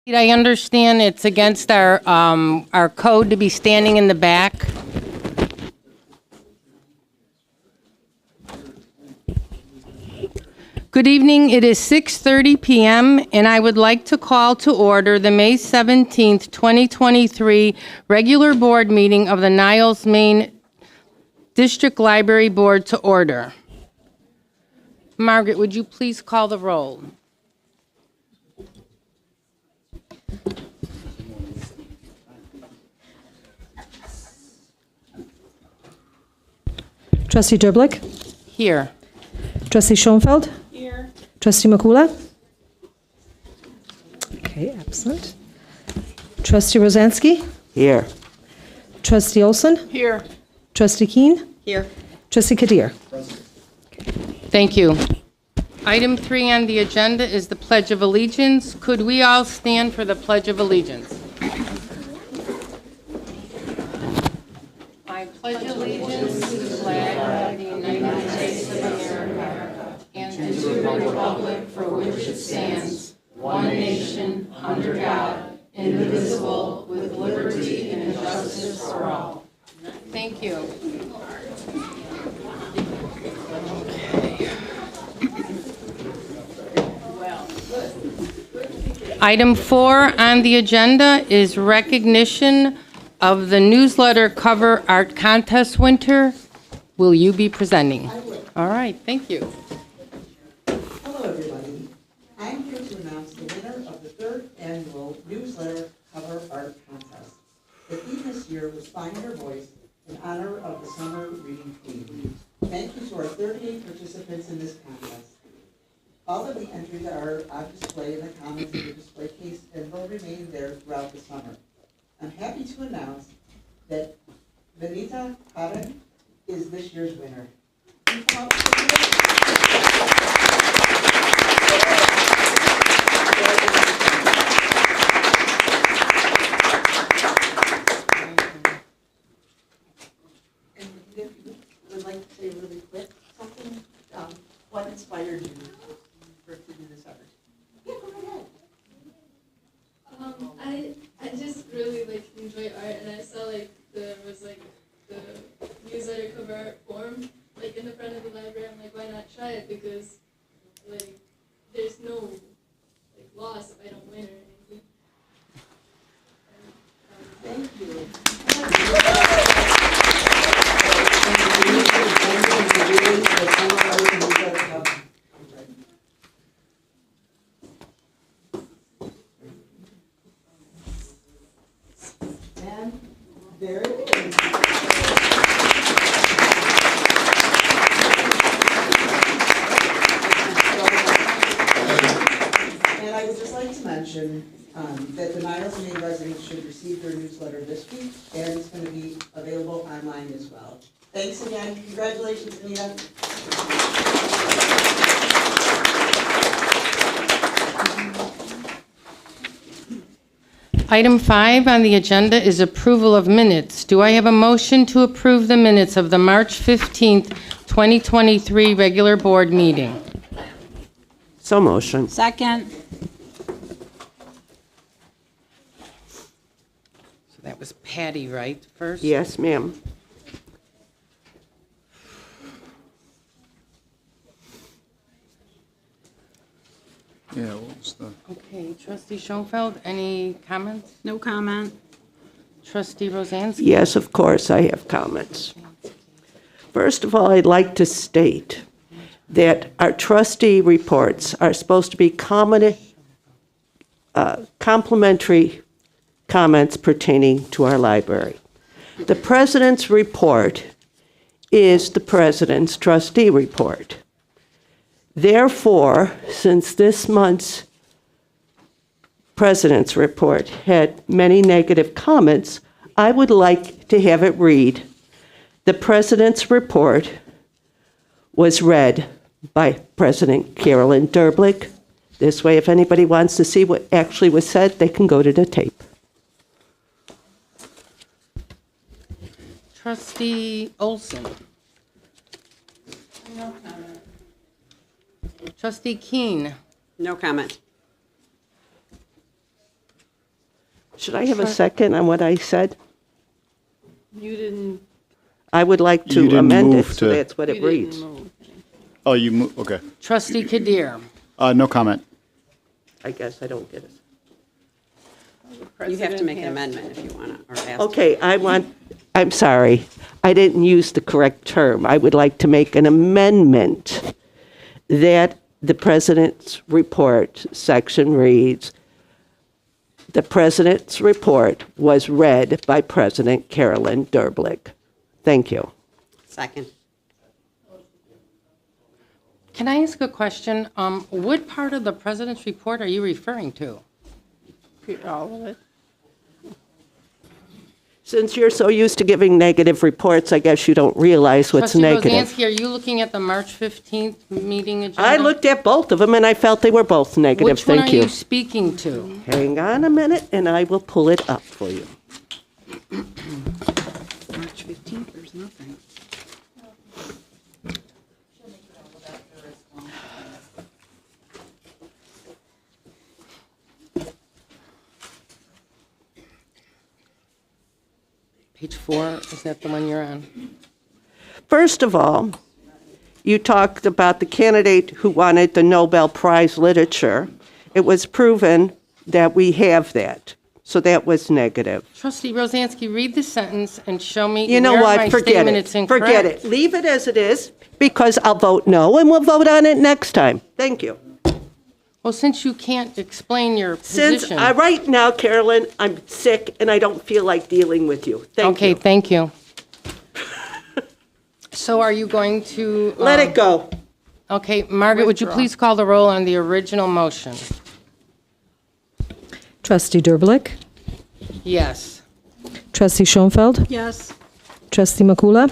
I understand it's against our code to be standing in the back. Good evening. It is 6:30 p.m., and I would like to call to order the May 17th, 2023 regular board meeting of the Niles, Maine District Library Board to order. Margaret, would you please call the roll? Trustee Derblick? Here. Trustee Schoenfeld? Here. Trustee Makula? Okay, absent. Trustee Rosansky? Here. Trustee Olson? Here. Trustee Keane? Here. Trustee Qadeer? Thank you. Item 3 on the agenda is the Pledge of Allegiance. Could we all stand for the Pledge of Allegiance? I pledge allegiance to the flag of the United States of America and to the republic for which it stands, one nation, under God, indivisible, with liberty and justice for all. Thank you. Item 4 on the agenda is recognition of the newsletter cover art contest winner. Will you be presenting? I will. All right, thank you. Hello, everybody. I'm here to announce the winner of the 3rd annual newsletter cover art contest. The theme this year was Find Your Voice in honor of the summer reading theme. Thank you to our 38 participants in this contest. All of the entries are on display in the comments of the display case and will remain there throughout the summer. I'm happy to announce that Benita Karen is this year's winner. And if you would like to say really quick something, what inspired you to do this effort? Yeah, go ahead. I just really enjoy art, and I saw there was the newsletter cover art form in the front of the library. I'm like, why not try it? Because there's no loss if I don't win or anything. Thank you. And there it is. And I would just like to mention that the Niles, Maine residents should receive their newsletter this week, and it's going to be available online as well. Thanks again. Congratulations, Anita. Item 5 on the agenda is approval of minutes. Do I have a motion to approve the minutes of the March 15th, 2023 regular board meeting? So motion. Second. So that was Patty, right, first? Yes, ma'am. Yeah, what was the, Okay, Trustee Schoenfeld, any comments? No comment. Trustee Rosansky? Yes, of course, I have comments. First of all, I'd like to state that our trustee reports are supposed to be complimentary comments pertaining to our library. The president's report is the president's trustee report. Therefore, since this month's president's report had many negative comments, I would like to have it read, the president's report was read by President Carolyn Derblick. This way, if anybody wants to see what actually was said, they can go to the tape. Trustee Olson? No comment. Trustee Keane? No comment. Should I have a second on what I said? You didn't. I would like You to didn't amend it, move so to- that's what it You didn't reads. move. Oh, you move, okay. Trustee Qadeer. No comment. I guess I don't get it. You have to make an President amendment if you want to, or ask. Okay, I'm sorry. I didn't use the correct term. I would like to make an amendment that the President's report section reads, the President's report was read by President Carolyn Derblick. Thank you. Second. Can I ask a question? What part of the president's report are you referring to? All of it. Since you're so used to giving negative reports, I guess you don't realize what's Trustee negative. Rosansky, are you looking at the March 15th meeting agenda? I looked at both of them, and I felt they were both negative. Which one Thank are you. you speaking to? Hang on a minute, and I will pull it up for you. March 15th, there's nothing. Page 4, is that the one you're on? First of all, you talked about the candidate who wanted the Nobel Prize literature. It was proven that we have that, so that was negative. Trustee Rosansky, read the sentence and show me You know where what? my Forget statement it. is incorrect. Forget it. Leave it as it is, because I'll vote no, and we'll vote on it next time. Thank you. Well, since you can't explain your Since, position. right now, Carolyn, I'm sick, and I don't feel like dealing with you. Thank Okay, you. thank you. So are you going to? Let it go. Okay, Margaret, would you Withdraw. please call the roll on the original motion? Trustee Derblick, Yes. Trustee Schoenfeld, Yes. Trustee Makula,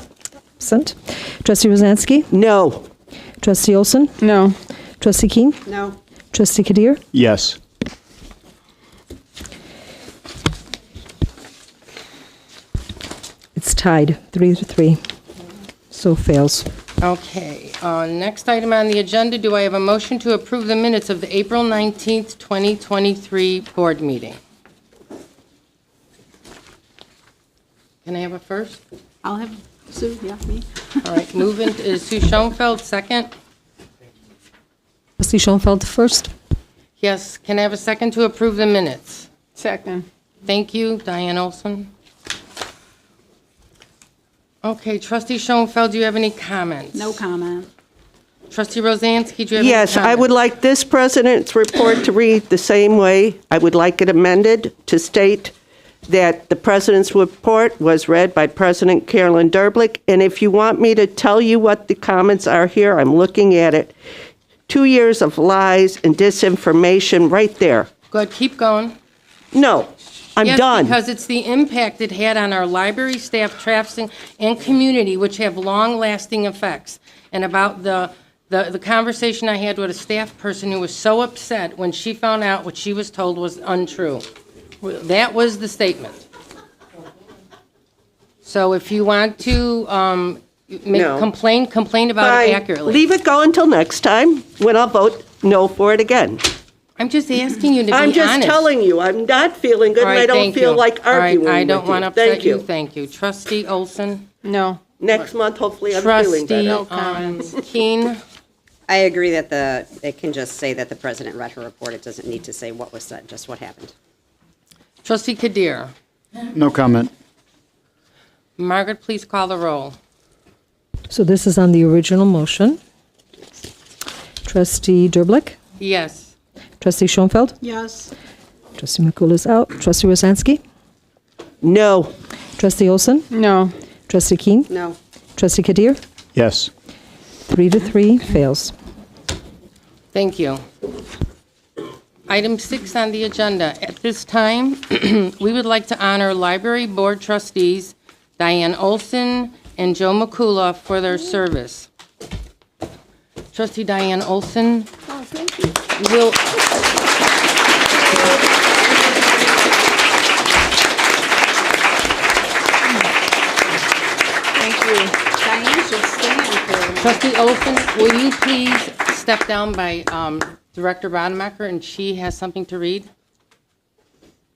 absent. Trustee Rosansky, No. Trustee Olson, No. Trustee Keane, No. Trustee Qadeer, Yes. it's tied 3-3, so fails. Okay, next item on the agenda, do I have a motion to approve the minutes of the April 19th, 2023 board meeting? Can I have a first? I'll have Sue, yeah, me. All right, moving is Sue Schoenfeld, second. Trustee Schoenfeld first. Yes, can I have a second to approve the minutes? Second. Thank you, Dianne Olson. Okay, Trustee Schoenfeld, do you have any comments? No comment. Trustee Rosansky, do you have any Yes, comments? I would like this President's report to read the same way. I would like it amended to state that the President's report was read by President Carolyn Derblick, and if you want me to tell you what the comments are here, I'm looking at it. 2 years of lies and disinformation right there. Good, keep going. No, I'm Yes, done. because it's the impact it had on our library staff, traffic, and community, which have long-lasting effects. And about the conversation I had with a staff person who was so upset when she found out what she was told was untrue. That was the statement. So if you want to No. complain about it Fine. accurately. Leave it go until next time, when I'll vote no for it again. I'm just asking you to be I'm honest. just telling you, I'm not feeling good, All and I right, don't thank feel you. like All right, arguing with you. I don't want to upset Thank you, thank you. Trustee Olson? No. Next month, hopefully, I'm feeling Trustee better. Keane? I agree that it can just say that the president read her report. It doesn't need to say what was said, just what happened. Trustee Qadeer? No comment. Margaret, please call the roll. So this is on the original motion. Trustee Derblick, Yes. Trustee Schoenfeld, Yes. Trustee Makula is out. Trustee Rosansky, No. Trustee Olson, No. Trustee Keane, No. Trustee Qadeer, Yes. 3-3, fails. Thank you. Item 6 on the agenda. At this time, we would like to honor Library Board Trustees Dianne Olson and Joe Makula for their service. Trustee Dianne Olson will... Thank you. Diane should stand for Trustee Olson, will you please step down by Director Rademacher, and she has something to read?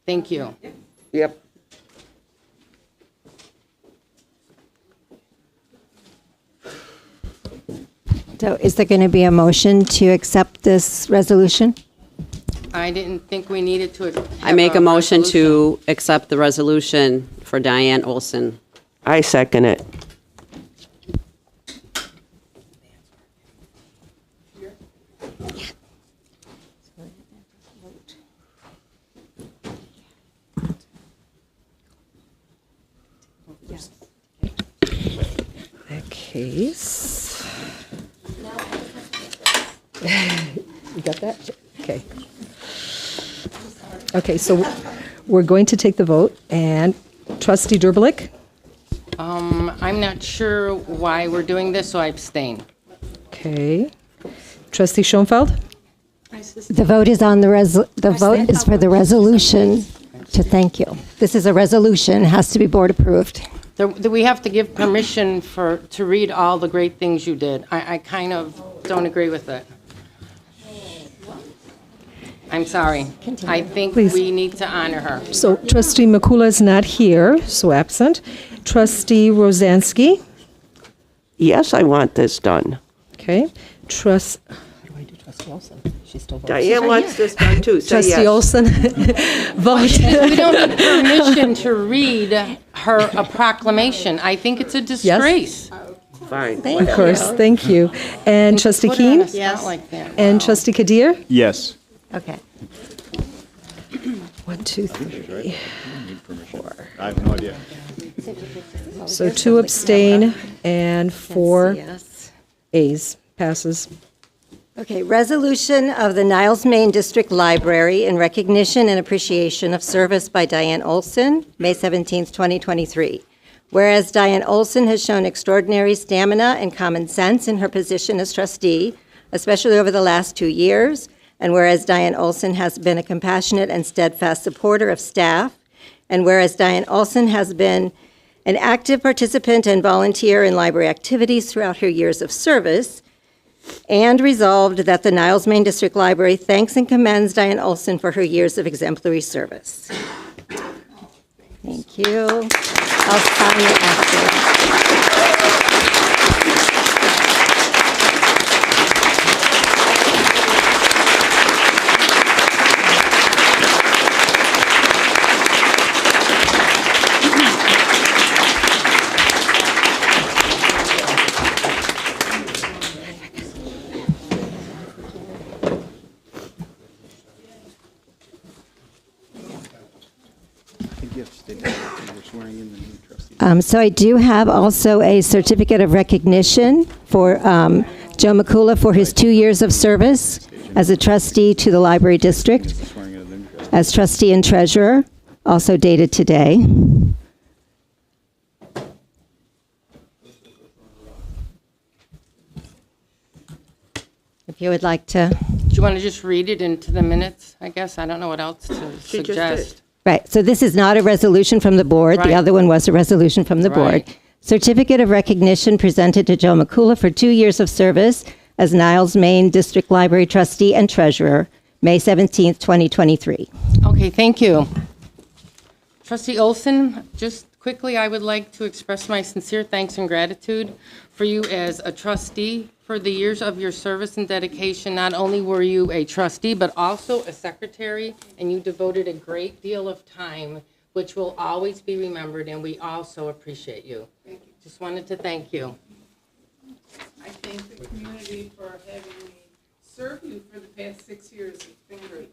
Thank you. Yep. So is there going to be a motion to accept this resolution? I didn't think we needed to. I make a motion to accept the resolution for Dianne Olson. I second it. That case. You got that? Okay. Okay, so we're going to take the vote, and Trustee Derbelik? I'm not sure why we're doing this, so I abstain. Okay. Trustee Schoenfeld? The vote is on the vote is for the resolution to thank you. This is a resolution, has to be board approved. We have to give permission to read all the great things you did. I kind of don't agree with it. I'm sorry. I think Please. we need to honor her. So Trustee Makula is not here, so absent. Trustee Rosansky? Yes, I want this done. Okay. How do I do Trustee Olson? She's still voting. Diane wants this done too, so Trustee yes. Olson? Vote. We don't need permission to read a proclamation. I think it's a disgrace. Fine. Of course, thank you. And Trustee Put her on a Keane? spot like that. And Trustee Qadeer? Yes. Okay. 1, 2, 3. I have no idea. So 2 abstain and 4 Yes. Ayes. Passes. Okay, resolution of the Niles Main District Library in recognition and appreciation of service by Dianne Olson, May 17th, 2023. Whereas Dianne Olson has shown extraordinary stamina and common sense in her position as trustee, especially over the last 2 years, and whereas Dianne Olson has been a compassionate and steadfast supporter of staff, and whereas Dianne Olson has been an active participant and volunteer in library activities throughout her years of service, and resolved that the Niles Main District Library thanks and commends Dianne Olson for her years of exemplary service. Thank you. I'll sign it after. So I do have also a certificate of recognition for Joe Makula for his 2 years of service as a trustee to the library district, as trustee and treasurer, also dated today. If you would like to. Do you want to just read it into the minutes, I guess? I don't know what else to She just suggest. did. Right, so this is not a resolution from the board. Right. The other one was a resolution from the board. Right. Certificate of recognition presented to Joe Makula for 2 years of service as Niles Main District Library trustee and treasurer, May 17th, 2023. Okay, thank you. Trustee Olson, just quickly, I would like to express my sincere thanks and gratitude for you as a trustee for the years of your service and dedication. Not only were you a trustee, but also a secretary, and you devoted a great deal of time, which will always be remembered, and we also appreciate you. Thank you. Just wanted to thank you. I thank the community for having me serve you for the past 6 years. It's been great.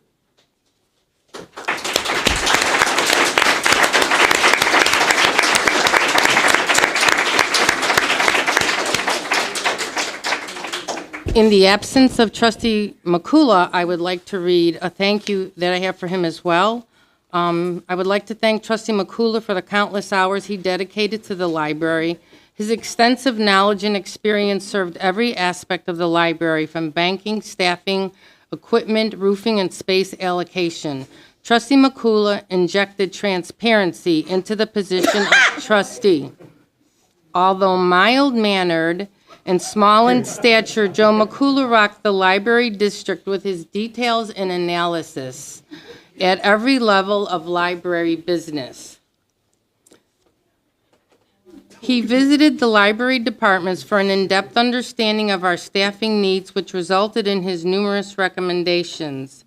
In the absence of Trustee Makula, I would like to read a thank you that I have for him as well. I would like to thank Trustee Makula for the countless hours he dedicated to the library. His extensive knowledge and experience served every aspect of the library, from banking, staffing, equipment, roofing, and space allocation. Trustee Makula injected transparency into the position of trustee. Although mild-mannered and small in stature, Joe Makula rocked the library district with his details and analysis. at every level of library business. He visited the library departments for an in-depth understanding of our staffing needs, which resulted in his numerous recommendations.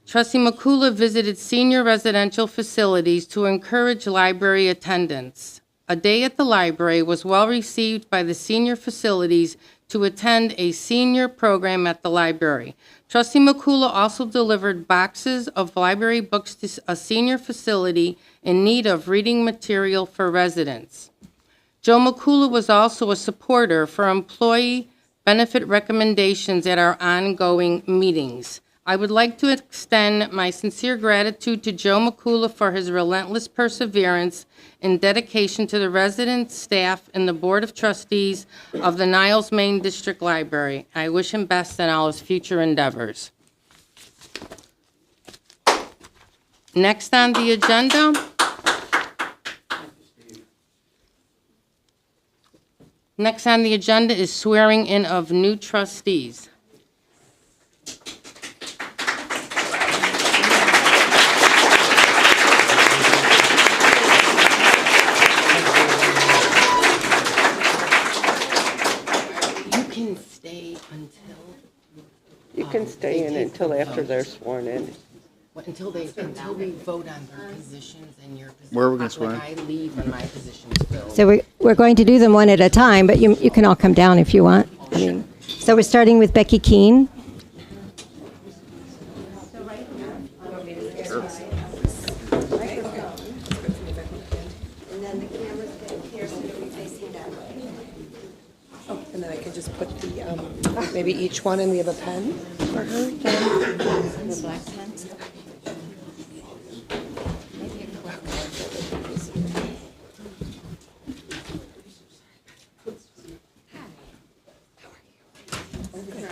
Trustee Makula visited senior residential facilities to encourage library attendance. A day at the library was well received by the senior facilities to attend a senior program at the library. Trustee Makula also delivered boxes of library books to a senior facility in need of reading material for residents. Joe Makula was also a supporter for employee benefit recommendations at our ongoing meetings. I would like to extend my sincere gratitude to Joe Makula for his relentless perseverance and dedication to the residents, staff, and the Board of Trustees of the Niles Main District Library. I wish him best in all his future endeavors. Next on the agenda, is swearing in of new trustees. You can stay in until after they're sworn in. Until we vote on their positions and your position. Where are we gonna swear? Like I leave when my position's filled. So we're going to do them one at a time, but you can all come down if you want. I mean, so we're starting with Becky Keane. And then I can just put the, maybe each one, and we have a pen for her. The black pen.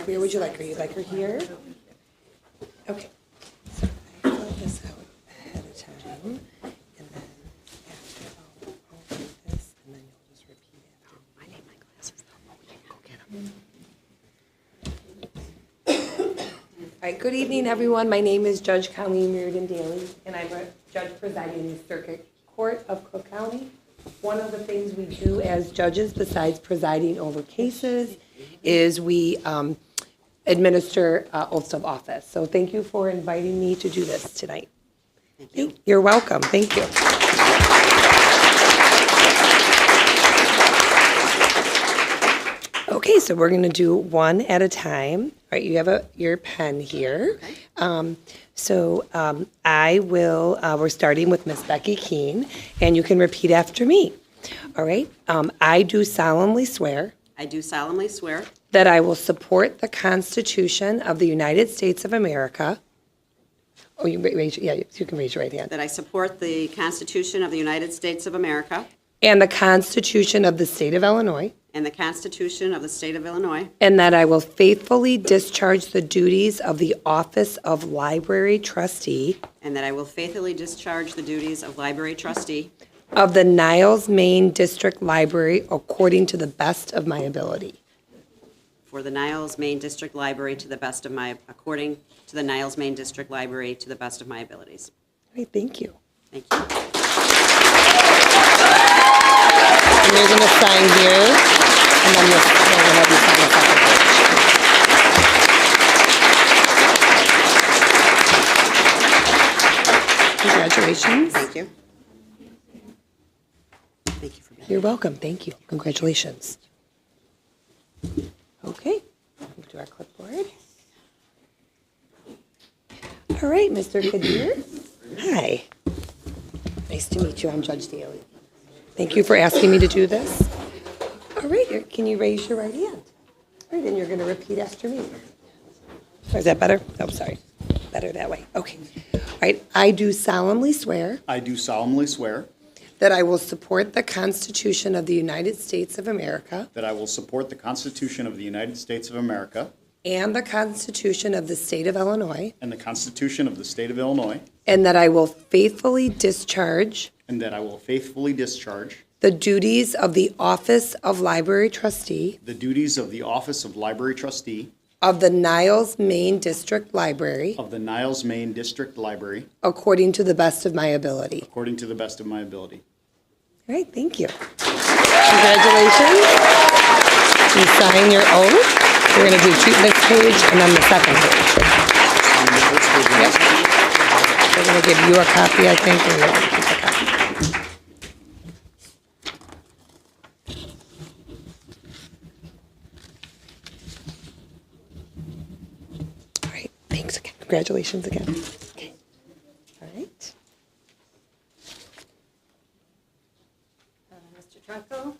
Where would you like her? You'd like her here? Okay. So I fill this out ahead of time, and then after I'll read this, and then you'll just repeat it. Oh, I need my glasses though. Oh, yeah, go get them. All right, good evening, everyone. My name is Judge Colleen Reardon Daly, and I'm a judge presiding in the Circuit Court of Cook County. One of the things we do as judges, besides presiding over cases, is we administer oaths of office. So thank you for inviting me to do this tonight. Thank you. You're welcome. Thank you. Okay, so we're going to do one at a time. All right, you have your pen here. Okay. I will, we're starting with Miss Becky Keane, and you can repeat after me. All right. I do solemnly swear I do solemnly swear that I will support the Constitution of the United States of America. Oh, you can raise your right hand. that I support the Constitution of the United States of America And the Constitution of the State of Illinois. and the Constitution of the State of Illinois, And that I will faithfully discharge the duties of the office of Library Trustee and that I will faithfully discharge the duties of Library Trustee of the Niles Main District Library according to the best of my ability. for the Niles Main District Library according to the Niles Main District Library to the best of my abilities. All right, thank you. Thank you. And you're going to sign here, and then we'll have you sign the second page. Congratulations. Thank you. Thank you for being here. You're welcome. Thank you. Congratulations. Okay, move to our clipboard. All right, Mr. Qadeer. Hi. Nice to meet you. I'm Judge Daly. Thank you for asking me to do this. All right, can you raise your right hand? All right, and you're going to repeat after me. Is that better? Oh, sorry. Better that way. Okay. All right, I do solemnly swear I do solemnly swear that I will support the Constitution of the United States of America that I will support the Constitution of the United States of America and the Constitution of the State of Illinois, and the Constitution of the State of Illinois, and that I will faithfully discharge and that I will faithfully discharge the duties of the Office of Library Trustee the duties of the Office of Library Trustee of the Niles Main District Library of the Niles Main District Library according to the best of my ability. according to the best of my ability. All right, thank you. Congratulations. You sign your oath. We're going to do this page and then the second page. Yep. We're going to give you a copy, I think, and you'll keep a copy. All right, thanks again. Congratulations again. Okay. All right. Mr. Trunco?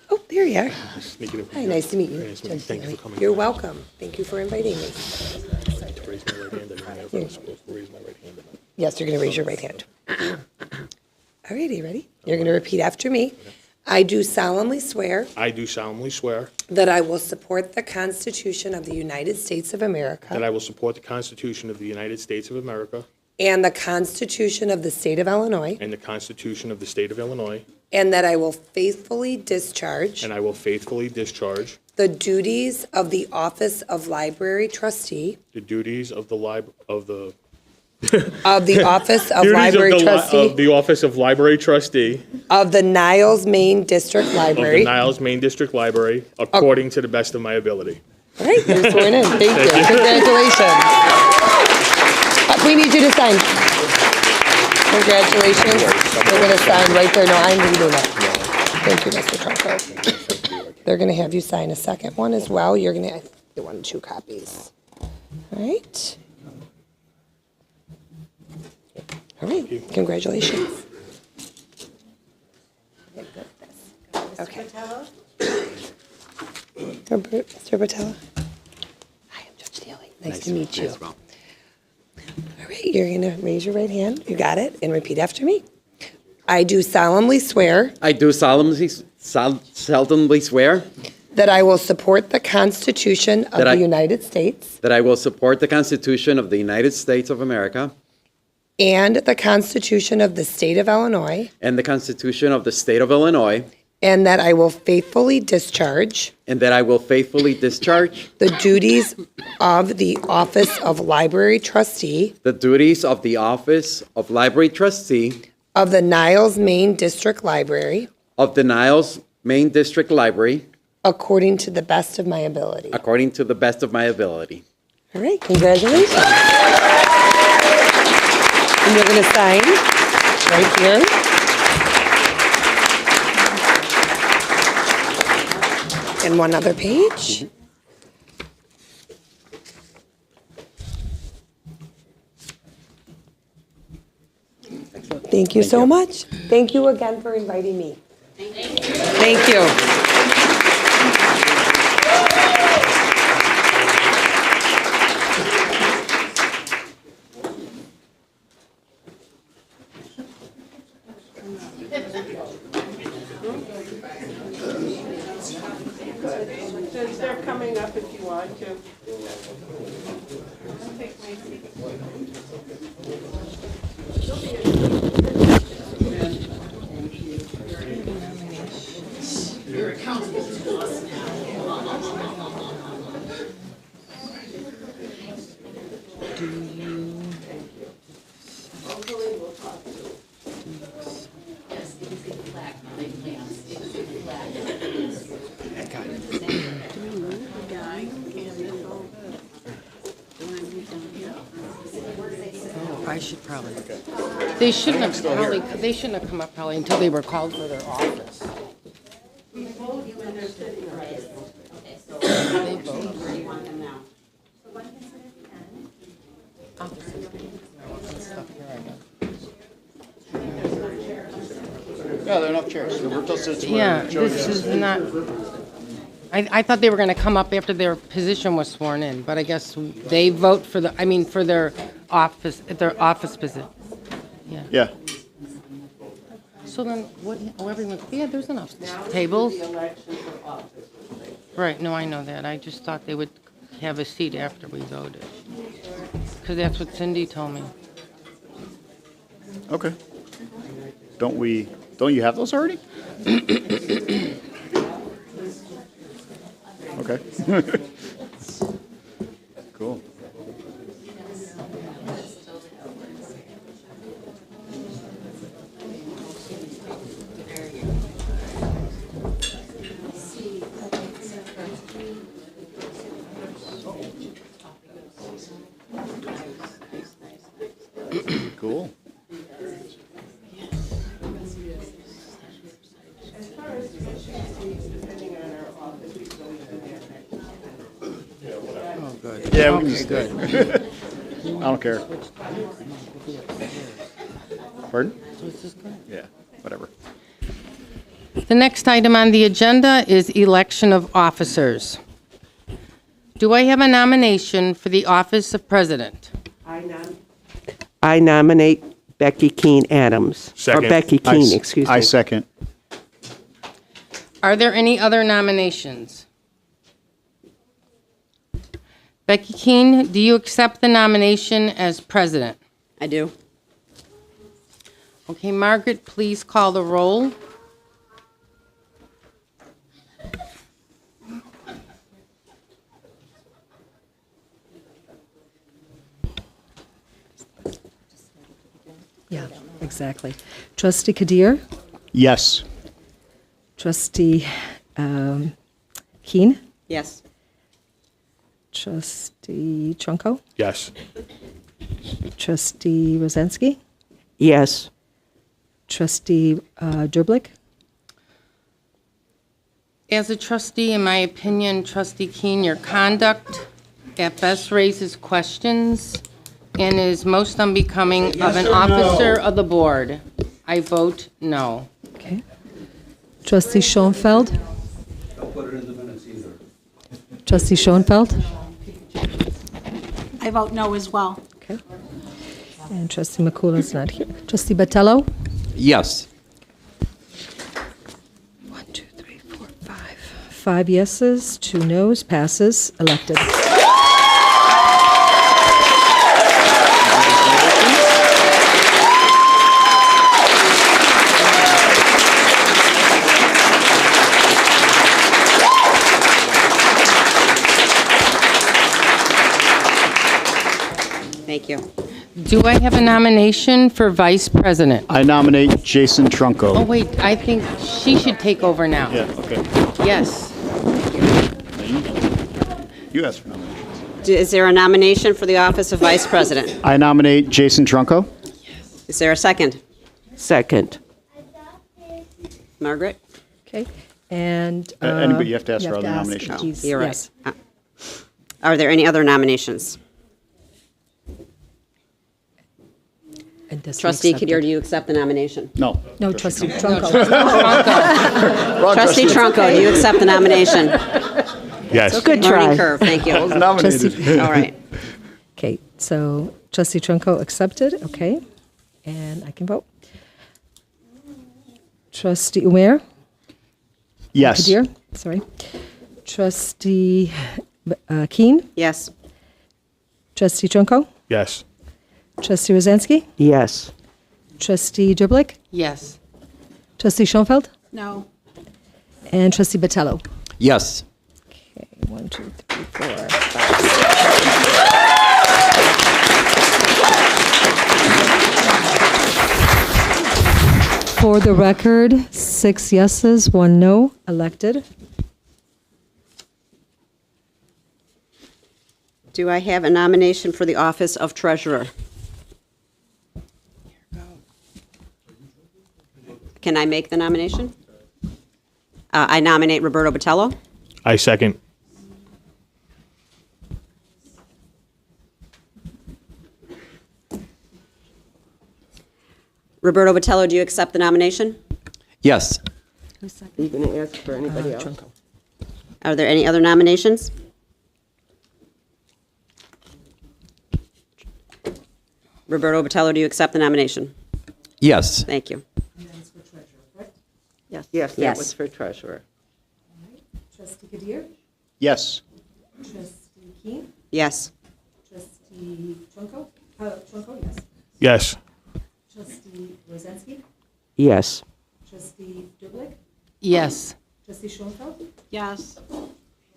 Oh, there you are. Sneaking in from Hi, here. nice to meet you. Very nice to meet you. Judge Thank you Daly. for coming. You're welcome. Thank you for inviting me. To raise my right hand, I don't know if I'm supposed to raise my right hand or not. Yes, you're going to raise your right hand. All righty, ready? You're going to repeat after me. I do solemnly swear I do solemnly swear that I will support the Constitution of the United States of that America I will support the Constitution of the United States of America and the Constitution of the State of Illinois, and the Constitution of the State of Illinois, and that I will faithfully discharge and I will faithfully discharge the duties of the Office of Library Trustee the duties of the Office of duties Library of Trustee the Office of Library Trustee of the Niles Main District of the Library. Niles Main District Library according to the best of my ability. All right, you're sworn in. Thank you. Congratulations. We need you to sign. Congratulations. They're going to sign right there. No, I'm reading it. Thank you, Mr. Trunco. They're going to have you sign a second one as well. You're going to get 1 and 2 copies. All right. All right. Congratulations. Okay. Mr. Botello. Hi, I'm Judge Daly. Nice to meet you. All right, you're going to raise your right hand. You got it. And repeat after me. I do solemnly swear I do seldomly swear that I will support the Constitution of That I- the United States that I will support the Constitution of the United States of America and the Constitution of the State of Illinois, and the Constitution of the State of Illinois, and that I will faithfully discharge and that I will faithfully discharge the duties of the Office of Library Trustee the duties of the Office of Library Trustee of the Niles Main District Library of the Niles Main District Library according to the best of my ability. according to the best of my ability. All right, congratulations. And you're going to sign right here. And one other page. Thank you so much. Thank you again for inviting me. Thank you. They're coming up if you want to. Take my seat. You're accountable to us now. Hopefully we'll talk to you. Yes, it is a flag, not a plan. It is a flag. I should probably. They shouldn't have probably. They shouldn't have come up probably until they were called for their office. We vote you when they're sitting right. Okay, so They vote. where do you want them now? Yeah, there are enough chairs. Roberto sits where Yeah, Joe this is. is not. I thought they were going to come up after their position was sworn in, but I guess they vote for the. I mean, for their office position. Yeah. Yeah. So then, what? Oh, everyone. Yeah, there's enough tables. Right. No, I know that. I just thought they would have a seat after we voted, because that's what Cindy told me. Okay. Don't you have those already? Okay. Cool. Cool. Oh, good. Yeah, we can Okay, just good. I don't care. Pardon? Yeah, whatever. The next item on the agenda is election of officers. Do I have a nomination for the office of president? I nominate Becky Keane Adams. Second. Or Becky Keane, excuse me. I second. Are there any other nominations? Becky Keane, do you accept the nomination as president? I do. Okay, Margaret, please call the roll. Yeah, exactly. Trustee Qadeer, Yes. Trustee Keane, Yes. Trustee Trunco, Yes. Trustee Rosensky, Yes. Trustee Derblick, As a trustee, in my opinion, Trustee Keane, your conduct at best raises questions and is most unbecoming of an officer of the board. I vote no. okay. Trustee Schoenfeld, Don't put it in the minutes either. Trustee Schoenfeld, I vote no as well. okay. And Trustee Makula is not here. Trustee Botello, Yes. 1, 2, 3, 4, 5. 5 yeses, 2 noes, passes, elected. Thank you. Do I have a nomination for vice president? I nominate Jason Trunco. Oh, wait, I think she should take over now. Yeah, okay. Yes. You asked for nominations. Is there a nomination for the office of vice president? I nominate Jason Trunco. Is there a second? Second. Margaret? Okay, and... Anybody, you have to ask for other ask nominations. if he's- You're right. yes. Are there any other nominations? And does he Trustee accept Qadeer, it? do you accept the nomination? No. No, Trustee Trunco. Trustee Trunco, do you accept the nomination? Yes. Good Learning try. curve, thank you. Nominated. All right. Okay, so Trustee Trunco accepted, okay, and I can vote. Trustee Umair? Yes. Qadeer, sorry. Trustee Keane? Yes. Trustee Trunco? Yes. Trustee Rosensky? Yes. Trustee Derblick? Yes. Trustee Schoenfeld? No. And Trustee Botello? Yes. Okay, 1, 2, 3, 4, 5, 6. For the record, 6 yeses, 1 no, elected. Do I have a nomination for the office of treasurer? Can I make the nomination? I nominate Roberto Botello. I second. Roberto Botello, do you accept the nomination? Yes. Are you going to ask for anybody else? Are there any other nominations? Roberto Botello, do you accept the nomination? Yes. Thank you. Yes. Yes, that Yes. was for treasurer. Trustee Qadeer? Yes. Trustee Keane? Yes. Trustee Trunco? Trunco, yes. Yes. Trustee Rosensky? Yes. Trustee Derblick? Yes. Trustee Schoenfeld? Yes.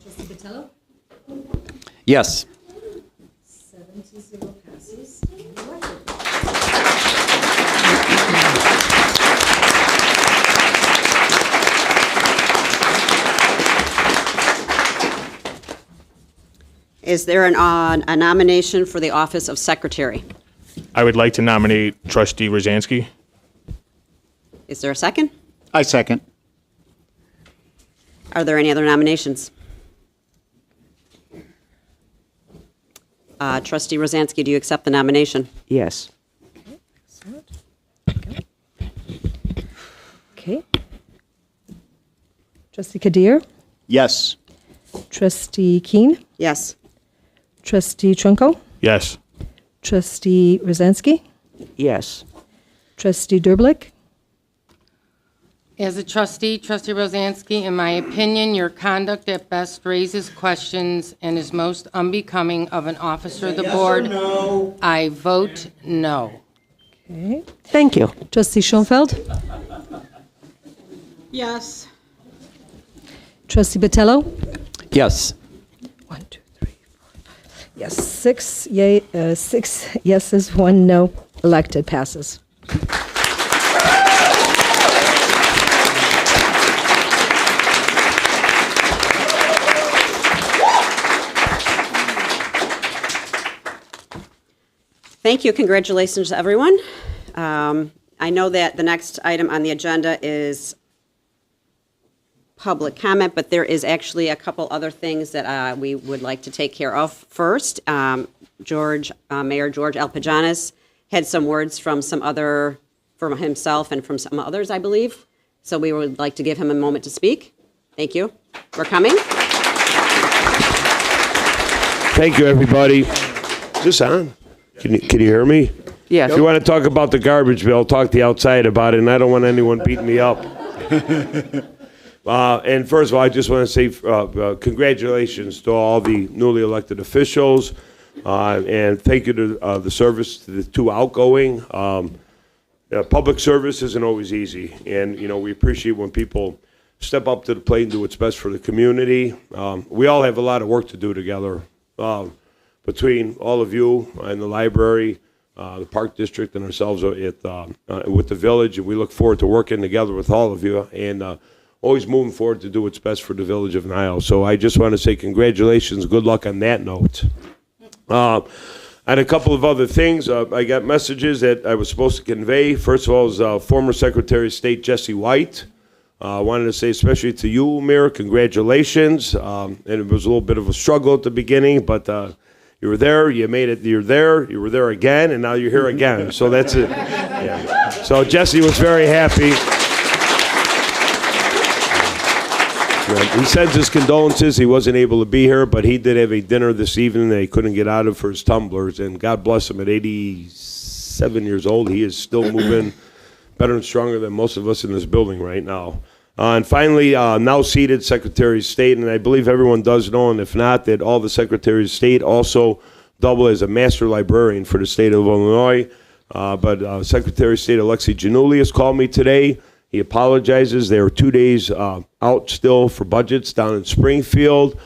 Trustee Botello? Yes. 7-0 passes. Is there a nomination for the office of secretary? I would like to nominate Trustee Rosansky. Is there a second? I second. Are there any other nominations? Trustee Rosansky, do you accept the nomination? Yes. Okay. Trustee Qadeer? Yes. Trustee Keane? Yes. Trustee Trunco? Yes. Trustee Rosansky? Yes. Trustee Derblick? As a trustee, Trustee Rosansky, in my opinion, your conduct at best raises questions and is most unbecoming of an officer of the board. No. I vote no. Okay. Thank you. Trustee Schoenfeld? Yes. Trustee Botello? Yes. 1, 2, 3, 4, 5. Yes, 6 yeses, 1 no. Elected passes. Thank you. Congratulations to everyone. I know that the next item on the agenda is public comment, but there is actually a couple other things that we would like to take care of first. Mayor George Alpajanis had some words from himself and from some others, I believe. So we would like to give him a moment to speak. Thank you for coming. Thank you, everybody. Is this on? Can you hear me? Yes. If you want to talk about the garbage bill, talk to the outside about it, and I don't want anyone beating me up. And first of all, I just want to say congratulations to all the newly elected officials, and thank you to the service, to the 2 outgoing. Public service isn't always easy, and we appreciate when people step up to the plate and do what's best for the community. We all have a lot of work to do together. Between all of you and the library, the Park District, and ourselves with the village, and we look forward to working together with all of you and always moving forward to do what's best for the village of Niles. So I just want to say congratulations, good luck on that note. And a couple of other things, I got messages that I was supposed to convey. First of all, is former Secretary of State Jesse White. I wanted to say especially to you, Umair, congratulations. And it was a little bit of a struggle at the beginning, but you were there, you made it, you were there again, and now you're here again. So that's it. Yeah. So Jesse was very happy. He sends his condolences. He wasn't able to be here, but he did have a dinner this evening that he couldn't get out of for his tumblers, and God bless him. At 87 years old, he is still moving better and stronger than most of us in this building right now. And finally, now seated Secretary of State, and I believe everyone does know, and if not, that all the Secretaries of State also double as a master librarian for the state of Illinois. But Secretary of State Alexi Giannulli has called me today. He apologizes. They were 2 days out still for budgets down in Springfield.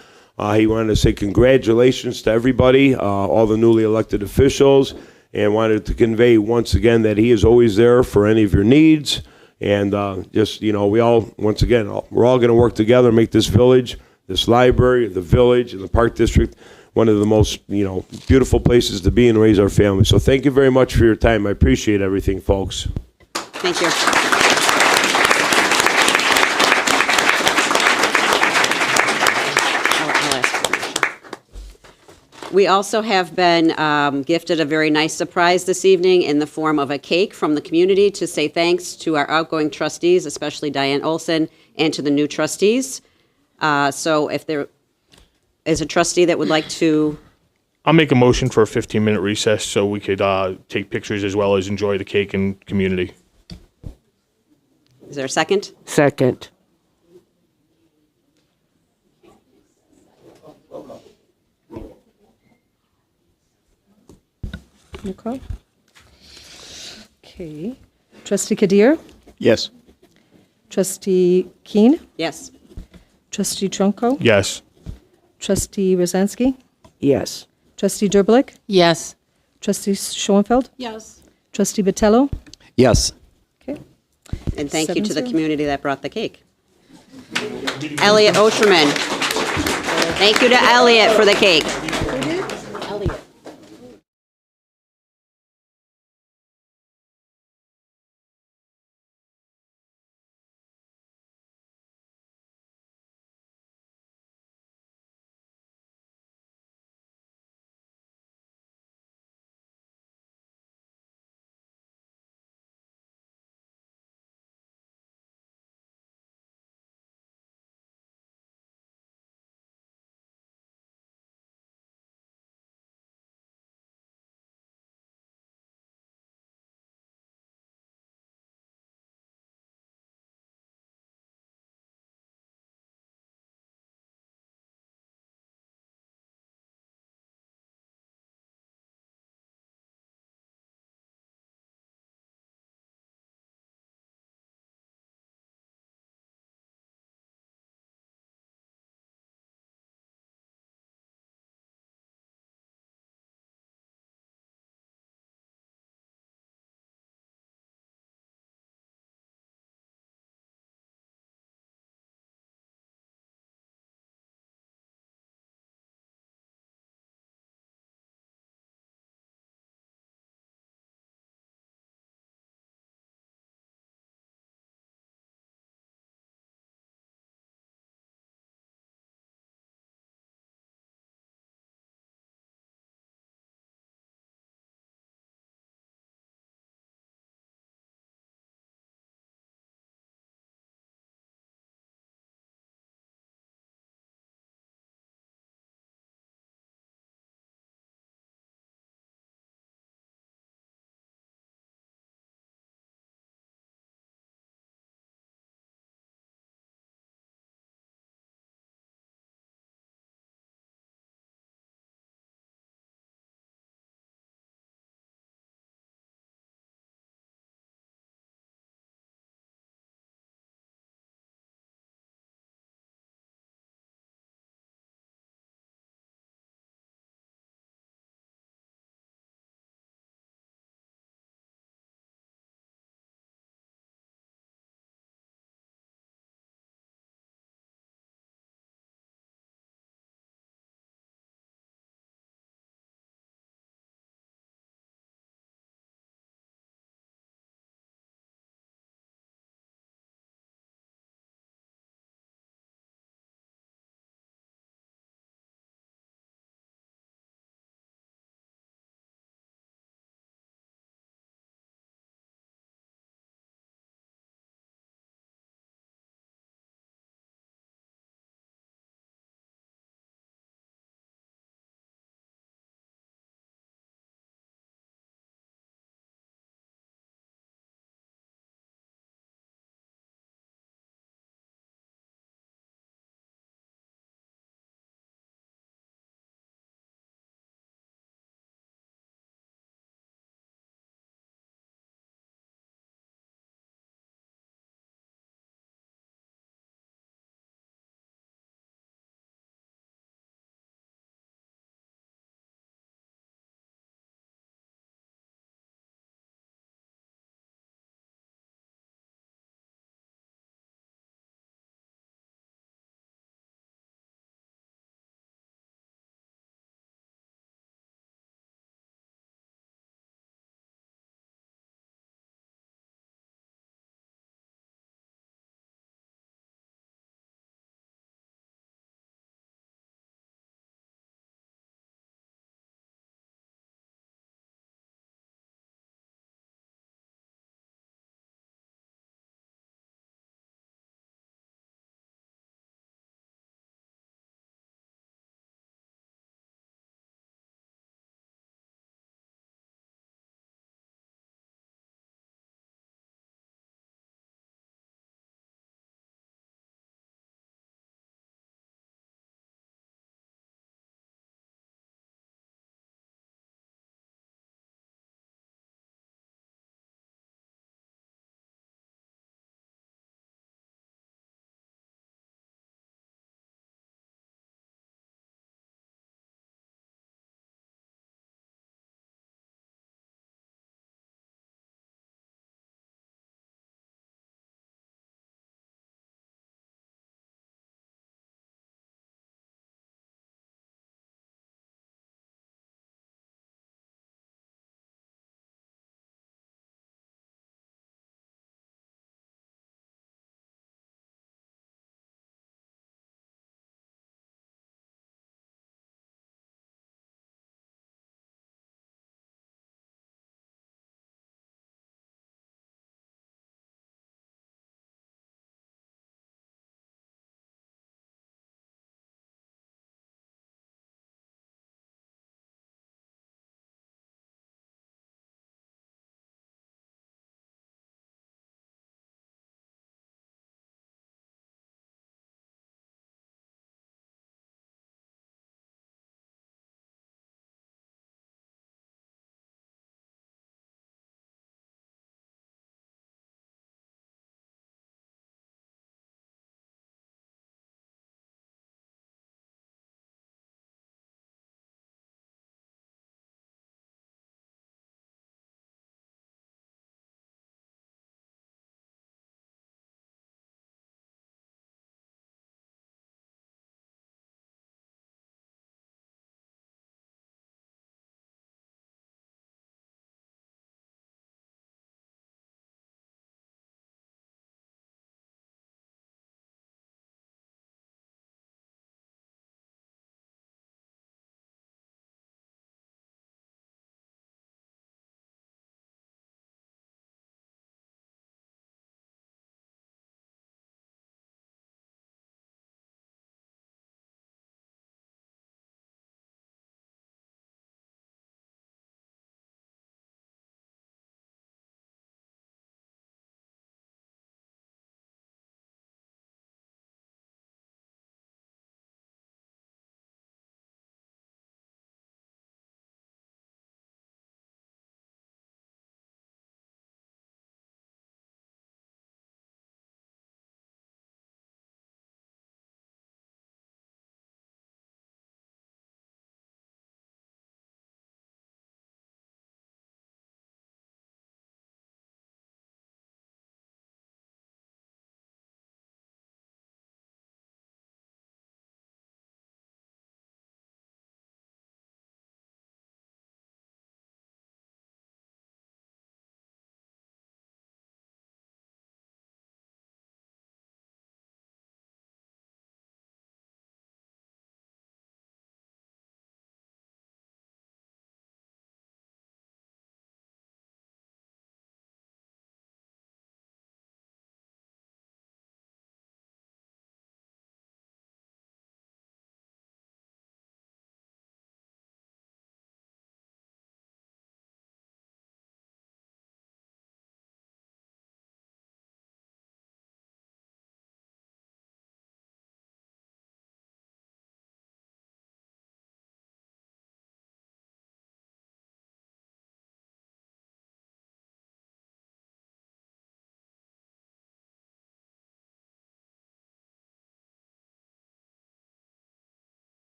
He wanted to say congratulations to everybody, all the newly elected officials, and wanted to convey once again that he is always there for any of your needs. And we all, once again, we're all going to work together, make this village, this library, the village, and the Park District one of the most, beautiful places to be and raise our family. So thank you very much for your time. I appreciate everything, folks. Thank you. We also have been gifted a very nice surprise this evening in the form of a cake from the community to say thanks to our outgoing trustees, especially Dianne Olson, and to the new trustees. So if there is a trustee that would like to... I'll make a motion for a 15-minute recess so we could take pictures as well as enjoy the cake and community. Is there a second? Second. Okay. Okay. Trustee Qadeer? Yes. Trustee Keane? Yes. Trustee Trunco? Yes. Trustee Rozansky? Yes. Trustee Derblick? Yes. Trustee Schoenfeld? Yes. Trustee Botello? Yes. Okay. And thank you to the 7-0. community that brought the cake. Elliot Osterman. Thank you to Elliot for the cake.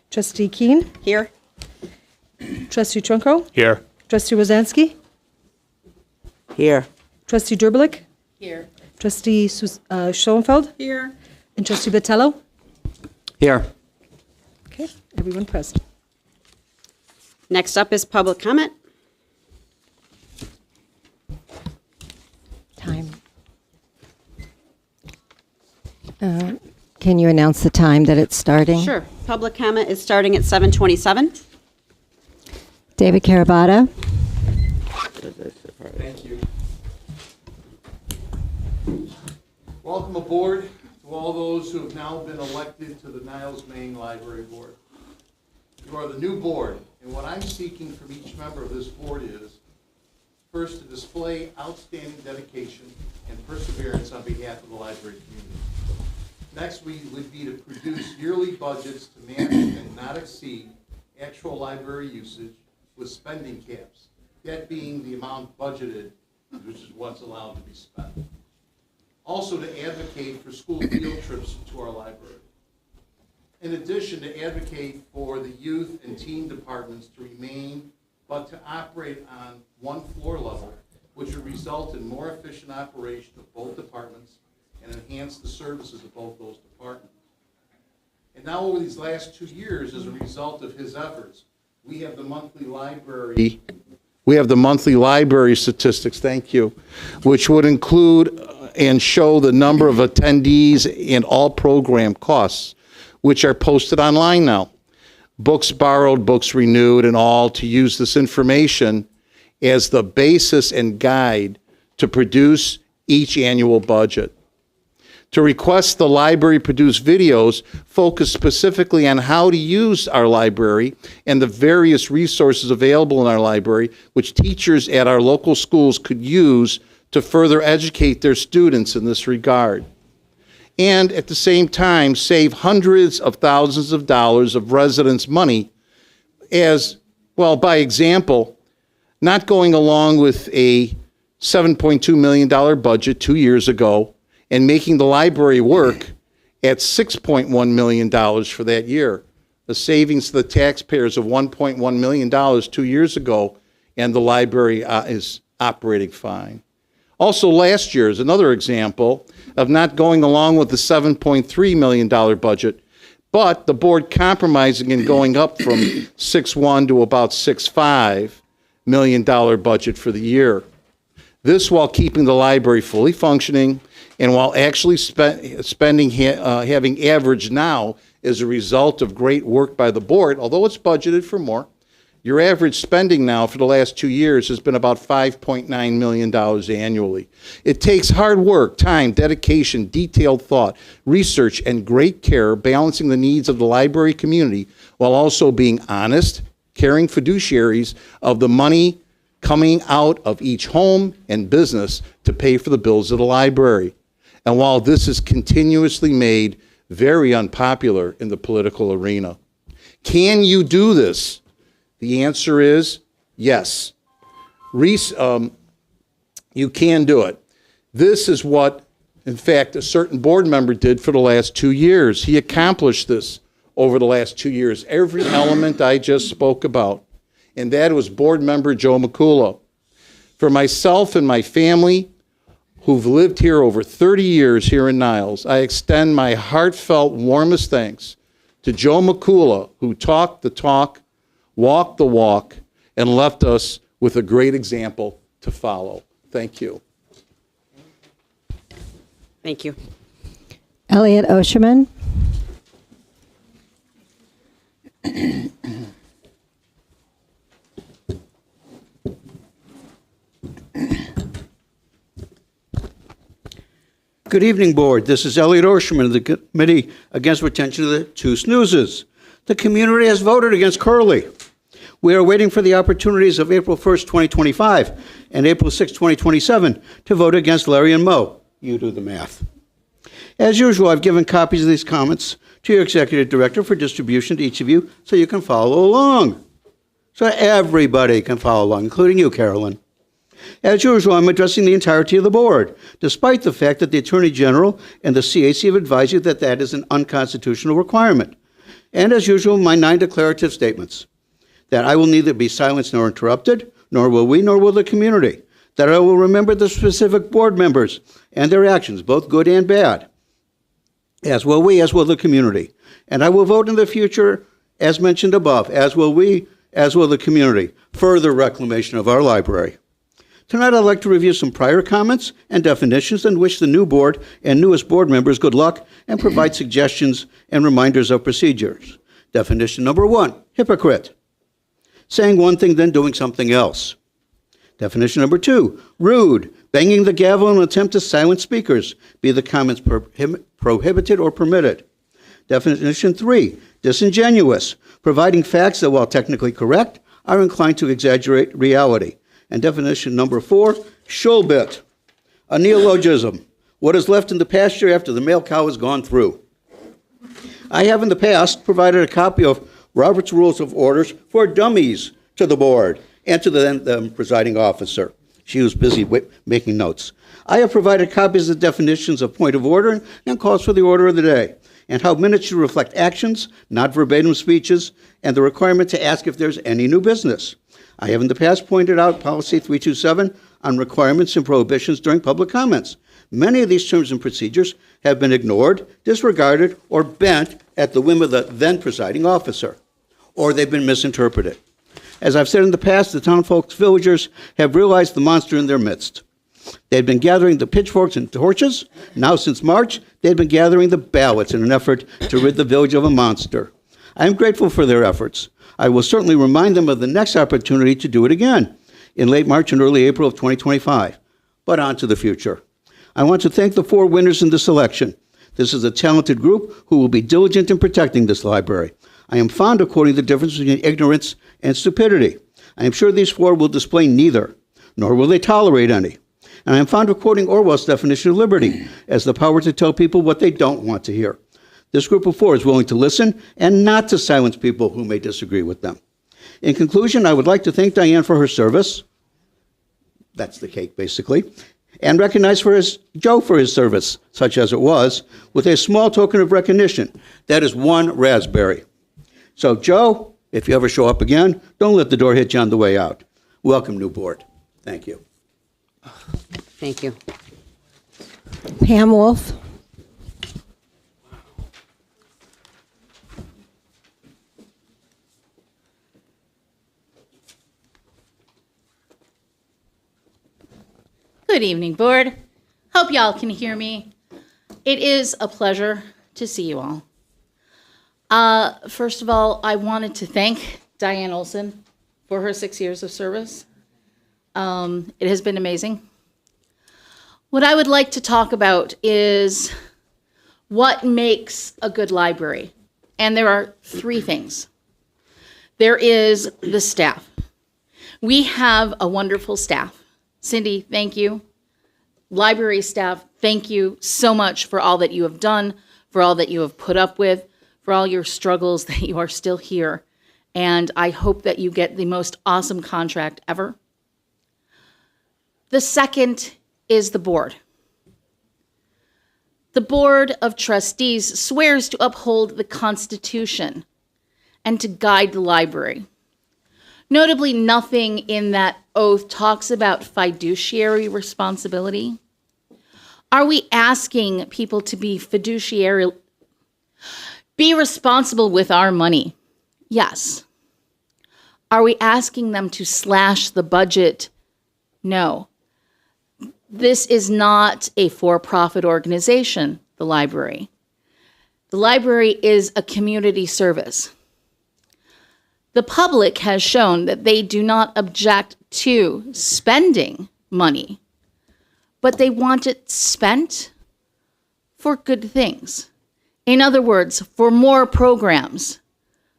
Trustee Keane? Here. Trustee Trunco? Here. Trustee Rosansky? Here. Trustee Derbelik? Here. Trustee Schoenfeld? Here. And Trustee Botello? Here. Okay, everyone present. Next up is public comment. Time. Can you announce the time that it's starting? Sure. Public comment is starting at 7:27. David Carabata. Thank you. Welcome aboard to all those who have now been elected to the Niles Main Library Board. You are the new board, and what I'm seeking from each member of this board is, first, to display outstanding dedication and perseverance on behalf of the library community. Next, would be to produce yearly budgets to manage and not exceed actual library usage with spending caps, that being the amount budgeted, which is what's allowed to be spent. Also, to advocate for school field trips to our library. In addition, to advocate for the youth and teen departments to remain, but to operate on one floor level, which would result in more efficient operation of both departments and enhance the services of both those departments. And now, over these last 2 years, as a result of his efforts, we have the monthly library statistics, thank you, which would include and show the number of attendees and all program costs, which are posted online now. Books borrowed, books renewed, and all, to use this information as the basis and guide to produce each annual budget. To request the library produce videos focused specifically on how to use our library and the various resources available in our library, which teachers at our local schools could use to further educate their students in this regard. And at the same time, save hundreds of thousands of dollars of residents' money as, well, by example, not going along with a $7.2 million budget 2 years ago and making the library work at $6.1 million for that year. The savings to the taxpayers of $1.1 million 2 years ago, and the library is operating fine. Also, last year is another example of not going along with the $7.3 million budget, but the board compromising and going up from $6.1 to about $6.5 million budget for the year. This while keeping the library fully functioning and while actually spending having averaged now as a result of great work by the board, although it's budgeted for more, your average spending now for the last 2 years has been about $5.9 million annually. It takes hard work, time, dedication, detailed thought, research, and great care balancing the needs of the library community while also being honest, caring fiduciaries of the money coming out of each home and business to pay for the bills of the library. And while this is continuously made very unpopular in the political arena. Can you do this? The answer is yes. Reese, you can do it. This is what, in fact, a certain board member did for the last 2 years. He accomplished this over the last 2 years, every element I just spoke about. And that was board member Joe Makula. For myself and my family, who've lived here over 30 years here in Niles, I extend my heartfelt, warmest thanks to Joe Makula, who talked the talk, walked the walk, and left us with a great example to follow. Thank you. Thank you. Elliot Osherman. Good evening, Board. This is Elliot Orsherman of the Committee Against Retention of the Two Snoozes. The community has voted against Curly. We are waiting for the opportunities of April 1st, 2025 and April 6th, 2027 to vote against Larry and Moe. You do the math. As usual, I've given copies of these comments to your Executive Director for distribution to each of you so you can follow along. So everybody can follow along, including you, Carolyn. As usual, I'm addressing the entirety of the board, despite the fact that the Attorney General and the CAC have advised you that that is an unconstitutional requirement. And as usual, my 9 declarative statements. That I will neither be silenced nor interrupted, nor will we, nor will the community. That I will remember the specific board members and their actions, both good and bad. As will we, as will the community. And I will vote in the future, as mentioned above, as will we, as will the community. Further reclamation of our library. Tonight, I'd like to review some prior comments and definitions and wish the new board and newest board members good luck and provide suggestions and reminders of procedures. Definition number 1, hypocrite. Saying one thing, then doing something else. Definition number 2, rude. Banging the gavel in an attempt to silence speakers, be the comments prohibited or permitted. Definition 3, disingenuous. Providing facts that, while technically correct, are inclined to exaggerate reality. And definition number 4, shulbit, a neologism, what is left in the pasture after the male cow has gone through. I have in the past provided a copy of Robert's Rules of Orders for Dummies to the board and to the then presiding officer. She was busy making notes. I have provided copies of definitions of point of order and calls for the order of the day, and how minutes should reflect actions, not verbatim speeches, and the requirement to ask if there's any new business. I have in the past pointed out Policy 327 on requirements and prohibitions during public comments. Many of these terms and procedures have been ignored, disregarded, or bent at the whim of the then presiding officer, or they've been misinterpreted. As I've said in the past, the townfolk's villagers have realized the monster in their midst. They've been gathering the pitchforks and torches. Now, since March, they've been gathering the ballots in an effort to rid the village of a monster. I am grateful for their efforts. I will certainly remind them of the next opportunity to do it again in late March and early April of 2025. But on to the future. I want to thank the 4 winners in this election. This is a talented group who will be diligent in protecting this library. I am fond of quoting the difference between ignorance and stupidity. I am sure these 4 will display neither, nor will they tolerate any. And I am fond of quoting Orwell's definition of liberty as the power to tell people what they don't want to hear. This group of 4 is willing to listen and not to silence people who may disagree with them. In conclusion, I would like to thank Dianne for her service. That's the cake, basically. And recognize Joe for his service, such as it was, with a small token of recognition. That is 1 raspberry. So, Joe, if you ever show up again, don't let the door hit you on the way out. Welcome, new board. Thank you. Thank you. Pam Wolf. Good evening, board. Hope y'all can hear me. It is a pleasure to see you all. First of all, I wanted to thank Dianne Olson for her 6 years of service. It has been amazing. What I would like to talk about is what makes a good library. And there are 3 things. There is the staff. We have a wonderful staff. Cindy, thank you. Library staff, thank you so much for all that you have done, for all that you have put up with, for all your struggles that you are still here. And I hope that you get the most awesome contract ever. The second is the board. The Board of Trustees swears to uphold the Constitution and to guide the library. Notably, nothing in that oath talks about fiduciary responsibility. Are we asking people to be responsible with our money? Yes. Are we asking them to slash the budget? No. This is not a for-profit organization, the library. The library is a community service. The public has shown that they do not object to spending money, but they want it spent for good things. In other words, for more programs,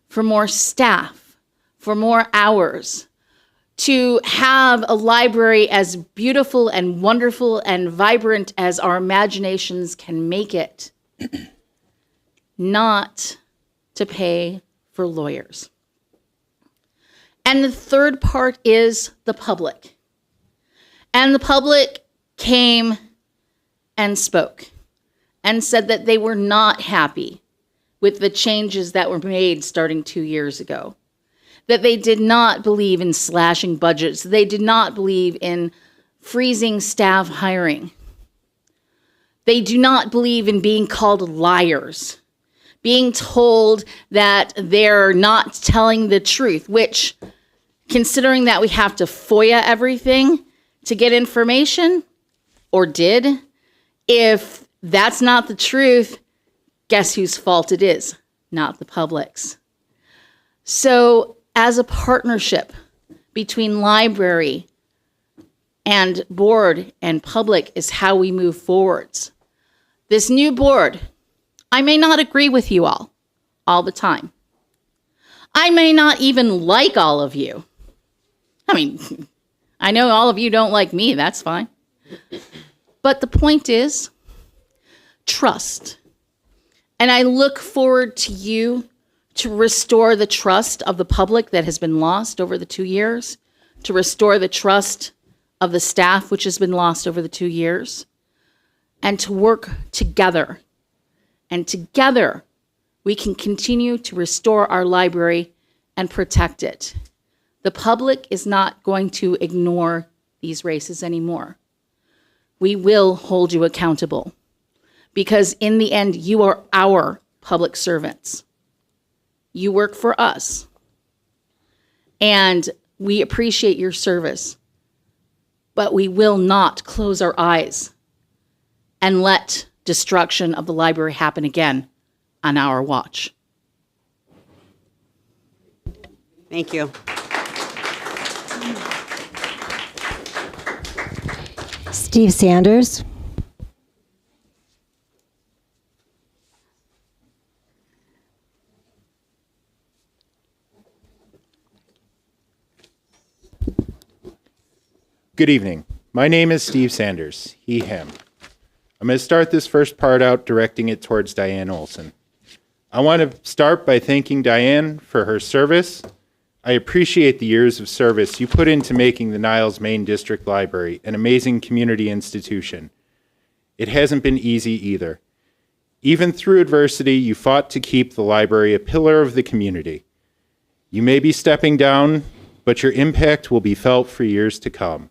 for more staff, for more hours, to have a library as beautiful and wonderful and vibrant as our imaginations can make it, not to pay for lawyers. And the third part is the public. And the public came and spoke and said that they were not happy with the changes that were made starting 2 years ago. That they did not believe in slashing budgets. They did not believe in freezing staff hiring. They do not believe in being called liars, being told that they're not telling the truth, which, considering that we have to FOIA everything to get information, or did, if that's not the truth, guess whose fault it is? Not the public's. So, as a partnership between library and board and public is how we move forwards. This new board, I may not agree with you all the time. I may not even like all of you. I mean, I know all of you don't like me, that's fine. But the point is, trust. And I look forward to you to restore the trust of the public that has been lost over the 2 years, to restore the trust of the staff, which has been lost over the 2 years, and to work together. And together, we can continue to restore our library and protect it. The public is not going to ignore these races anymore. We will hold you accountable because in the end, you are our public servants. You work for us. And we appreciate your service, but we will not close our eyes and let destruction of the library happen again on our watch. Thank you. Steve Sanders. Good evening. My name is Steve Sanders, he, him. I'm going to start this first part out directing it towards Dianne Olson. I want to start by thanking Dianne for her service. I appreciate the years of service you put into making the Niles Main District Library an amazing community institution. It hasn't been easy either. Even through adversity, you fought to keep the library a pillar of the community. You may be stepping down, but your impact will be felt for years to come.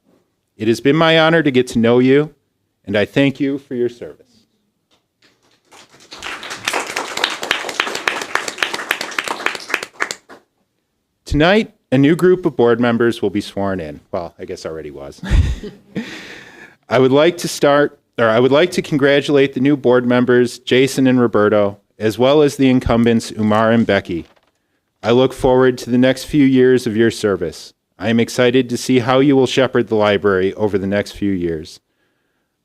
It has been my honor to get to know you, and I thank you for your service. Tonight, a new group of board members will be sworn in. Well, I guess already was. I would like to congratulate the new board members, Jason and Roberto, as well as the incumbents, Umair and Becky. I look forward to the next few years of your service. I am excited to see how you will shepherd the library over the next few years.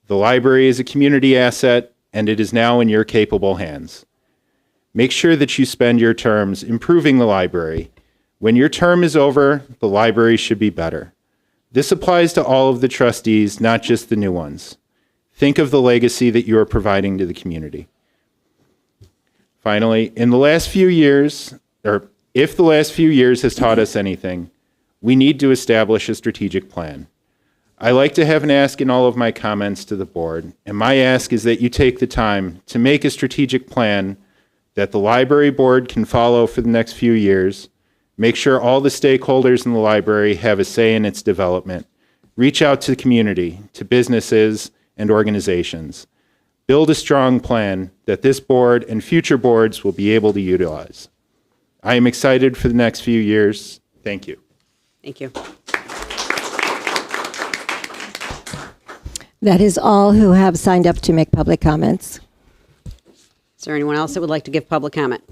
The library is a community asset, and it is now in your capable hands. Make sure that you spend your terms improving the library. When your term is over, the library should be better. This applies to all of the trustees, not just the new ones. Think of the legacy that you are providing to the community. Finally, if the last few years has taught us anything, we need to establish a strategic plan. I like to have an ask in all of my comments to the board, and my ask is that you take the time to make a strategic plan that the library board can follow for the next few years. Make sure all the stakeholders in the library have a say in its development. Reach out to the community, to businesses and organizations. Build a strong plan that this board and future boards will be able to utilize. I am excited for the next few years. Thank you. Thank you. That is all who have signed up to make public comments. Is there anyone else that would like to give public comment?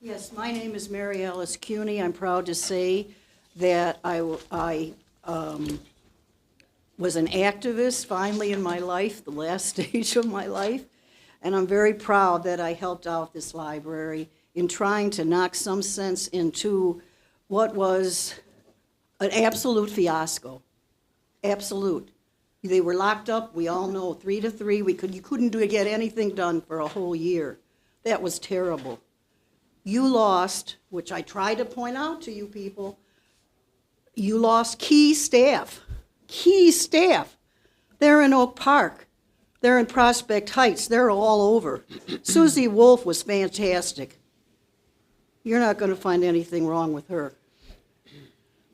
Yes, my name is Mary Alice Cuney. I'm proud to say that I was an activist finally in my life, the last stage of my life, and I'm very proud that I helped out this library in trying to knock some sense into what was an absolute fiasco. Absolute. They were locked up, we all know, 3 to 3. You couldn't get anything done for a whole year. That was terrible. You lost, which I try to point out to you people, you lost key staff They're in Oak Park. They're in Prospect Heights. They're all over. Susie Wolf was fantastic. You're not going to find anything wrong with her.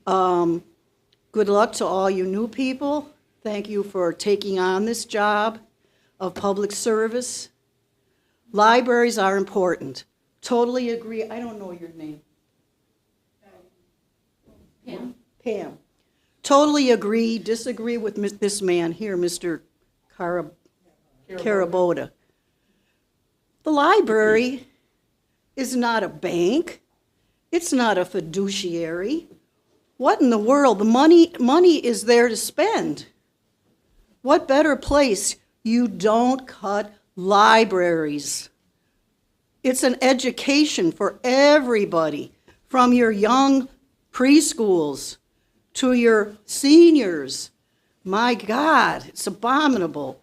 Good luck to all you new people. Thank you for taking on this job of public service. Libraries are important. Totally agree. I don't know your name. Pam. Pam. Totally agree, disagree with this man here, Mr. Carabota. The library is not a bank. It's not a fiduciary. What in the world? The money is there to spend. What better place? You don't cut libraries. It's an education for everybody, from your young preschools to your seniors. My God, it's abominable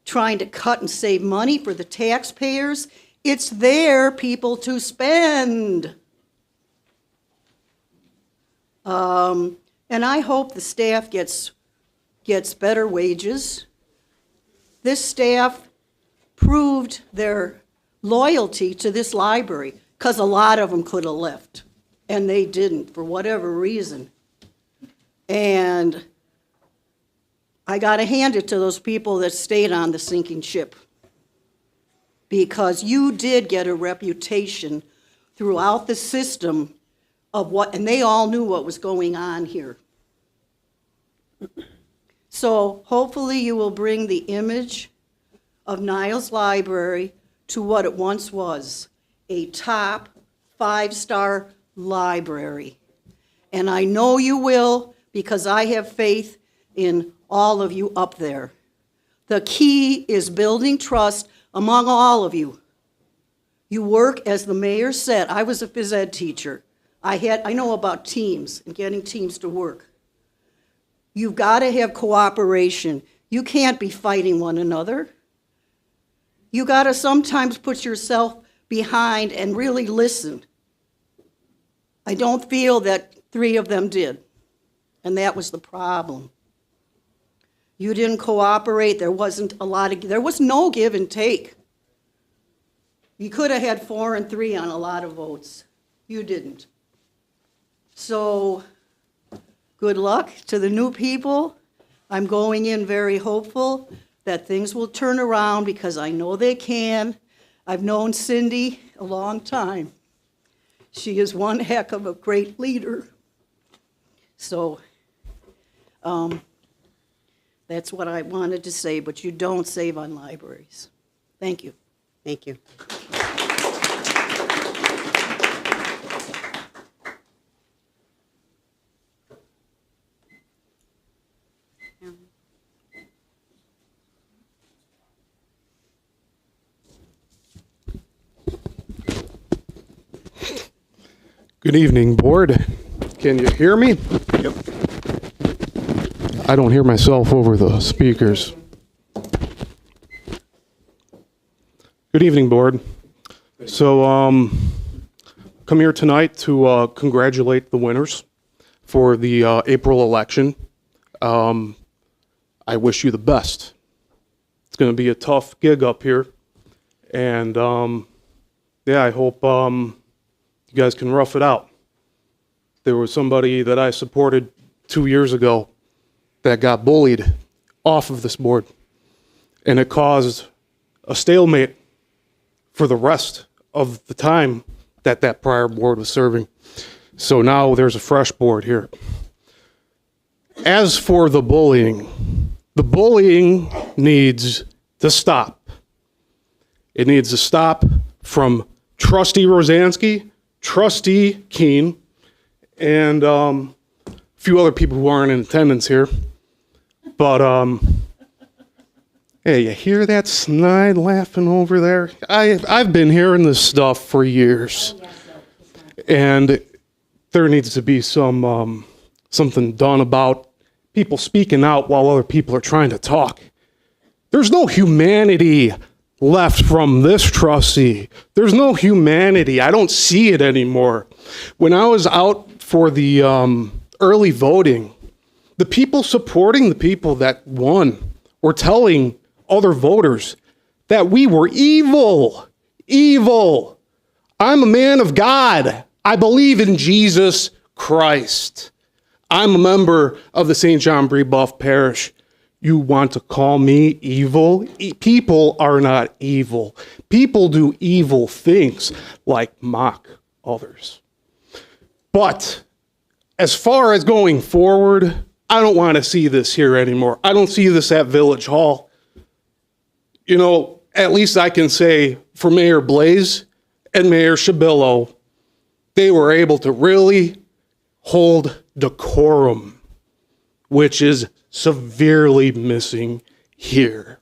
trying to cut and save money for the taxpayers. It's their people to spend. And I hope the staff gets better wages. This staff proved their loyalty to this library, because a lot of them could have left, and they didn't for whatever reason. And I got to hand it to those people that stayed on the sinking ship, because you did get a reputation throughout the system of what, and they all knew what was going on here. So hopefully you will bring the image of Niles Library to what it once was, a top 5-star library. And I know you will, because I have faith in all of you up there. The key is building trust among all of you. You work, as the mayor said, I was a phys ed teacher. I know about teams and getting teams to work. You've got to have cooperation. You can't be fighting one another. You got to sometimes put yourself behind and really listen. I don't feel that 3 of them did, and that was the problem. You didn't cooperate. There was no give and take. You could have had 4 and 3 on a lot of votes. You didn't. So, good luck to the new people. I'm going in very hopeful that things will turn around, because I know they can. I've known Cindy a long time. She is one heck of a great leader. So, that's what I wanted to say, but you don't save on libraries. Thank you. Thank you. Good evening, board. Can you hear me? Yep. I don't hear myself over the speakers. Good evening, board. So, come here tonight to congratulate the winners for the April election. I wish you the best. It's going to be a tough gig up here, and yeah, I hope you guys can rough it out. There was somebody that I supported 2 years ago that got bullied off of this board, and it caused a stalemate for the rest of the time that that prior board was serving. So now there's a fresh board here. As for the bullying needs to stop. It needs to stop from Trustee Rosansky, Trustee Keane, and a few other people who aren't in attendance here. But, hey, you hear that snide laughing over there? I've been hearing this stuff for years. And there needs to be something done about people speaking out while other people are trying to talk. There's no humanity left from this trustee. There's no humanity. I don't see it anymore. When I was out for the early voting, the people supporting the people that won were telling other voters that we were evil. Evil. I'm a man of God. I believe in Jesus Christ. I'm a member of the St. John Brebeuf Parish. You want to call me evil? People are not evil. People do evil things like mock others. But as far as going forward, I don't want to see this here anymore. I don't see this at Village Hall. You know, at least I can say for Mayor Blaze and Mayor Shabillo, they were able to really hold decorum, which is severely missing here.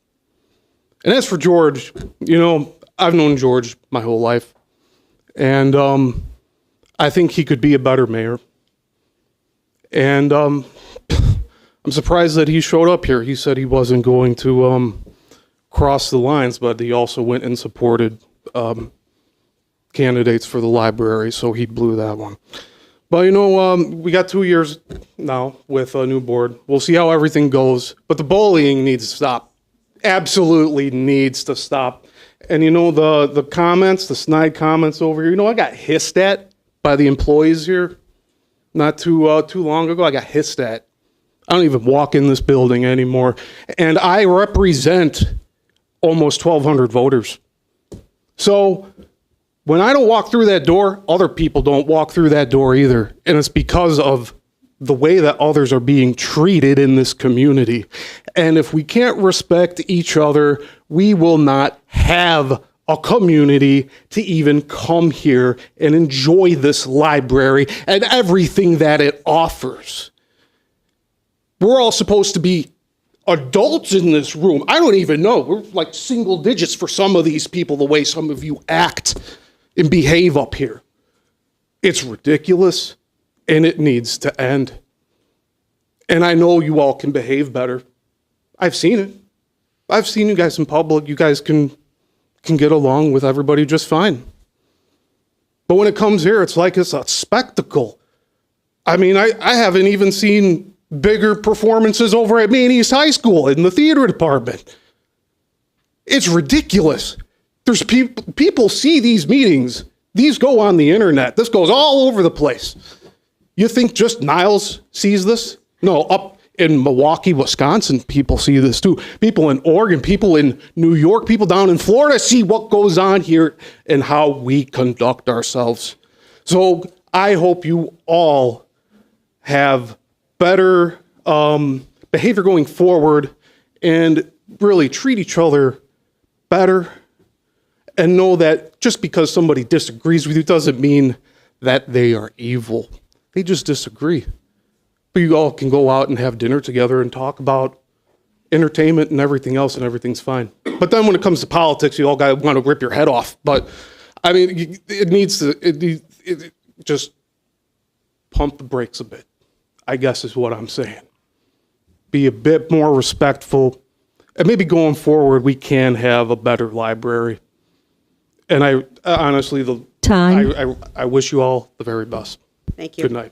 And as for George, you know, I've known George my whole life, and I think he could be a better mayor. And I'm surprised that he showed up here. He said he wasn't going to cross the lines, but he also went and supported candidates for the library, so he blew that one. But you know, we got 2 years now with a new board. We'll see how everything goes, but the bullying needs to stop. Absolutely needs to stop. And you know, the comments, the snide comments over here, you know, I got hissed at by the employees here not too long ago. I got hissed at. I don't even walk in this building anymore. And I represent almost 1,200 voters. So when I don't walk through that door, other people don't walk through that door either. And it's because of the way that others are being treated in this community. And if we can't respect each other, we will not have a community to even come here and enjoy this library and everything that it offers. We're all supposed to be adults in this room. I don't even know. We're like single digits for some of these people, the way some of you act and behave up here. It's ridiculous, and it needs to end. And I know you all can behave better. I've seen it. I've seen you guys in public. You guys can get along with everybody just fine. But when it comes here, it's like it's a spectacle. I mean, I haven't even seen bigger performances over at Maine East High School in the theater department. It's ridiculous. There's people see these meetings. These go on the internet. This goes all over the place. You think just Niles sees this? No, up in Milwaukee, Wisconsin, people see this too. People in Oregon, people in New York, people down in Florida see what goes on here and how we conduct ourselves. So I hope you all have better behavior going forward and really treat each other better, and know that just because somebody disagrees with you doesn't mean that they are evil. They just disagree. But you all can go out and have dinner together and talk about entertainment and everything else, and everything's fine. But then when it comes to politics, you all want to rip your head off. But I mean, it needs to just pump the brakes a bit, I guess is what I'm saying. Be a bit more respectful, and maybe going forward we can have a better library. And I honestly, I wish you all the very best. Thank you. Good night.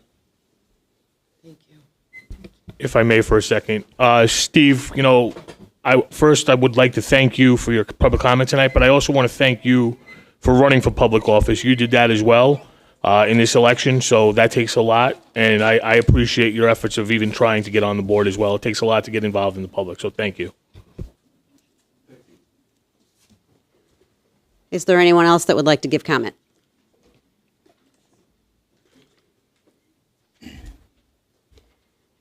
If I may for a second. Steve, you know, I would like to thank you for your public comment tonight, but I also want to thank you for running for public office. You did that as well in this election, so that takes a lot, and I appreciate your efforts of even trying to get on the board as well. It takes a lot to get involved in the public, so thank you. Is there anyone else that would like to give comment?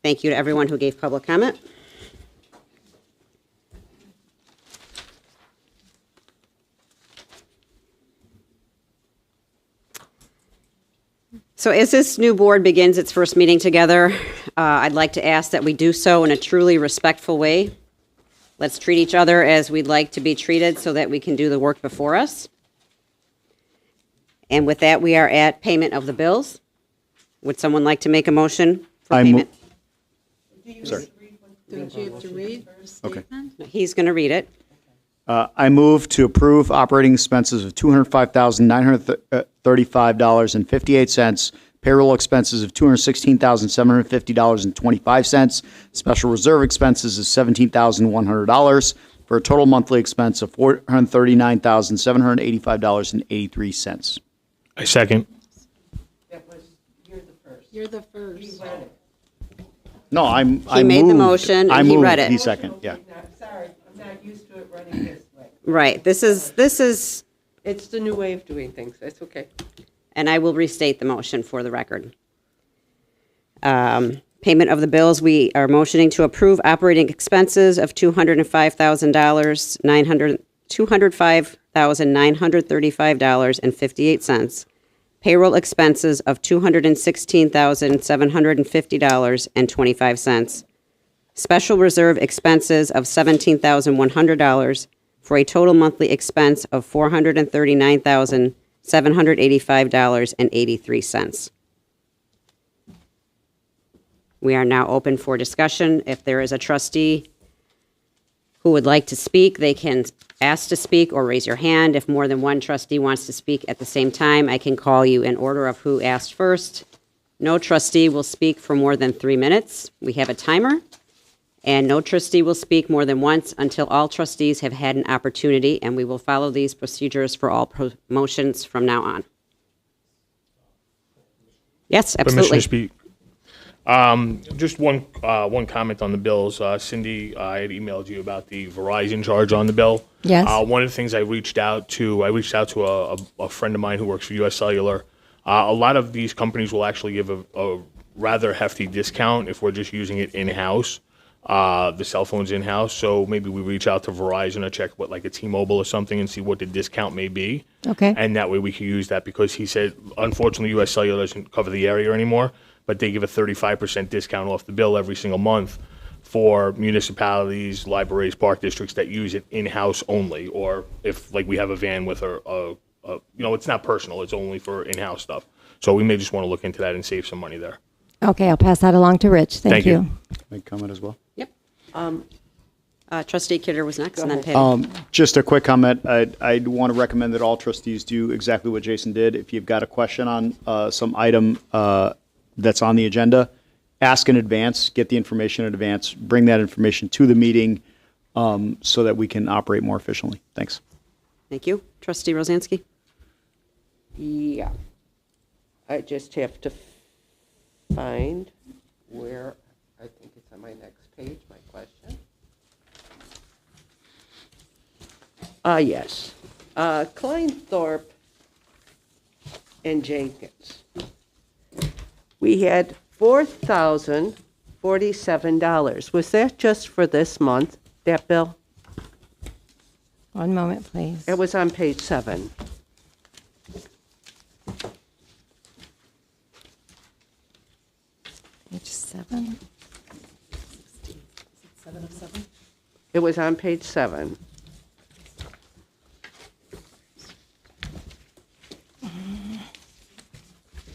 Thank you to everyone who gave public comment. So as this new board begins its first meeting together, I'd like to ask that we do so in a truly respectful way. Let's treat each other as we'd like to be treated so that we can do the work before us. And with that, we are at payment of the bills. Would someone like to make a motion for payment? Sorry. Don't you have to read the statement? No, he's going to read it. I move to approve operating expenses of $205,935.58 payroll expenses of $216,750.25, special reserve expenses of $17,100, for a total monthly expense of $439,785.83. I second. You're the first. No, I He made the moved. motion I and he moved. read it. He second, yeah. Sorry, I'm not used to it running this way. Right, this is, It's the new way of doing things. That's okay. and I will restate the motion for the record. Payment of the bills, we are motioning to approve operating expenses of $205,000, $205,935.58. Payroll expenses of $216,750.25. Special reserve expenses of $17,100 for a total monthly expense of $439,785.83. We are now open for discussion. If there is a trustee who would like to speak, they can ask to speak or raise your hand. If more than one trustee wants to speak at the same time, I can call you in order of who asked first. No trustee will speak for more than 3 minutes. We have a timer. And no trustee will speak more than once until all trustees have had an opportunity, and we will follow these procedures for all motions from now on. Yes, Permission absolutely. to speak. Just one comment on the bills. Cindy, I had emailed you about the Verizon charge on the bill. Yes. One of the things I reached out to a friend of mine who works for U.S. Cellular. A lot of these companies will actually give a rather hefty discount if we're just using it in-house. The cell phone's in-house, so maybe we reach out to Verizon or check what, like a T-Mobile or something, and see what the discount may be. Okay. And that way we can use that, because he said, unfortunately, U.S. Cellular doesn't cover the area anymore, but they give a 35% discount off the bill every single month for municipalities, libraries, park districts that use it in-house only, or if, like, we have a van with it's not personal, it's only for in-house stuff. So we may just want to look into that and save some money there. Okay, I'll pass that along to Rich. Thank you. Make comment as well. Yep. Trustee Qadeer was next, and then Patty. Just a quick comment. I'd want to recommend that all trustees do exactly what Jason did. If you've got a question on some item that's on the agenda, ask in advance, get the information in advance, bring that information to the meeting so that we can operate more efficiently. Thanks. Thank you. Trustee Rosansky? Yeah. I just have to find where, I think it's on my next page, my question. Yes. Kleinthorpe and Jenkins. We had $4,047. Was that just for this month, that bill? One moment, please. It was on page 7. Page 7. 7 of 7? It was on page 7.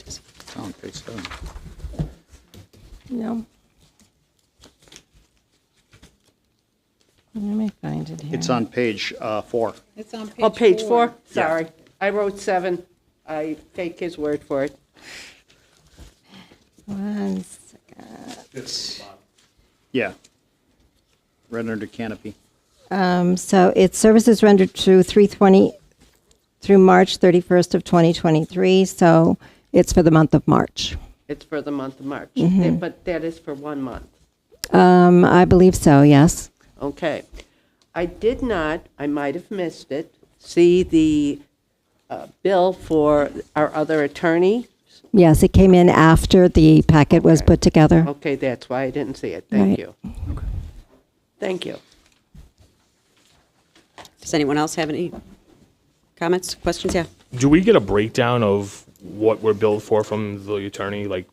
It's on page 7. No. Let me find it here. It's on page 4. It's on page 4. Oh, page 4? Yeah. Sorry. I wrote 7. I take his word for it. 1 second. Yeah. Right under canopy. So it's services rendered through March 31st of 2023. So it's for the month of March. It's for the month of March. Mhm. But that is for 1 month. I believe so, yes. Okay. I did not, I might have missed it, see the bill for our other attorney. Yes, it came in after the packet was put together. Okay, that's why I didn't see it. Thank Right. you. Thank you. Does anyone else have any comments, questions? Yeah. Do we get a breakdown of what we're billed for from the attorney? Like,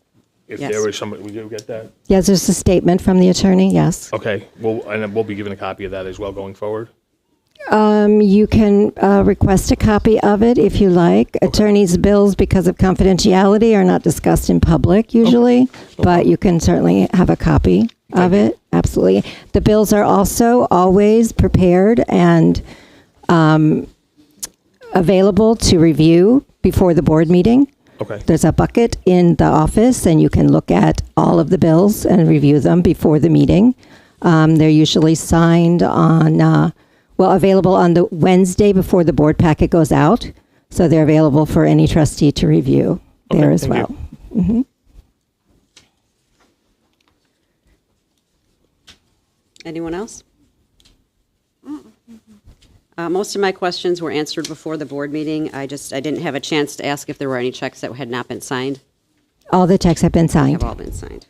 if Yes. there was somebody, we do get that? Yes, there's a statement from the attorney, yes. Okay, well, and then we'll be given a copy of that as well going forward? You can request a copy of it if you like. Attorneys' bills, because of confidentiality, are not discussed in public usually, but you can certainly have a copy of it. Absolutely. The bills are also always prepared and available to review before the board meeting. Okay. There's a bucket in the office, and you can look at all of the bills and review them before the meeting. They're usually signed on, available on the Wednesday before the board packet goes out. So they're available for any trustee to review there as thank well. Mhm. Anyone else? Most of my questions were answered before the board meeting. I didn't have a chance to ask if there were any checks that had not been signed. All the checks have been signed. Have all been signed.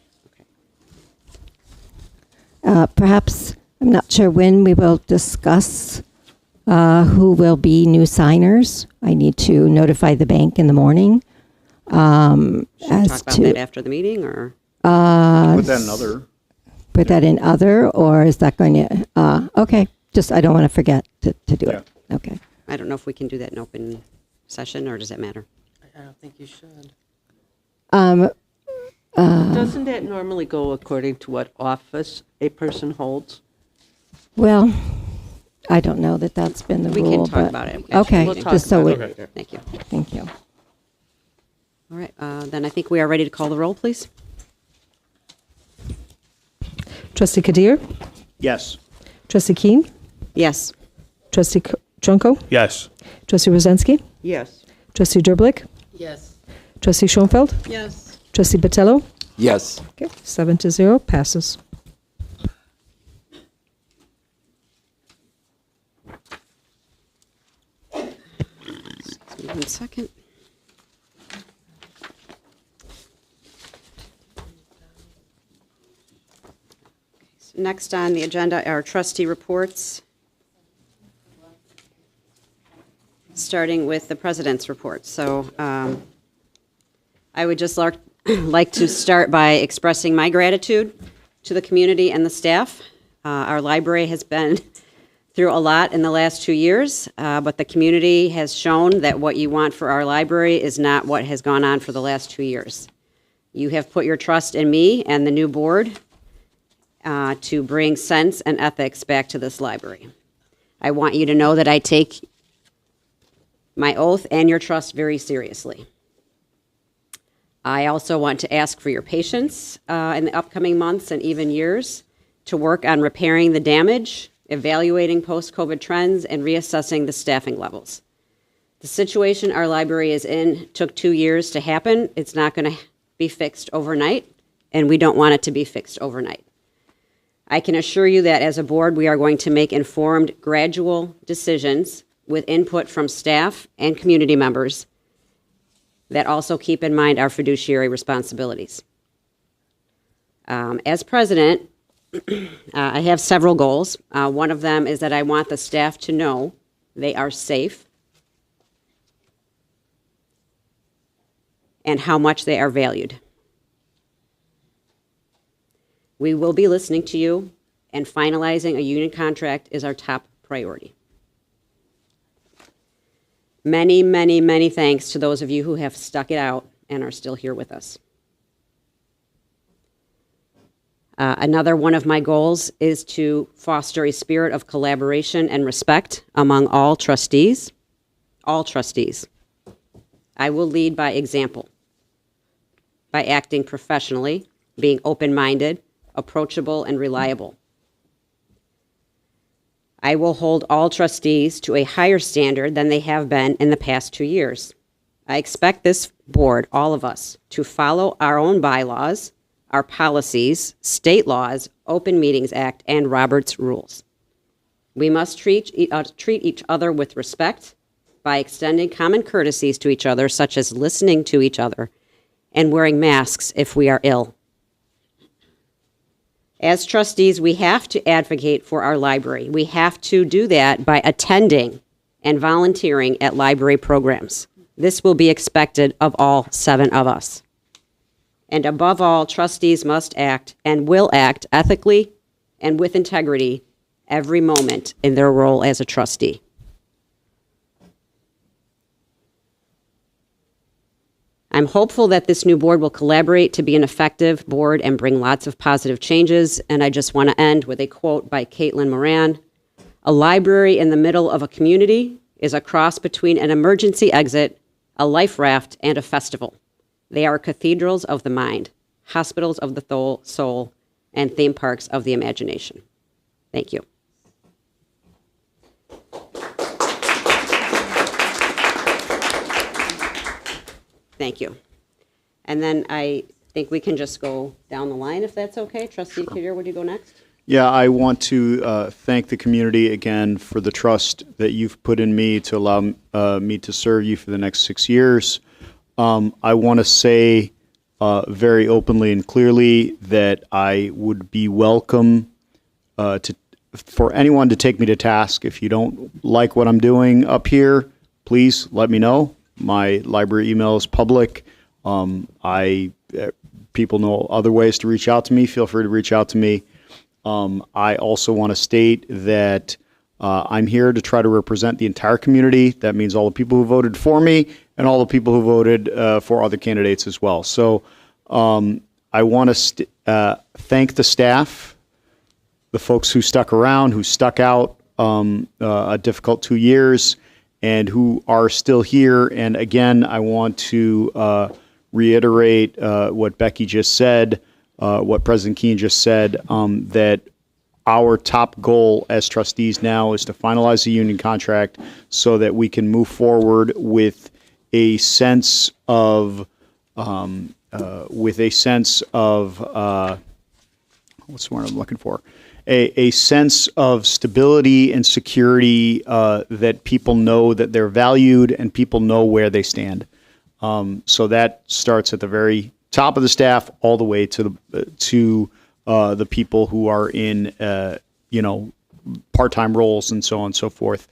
Perhaps, I'm not sure when we will discuss who will be new signers. I need to notify the bank in the morning. Should we talk about that after the meeting, or? Put that in other. Put that in other, or is that going to, okay, just, I don't want to forget to do it. Okay. I don't know if we can do that in open session, or does that matter? I don't think you should. Doesn't that normally go according to what office a person holds? Well, I don't know that that's been the We rule. can talk but- about it. Okay, We'll talk just so we, about it. Thank you. thank you. All right, then I think we are ready to call the roll, please. Trustee Qadeer? Yes. Trustee Keane? Yes. Trustee Trunco? Yes. Trustee Rosensky? Yes. Trustee Derblick? Yes. Trustee Schoenfeld? Yes. Trustee Botello? Yes. Okay, 7-0, passes. Excuse me 1 second. So next on the agenda are trustee reports, starting with the president's report. So I would just like to start by expressing my gratitude to the community and the staff. Our library has been through a lot in the last 2 years, but the community has shown that what you want for our library is not what has gone on for the last 2 years. You have put your trust in me and the new board to bring sense and ethics back to this library. I want you to know that I take my oath and your trust very seriously. I also want to ask for your patience in the upcoming months and even years to work on repairing the damage, evaluating post-COVID trends, and reassessing the staffing levels. The situation our library is in took 2 years to happen. It's not going to be fixed overnight, and we don't want it to be fixed overnight. I can assure you that as a board, we are going to make informed, gradual decisions with input from staff and community members that also keep in mind our fiduciary responsibilities. As president, I have several goals. One of them is that I want the staff to know they are safe and how much they are valued. We will be listening to you, and finalizing a union contract is our top priority. Many, many, many thanks to those of you who have stuck it out and are still here with us. Another one of my goals is to foster a spirit of collaboration and respect among all trustees. All trustees. I will lead by example, by acting professionally, being open-minded, approachable, and reliable. I will hold all trustees to a higher standard than they have been in the past 2 years. I expect this board, all of us, to follow our own bylaws, our policies, state laws, Open Meetings Act, and Robert's rules. We must treat each other with respect by extending common courtesies to each other, such as listening to each other and wearing masks if we are ill. As trustees, we have to advocate for our library. We have to do that by attending and volunteering at library programs. This will be expected of all 7 of us. And above all, trustees must act and will act ethically and with integrity every moment in their role as a trustee. I'm hopeful that this new board will collaborate to be an effective board and bring lots of positive changes. And I just want to end with a quote by Caitlin Moran. "A library in the middle of a community is a cross between an emergency exit, a life raft, and a festival. They are cathedrals of the mind, hospitals of the soul, and theme parks of the imagination. Thank you. Thank you. And then I think we can just go down the line if that's okay. Trustee Qadeer, would you go next? Yeah, I want to thank the community again for the trust that you've put in me to allow me to serve you for the next 6 years. I want to say very openly and clearly that I would be welcome for anyone to take me to task. If you don't like what I'm doing up here, please let me know. My library email is public. People know other ways to reach out to me. Feel free to reach out to me. I also want to state that I'm here to try to represent the entire community. That means all the people who voted for me and all the people who voted for other candidates as well. So I want to thank the staff, the folks who stuck around, who stuck out a difficult 2 years, and who are still here. And again, I want to reiterate what Becky just said, what President Keane just said, that our top goal as trustees now is to finalize the union contract so that we can move forward with a sense of what's the word I'm looking for? A sense of stability and security that people know that they're valued and people know where they stand. So that starts at the very top of the staff all the way to the people who are in part-time roles and so on and so forth.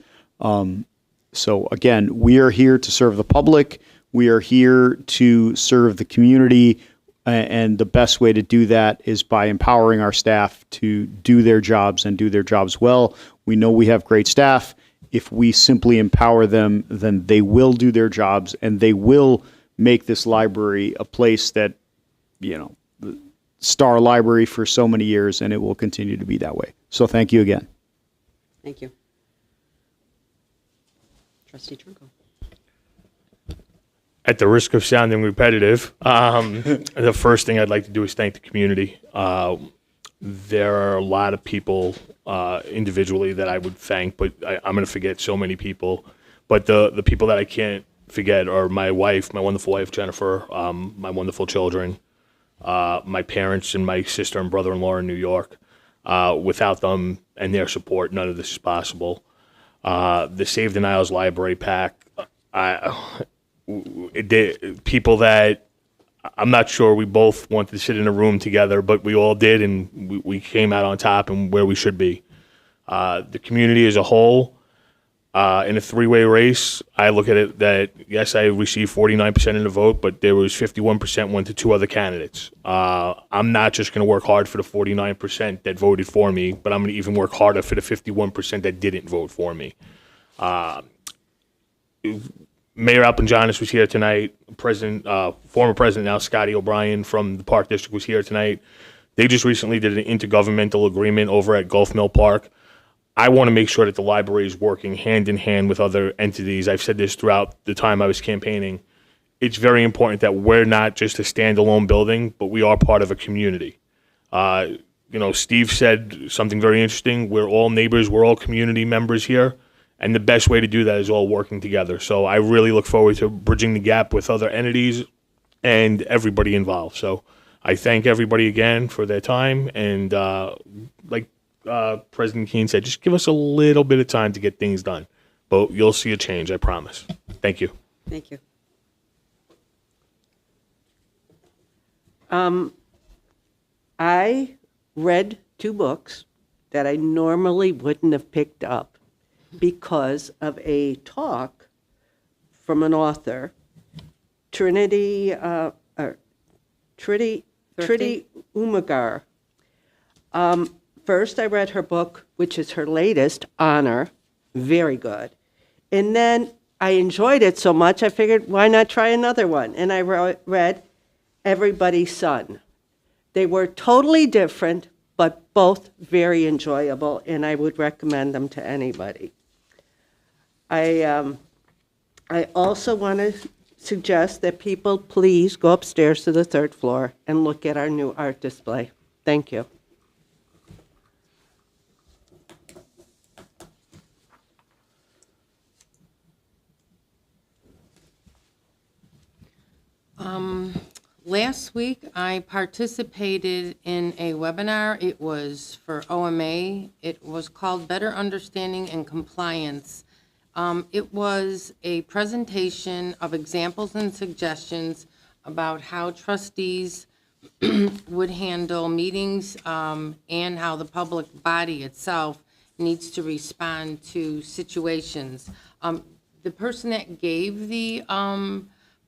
So again, we are here to serve the public. We are here to serve the community. And the best way to do that is by empowering our staff to do their jobs and do their jobs well. We know we have great staff. If we simply empower them, then they will do their jobs and they will make this library a place that, star library for so many years, and it will continue to be that way. So thank you again. Thank you. Trustee Trunco. At the risk of sounding repetitive, the first thing I'd like to do is thank the community. There are a lot of people individually that I would thank, but I'm going to forget so many people. But the people that I can't forget are my wife, my wonderful wife, Jennifer, my wonderful children, my parents and my sister and brother-in-law in New York. Without them and their support, none of this is possible. The Save the Niles Library PAC, people that I'm not sure we both wanted to sit in a room together, but we all did, and we came out on top and where we should be. The community as a whole, in a three-way race, I look at it that, yes, I received 49% of the vote, but there was 51% went to two other candidates. I'm not just going to work hard for the 49% that voted for me, but I'm going to even work harder for the 51% that didn't vote for me. Mayor Alpanjanis was here tonight. Former President now Scotty O'Brien from the Park District was here tonight. They just recently did an intergovernmental agreement over at Gulf Mill Park. I want to make sure that the library is working hand in hand with other entities. I've said this throughout the time I was campaigning. It's very important that we're not just a standalone building, but we are part of a community. Steve said something very interesting. We're all neighbors. We're all community members here. And the best way to do that is all working together. So I really look forward to bridging the gap with other entities and everybody involved. So I thank everybody again for their time. And like President Keane said, just give us a little bit of time to get things done. But you'll see a change, I promise. Thank you. Thank you. I read 2 books that I normally wouldn't have picked up because of a talk from an author, Trinity Umair. First, I read her book, which is her latest, Honor, very good. And then I enjoyed it so much, I figured, why not try another one? And I read Everybody's Son. They were totally different, but both very enjoyable, and I would recommend them to anybody. I also want to suggest that people please go upstairs to the third floor and look at our new art display. Thank you. Last week, I participated in a webinar. It was for OMA. It was called Better Understanding and Compliance. It was a presentation of examples and suggestions about how trustees would handle meetings and how the public body itself needs to respond to situations. The person that gave the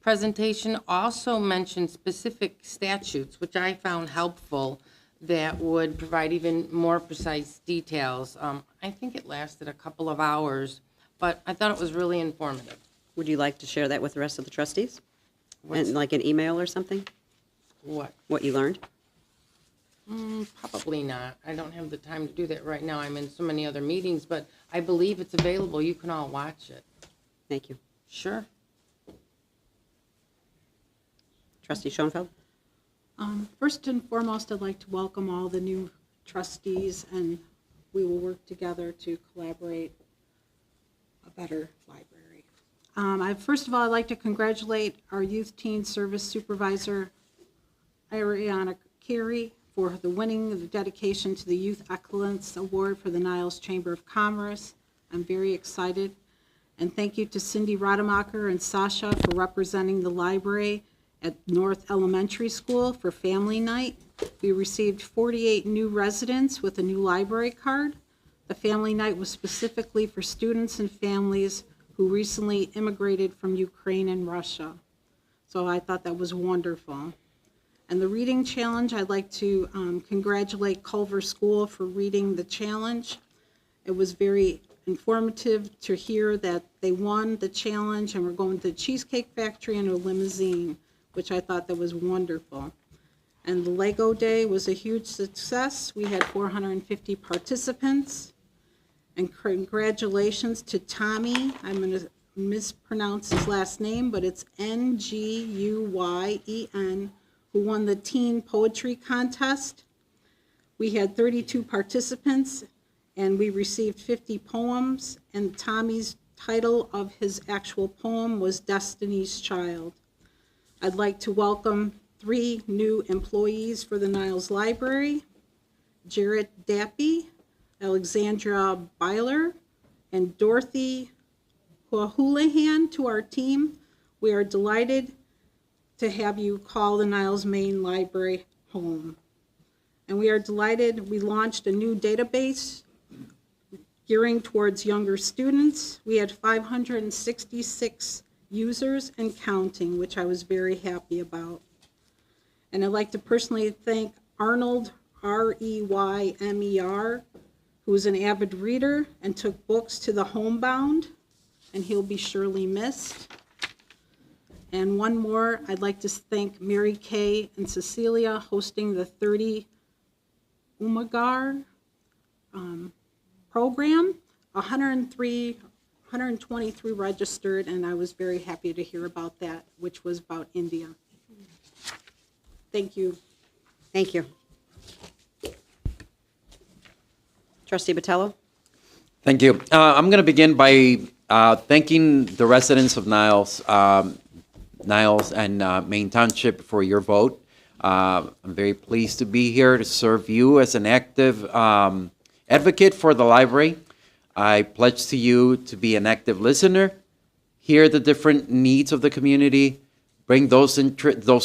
presentation also mentioned specific statutes, which I found helpful, that would provide even more precise details. I think it lasted a couple of hours, but I thought it was really informative. Would you like to share that with the rest of the trustees? And like an email or something? What? What you learned? Probably not. I don't have the time to do that right now. I'm in so many other meetings, but I believe it's available. You can all watch it. Thank you. Sure. Trustee Schoenfeld? First and foremost, I'd like to welcome all the new trustees, and we will work together to collaborate a better library. First of all, I'd like to congratulate our Youth Teen Service Supervisor, Ariana Carey, for the winning of the dedication to the Youth Excellence Award for the Niles Chamber of Commerce. I'm very excited. And thank you to Cindy Rademacher and Sasha for representing the library at North Elementary School for Family Night. We received 48 new residents with a new library card. The Family Night was specifically for students and families who recently immigrated from Ukraine and Russia. So I thought that was wonderful. And the reading challenge, I'd like to congratulate Culver School for reading the challenge. It was very informative to hear that they won the challenge and we're going to the Cheesecake Factory in a limousine, which I thought that was wonderful. And the Lego Day was a huge success. We had 450 participants. And congratulations to Tommy. I'm going to mispronounce his last name, but it's Nguyen, who won the Teen Poetry Contest. We had 32 participants, and we received 50 poems, and Tommy's title of his actual poem was Destiny's Child. I'd like to welcome 3 new employees for the Niles Library, Jarrett Dappy, Alexandra Byler, and Dorothy Houlihan to our team. We are delighted to have you call the Niles Main Library home. And we are delighted we launched a new database gearing towards younger students. We had 566 users and counting, which I was very happy about. And I'd like to personally thank Arnold, Reymer, who is an avid reader and took books to the homebound, and he'll be surely missed. And one more, I'd like to thank Mary Kay and Cecilia hosting the 30 Umair program. 123 registered, and I was very happy to hear about that, which was about India. Thank you. Thank you. Trustee Botello? Thank you. I'm going to begin by thanking the residents of Niles and Main Township for your vote. I'm very pleased to be here to serve you as an active advocate for the library. I pledge to you to be an active listener, hear the different needs of the community, bring those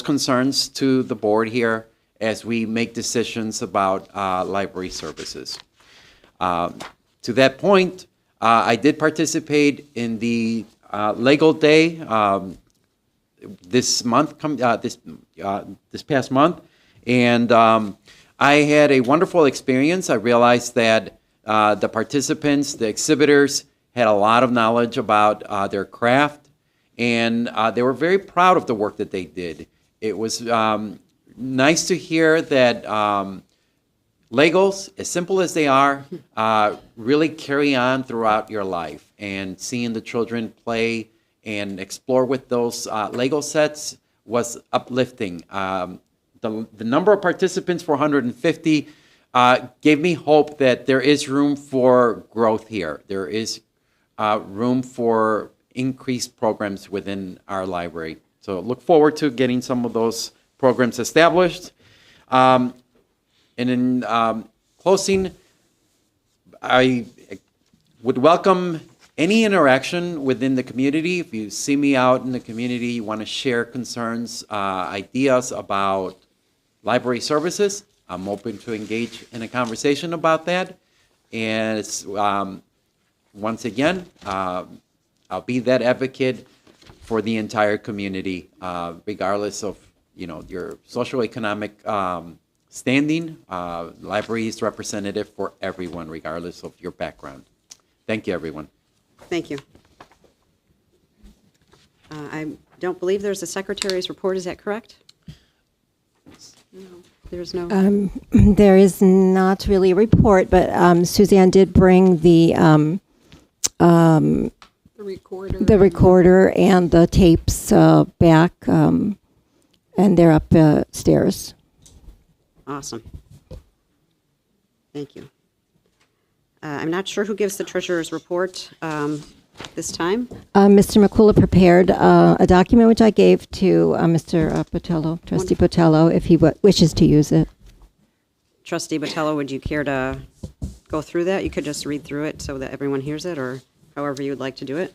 concerns to the board here as we make decisions about library services. To that point, I did participate in the Lego Day this past month, and I had a wonderful experience. I realized that the participants, the exhibitors, had a lot of knowledge about their craft, and they were very proud of the work that they did. It was nice to hear that Legos, as simple as they are, really carry on throughout your life. And seeing the children play and explore with those Lego sets was uplifting. The number of participants, 450, gave me hope that there is room for growth here. There is room for increased programs within our library. So look forward to getting some of those programs established. And in closing, I would welcome any interaction within the community. If you see me out in the community, you want to share concerns, ideas about library services, I'm open to engage in a conversation about that. And it's, once again, I'll be that advocate for the entire community, regardless of your socioeconomic standing. Library is representative for everyone, regardless of your background. Thank you, everyone. Thank you. I don't believe there's a secretary's report. Is that correct? No. There's no. There is not really a report, but Suzanne did bring the recorder and the tapes back, and they're upstairs. Awesome. Thank you. I'm not sure who gives the treasurer's report this time. Mr. Makula prepared a document which I gave to Mr. Botello, Trustee Botello, if he wishes to use it. Trustee Botello, would you care to go through that? You could just read through it so that everyone hears it, or however you would like to do it.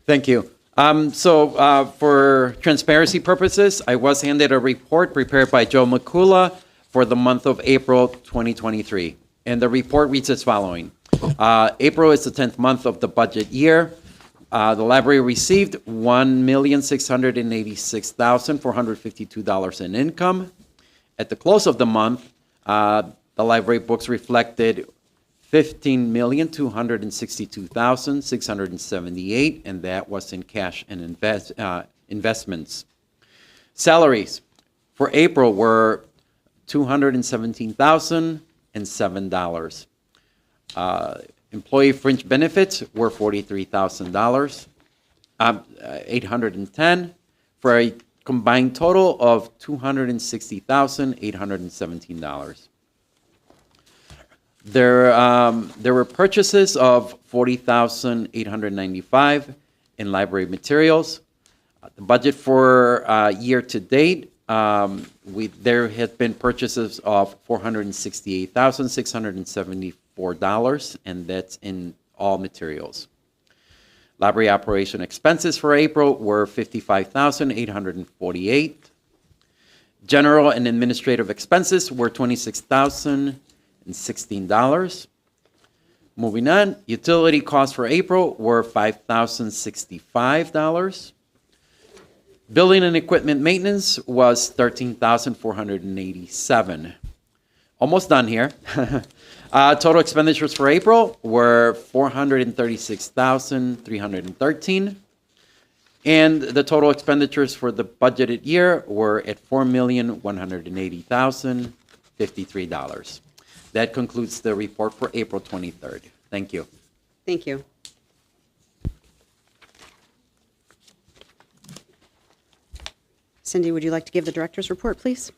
Thank you. For transparency purposes, I was handed a report prepared by Joe Makula for the month of April 2023. And the report reads as following. April is the 10th month of the budget year. The library received $1,686,452 in income. At the close of the month, the library books reflected $15,262,678, and that was in cash and investments. Salaries for April were $217,007. Employee fringe benefits were $43,000, $810, for a combined total of $260,817. There were purchases of $40,895 in library materials. The budget for year to date, there have been purchases of $468,674, and that's in all materials. Library operation expenses for April were $55,848. General and administrative expenses were $26,016. Moving on, utility costs for April were $5,065. Building and equipment maintenance was $13,487. Almost done here. Total expenditures for April were $436,313. And the total expenditures for the budgeted year were at $4,180,053. That concludes the report for April 23rd. Thank you. Thank you. Cindy, would you like to give the director's report, please?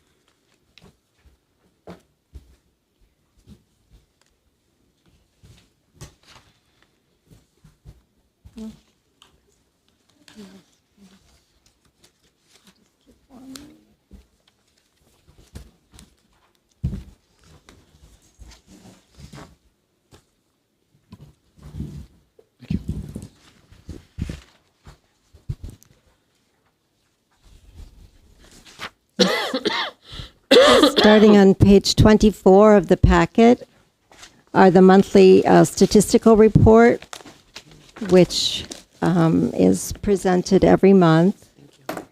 Starting on page 24 of the packet are the monthly statistical report, which is presented every month. If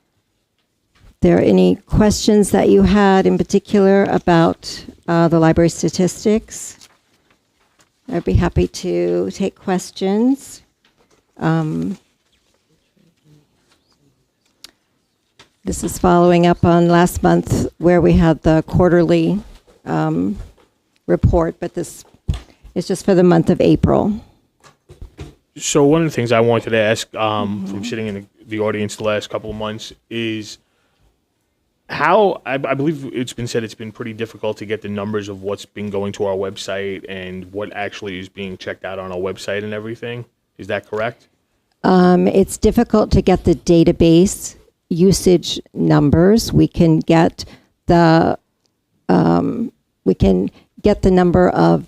there are any questions that you had in particular about the library statistics, I'd be happy to take questions. This is following up on last month where we had the quarterly report, but this is just for the month of April. So one of the things I wanted to ask, from sitting in the audience the last couple of months, is how, I believe it's been said it's been pretty difficult to get the numbers of what's been going to our website and what actually is being checked out on our website and everything. Is that correct? It's difficult to get the database usage numbers. We can get the number of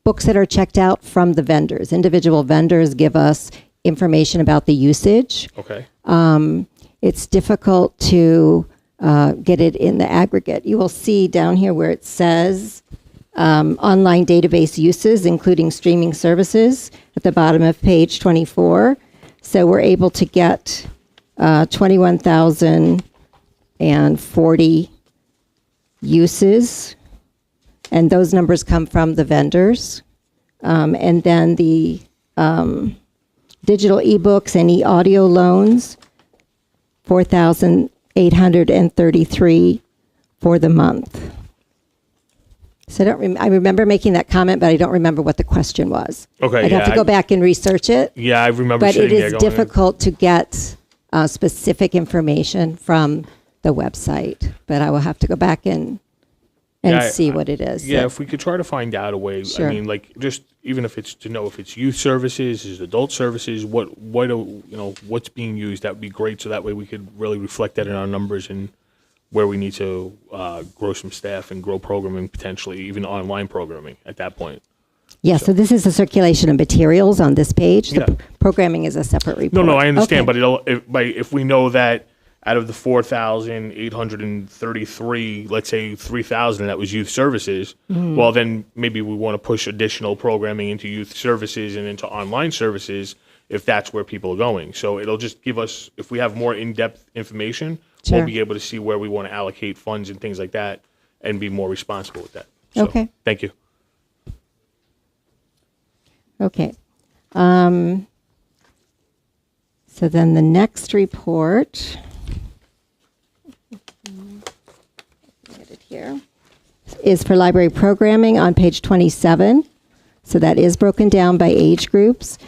books that are checked out from the vendors. Individual vendors give us information about the usage. Okay. It's difficult to get it in the aggregate. You will see down here where it says online database uses, including streaming services, at the bottom of page 24. So we're able to get 21,040 uses, and those numbers come from the vendors. And then the digital ebooks and e-audio loans, 4,833 for the month. So I remember making that comment, but I don't remember what the question was. Okay, I'd have to go back and research it. Yeah, I remember But it sitting there is going, difficult to get specific information from the website. But I will have to go back and see what it is. Yeah, if we could try to find out a way. Sure. I mean, like, just even if it's to know if it's youth services, is adult services, what's being used, that would be great. So that way we could really reflect that in our numbers and where we need to grow some staff and grow programming, potentially even online programming at that point. Yeah, so this is the circulation of materials on this page. The programming is a separate report. No, I understand, Okay. but if we know that out of the 4,833, let's say 3,000 that was youth services, well, then maybe we want to push additional programming into youth services and into online services if that's where people are going. So it'll just give us, if we have more in-depth information, we'll be able to see where we want to allocate funds and things like that and be more responsible with that. So, Okay. Thank you. Okay. So then the next report, get it here, is for library programming on page 27. So that is broken down by age groups.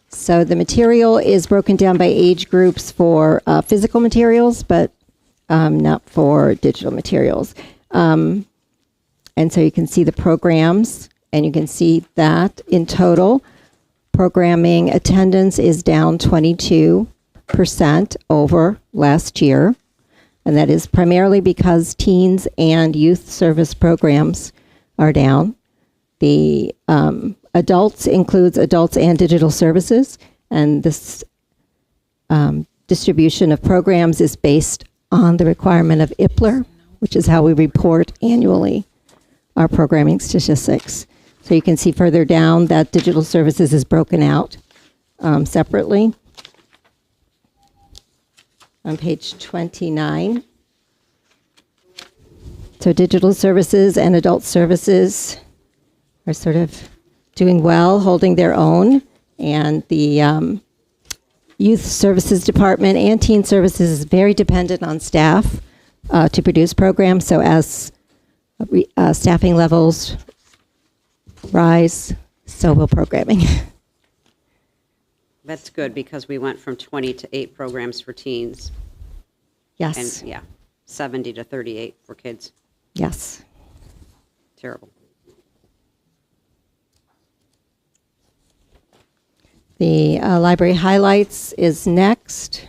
So the material is broken down by age groups for physical materials, but not for digital materials. And so you can see the programs, and you can see that in total, programming attendance is down 22% over last year. And that is primarily because teens and youth service programs are down. The adults includes adults and digital services, and this distribution of programs is based on the requirement of IPLR, which is how we report annually our programming statistics. So you can see further down that digital services is broken out separately on page 29. So digital services and adult services are sort of doing well, holding their own, and the youth services department and teen services is very dependent on staff to produce programs. So as staffing levels rise, so will programming. That's good because we went from 20 to 8 programs for teens. Yes. And 70 to 38 for kids. Yes. Terrible. The library highlights is next.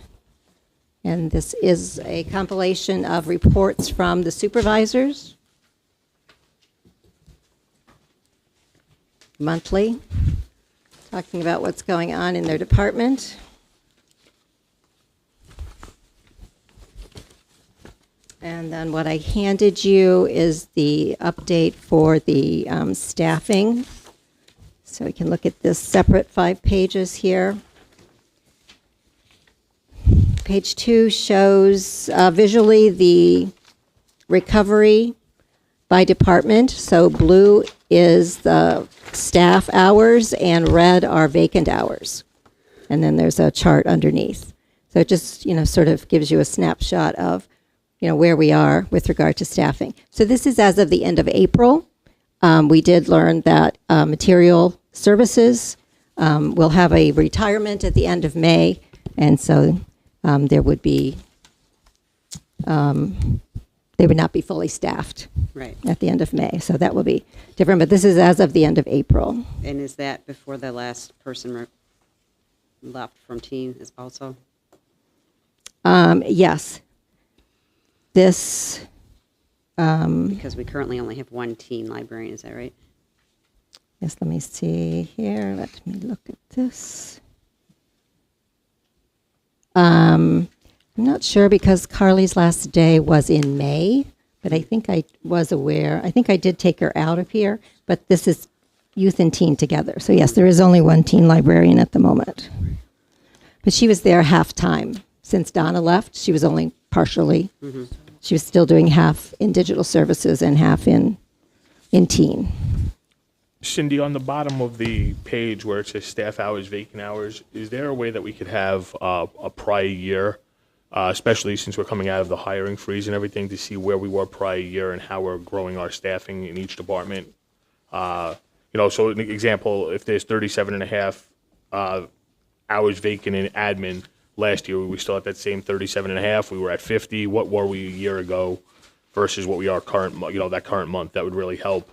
And this is a compilation of reports from the supervisors. Monthly, talking about what's going on in their department. And then what I handed you is the update for the staffing. So we can look at this separate 5 pages here. Page 2 shows visually the recovery by department. So blue is the staff hours and red are vacant hours. And then there's a chart underneath. So it just, sort of gives you a snapshot of, where we are with regard to staffing. So this is as of the end of April. We did learn that material services we'll have a retirement at the end of May, and so there would be, they would not be fully staffed Right. at the end of May. So that will be different, but this is as of the end of April. And is that before the last person left from teen is also? Yes. This, Because we currently only have one teen librarian, is that right? yes, let me see here. Let me look at this. I'm not sure because Carly's last day was in May, but I think I was aware. I think I did take her out of here, but this is youth and teen together. So yes, there is only one teen librarian at the moment. But she was there half-time. Since Donna left, she was only partially. She was still doing half in digital services and half in teen. Cindy, on the bottom of the page where it says staff hours, vacant hours, is there a way that we could have a prior year, especially since we're coming out of the hiring freeze and everything, to see where we were prior year and how we're growing our staffing in each department? So an example, if there's 37 and a half hours vacant in admin last year, we still at that same 37 and a half, we were at 50. What were we a year ago versus what we are that current month? That would really help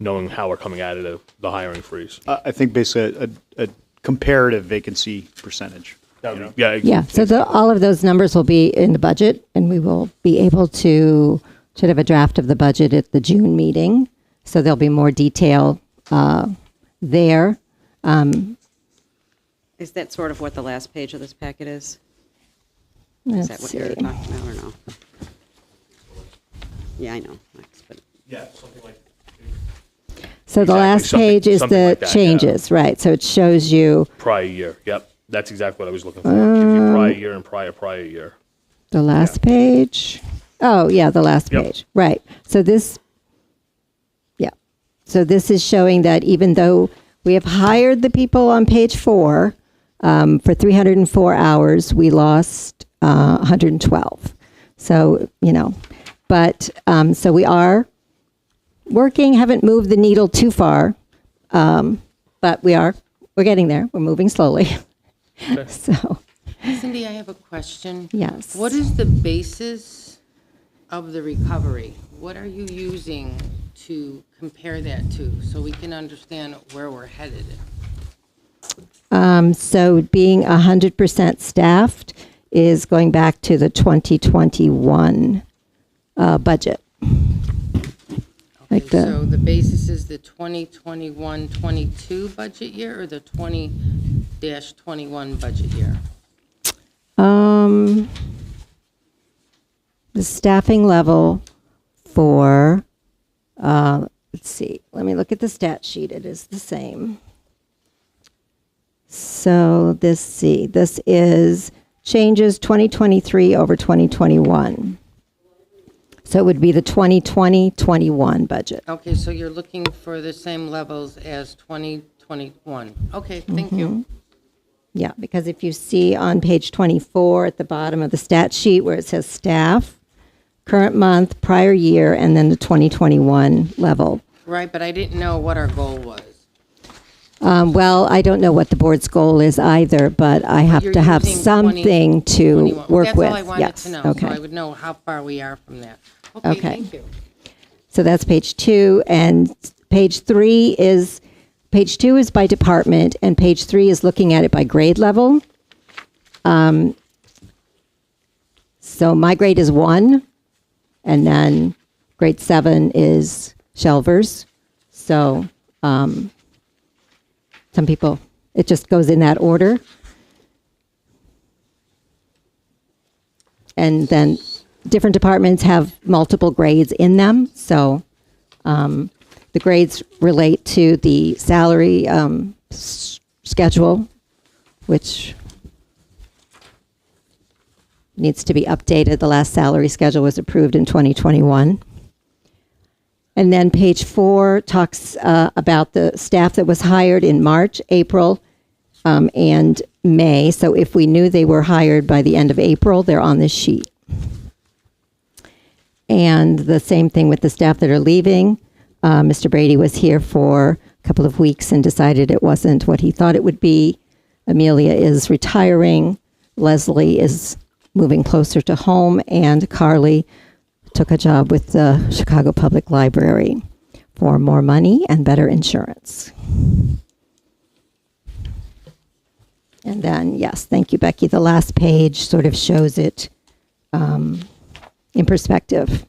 knowing how we're coming out of the hiring freeze. I think basically a comparative vacancy percentage. Yeah, so all of those numbers will be in the budget, and we will be able to should have a draft of the budget at the June meeting. So there'll be more detail there. Is that sort of what the last page of this packet is? Let's Is that what you're see. talking about or no? Yeah, I know. Yeah, something like So the last page is something the like that, yeah. changes, right? So it shows you prior year. Yep, that's exactly what I was looking for. It gives you prior year and prior year. the last page. Oh, yeah, the last Yep. page. Right. So this, yeah. So this is showing that even though we have hired the people on page 4 for 304 hours, we lost 112. So, but so we are working, haven't moved the needle too far, but we're getting there. We're moving slowly. So, Cindy, I have a question. Yes. What is the basis of the recovery? What are you using to compare that to so we can understand where we're headed? so being 100% staffed is going back to the 2021 budget. So the basis is the 2021-22 budget year or the 20-21 budget year? The staffing level for, let's see, let me look at the stat sheet. It is the same. So this is changes 2023 over 2021. So it would be the 2020-21 budget. Okay, so you're looking for the same levels as 2021. Okay, thank you. Yeah, because if you see on page 24 at the bottom of the stat sheet where it says staff, current month, prior year, and then the 2021 level. Right, but I didn't know what our goal was. Well, I don't know what the board's goal is either, but I have You're to have using something to 21. work That's with. all I wanted Yes, to know, okay. so I would know how far we are from that. Okay, Okay. thank you. So that's page 2, and page 2 is by department, and page 3 is looking at it by grade level. So my grade is 1, and then grade 7 is shelvers. So some people, it just goes in that order. And then different departments have multiple grades in them. So the grades relate to the salary schedule, which needs to be updated. The last salary schedule was approved in 2021. And then page 4 talks about the staff that was hired in March, April, and May. So if we knew they were hired by the end of April, they're on this sheet. And the same thing with the staff that are leaving. Mr. Brady was here for couple of weeks and decided it wasn't what he thought it would be. Amelia is retiring. Leslie is moving closer to home, and Carly took a job with the Chicago Public Library for more money and better insurance. And then, yes, thank you, Becky. The last page sort of shows it in perspective.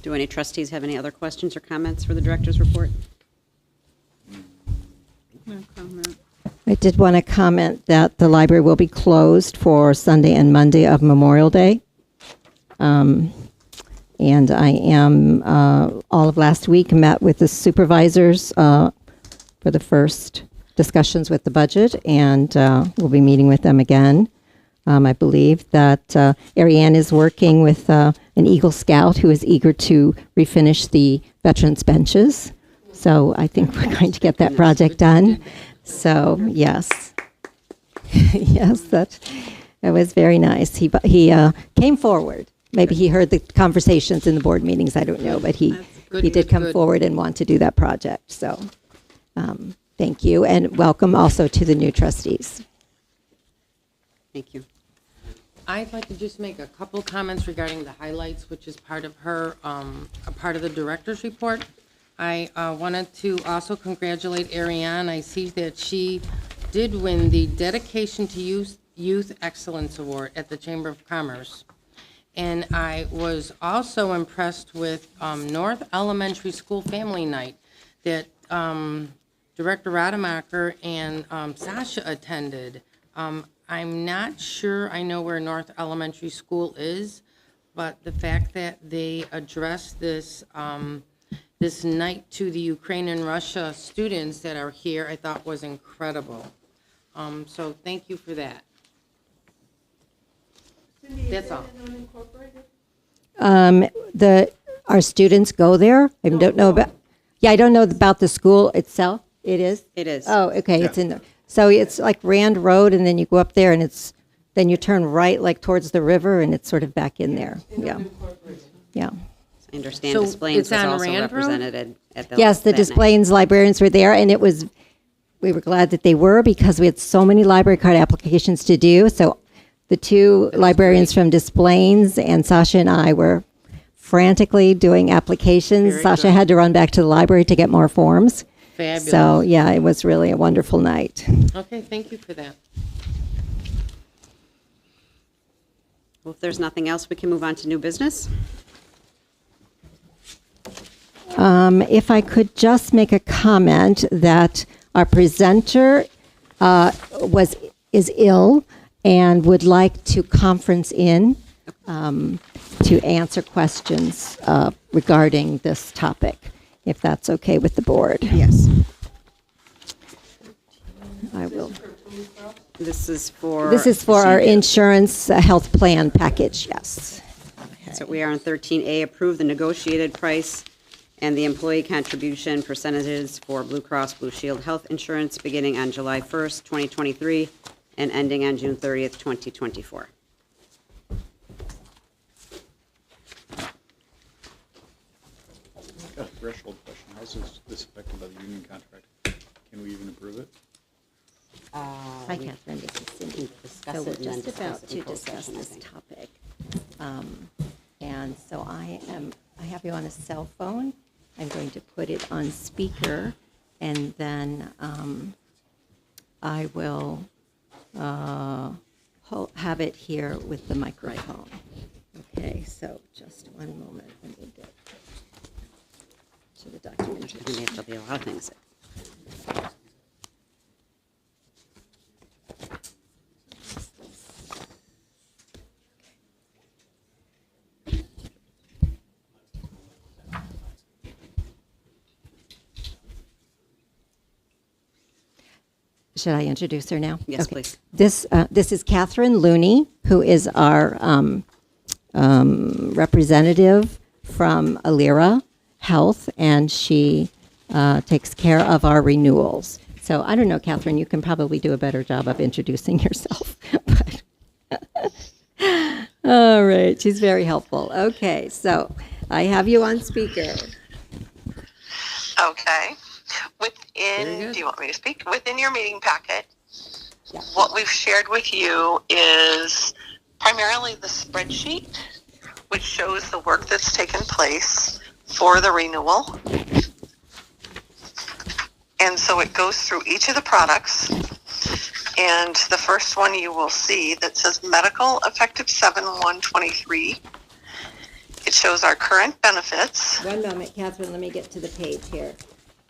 Do any trustees have any other questions or comments for the director's report? No comment. I did want to comment that the library will be closed for Sunday and Monday of Memorial Day. And I am, all of last week, met with the supervisors for the first discussions with the budget, and we'll be meeting with them again. I believe that Ariane is working with an Eagle Scout who is eager to refinish the veterans benches. So I think we're going to get that project done. So, yes. Yes, that was very nice. He came forward. Maybe he heard the conversations in the board meetings, I don't know, but he did come forward and want to do that project. So, thank you, and welcome also to the new trustees. Thank you. I'd like to just make a couple comments regarding the highlights, which is part of her, a part of the director's report. I wanted to also congratulate Ariane. I see that she did win the Dedication to Youth Excellence Award at the Chamber of Commerce. And I was also impressed with North Elementary School Family Night that Director Rademacher and Sasha attended. I'm not sure I know where North Elementary School is, but the fact that they addressed this this night to the Ukraine and Russia students that are here, I thought was incredible. So thank you for that. That's all. Our students go there. I don't know about. Yeah, I don't know about the school itself. It is. It is. Oh, okay. Yeah. It's in there. So it's like Rand Road, and then you go up there, and then you turn right, like towards the river, and it's sort of back in there. Yeah. Yeah. I understand So Displays it's was on also Rand Road? represented at the. Yes, the that night. Displays librarians were there, and we were glad that they were because we had so many library card applications to do. So the two librarians from Displays and Sasha and I were frantically doing applications. Very Sasha good. had to run back to the library to get more forms. Fabulous. So, yeah, it was really a wonderful night. Okay, thank you for that. Well, if there's nothing else, we can move on to new business. If I could just make a comment that our presenter is ill and would like to conference in to answer questions regarding this topic, if that's okay with the board. Yes. I will. This is for. This is for our insurance health plan package, yes. So we are on 13A, approve the negotiated price and the employee contribution percentages for Blue Cross Blue Shield Health Insurance beginning on July 1st, 2023, and ending on June 30th, 2024. Got a threshold question. How's this affected by the union contract? Can we even approve it? Hi, Catherine, this is Cindy. So we're just about to discuss this topic. And so I have you on a cell phone. I'm going to put it on speaker, and then I will have it here with the microphone. Okay, so just one moment. Let me get to the documentation. There may have to be a lot of things. Should I introduce her now? Yes, Okay. please. This is Catherine Looney, who is our representative from Alira Health, and she takes care of our renewals. So I don't know, Catherine, you can probably do a better job of introducing yourself. But all right. right. She's very helpful. Okay, so I have you on speaker. Okay. Do you want me to speak? Within your meeting packet, what we've shared with you is primarily the spreadsheet, which shows the work that's taken place for the renewal. And so it goes through each of the products. And the first one you will see that says medical effective 7/1/23. It shows our current benefits. One moment, Catherine, let me get to the page here.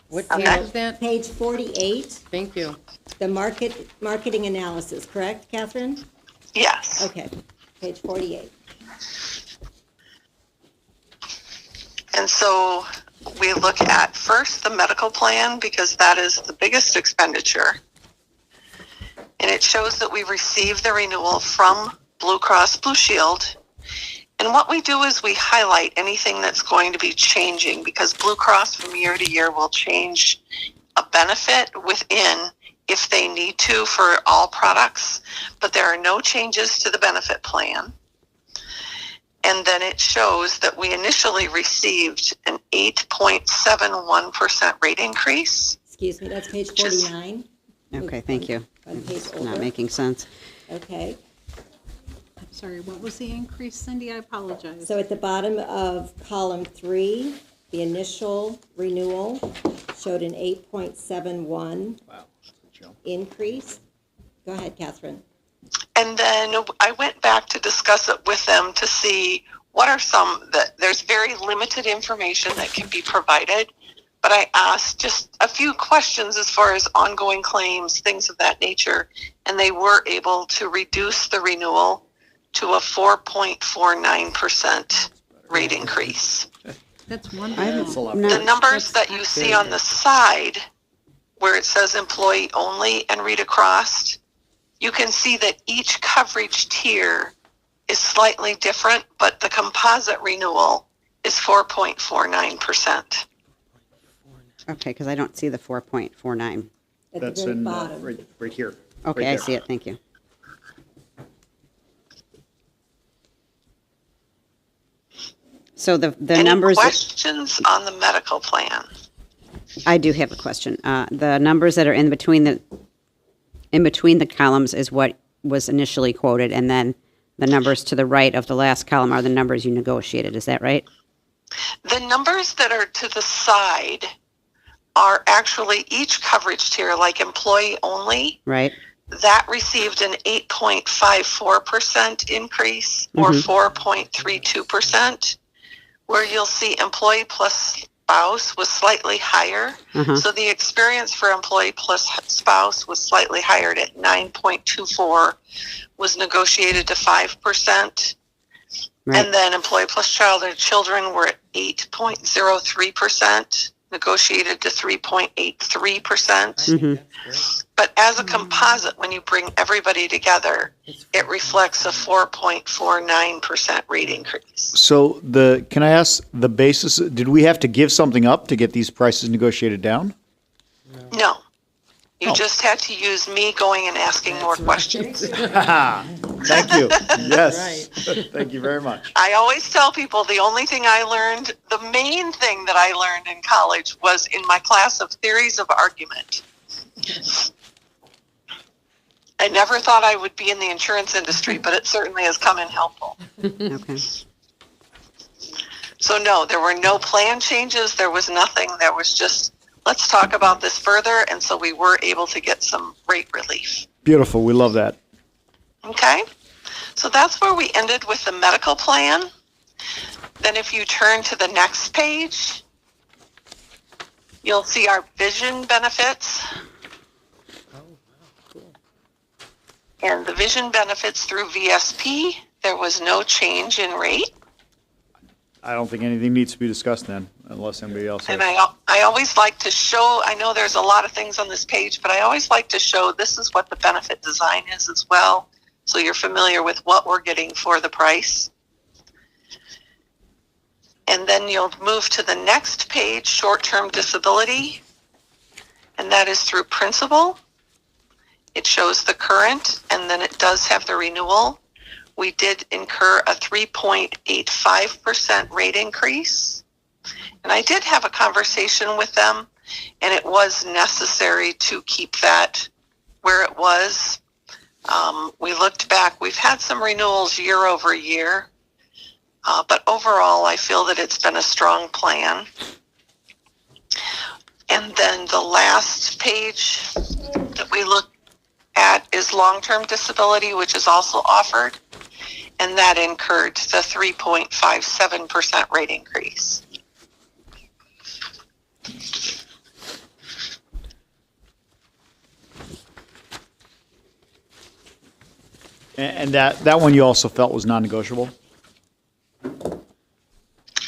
What Okay. page is that? Page 48. Thank you. The marketing analysis, correct, Catherine? Yes. Okay, page 48. And so we look at first the medical plan because that is the biggest expenditure. And it shows that we received the renewal from Blue Cross Blue Shield. And what we do is we highlight anything that's going to be changing because Blue Cross from year to year will change a benefit within if they need to for all products, but there are no changes to the benefit plan. And then it shows that we initially received an 8.71% rate increase. Excuse me, that's page 49. Okay, thank you. On page It's over. not making sense. Okay, I'm sorry, what was the increase, Cindy? I apologize. so at the bottom of column 3, the initial renewal showed an 8.71 increase. Go ahead, Catherine. And then I went back to discuss it with them to see what are there's very limited information that can be provided, but I asked just a few questions as far as ongoing claims, things of that nature, and they were able to reduce the renewal to a 4.49% rate increase. That's wonderful. The numbers that you see on the side where it says employee only and read across, you can see that each coverage tier is slightly different, but the composite renewal is 4.49%. Okay, because I don't see the 4.49. At That's the very in, bottom. right here. Okay, Right I there. see it, thank you. So the Any numbers, questions on the medical plan? I do have a question. The numbers that are in between the columns is what was initially quoted, and then the numbers to the right of the last column are the numbers you negotiated. Is that right? The numbers that are to the side are actually each coverage tier, like employee only, Right. that received an 8.54% increase or 4.32%, where you'll see employee plus spouse was slightly higher. So the experience for employee plus spouse was slightly higher at 9.24, was negotiated to 5%. Right. And then employee plus child and children were at 8.03%, negotiated to 3.83%. But as a composite, when you bring everybody together, it reflects a 4.49% rate increase. So can I ask the basis, did we have to give something up to get these prices negotiated down? No. You just had to use me going and asking more questions. Thank you. Yes. Thank you very much. I always tell people the only thing I learned, the main thing that I learned in college was in my class of theories of argument. I never thought I would be in the insurance industry, but it certainly has come in helpful. Okay. So no, there were no plan changes. There was nothing. There was just, let's talk about this further. And so we were able to get some rate relief. Beautiful. We love that. Okay. So that's where we ended with the medical plan. Then if you turn to the next page, you'll see our vision benefits. And the vision benefits through VSP, there was no change in rate. I don't think anything needs to be discussed then, unless anybody else has. And I always like to show, I know there's a lot of things on this page, but I always like to show this is what the benefit design is as well. So you're familiar with what we're getting for the price. And then you'll move to the next page, short-term disability. And that is through principal. It shows the current, and then it does have the renewal. we did incur a 3.85% rate increase. And I did have a conversation with them, and it was necessary to keep that where it was. We looked back, we've had some renewals year over year, but overall I feel that it's been a strong plan. And then the last page that we look at is long-term disability, which is also offered, and that incurred the 3.57% rate increase. And that one you also felt was non-negotiable?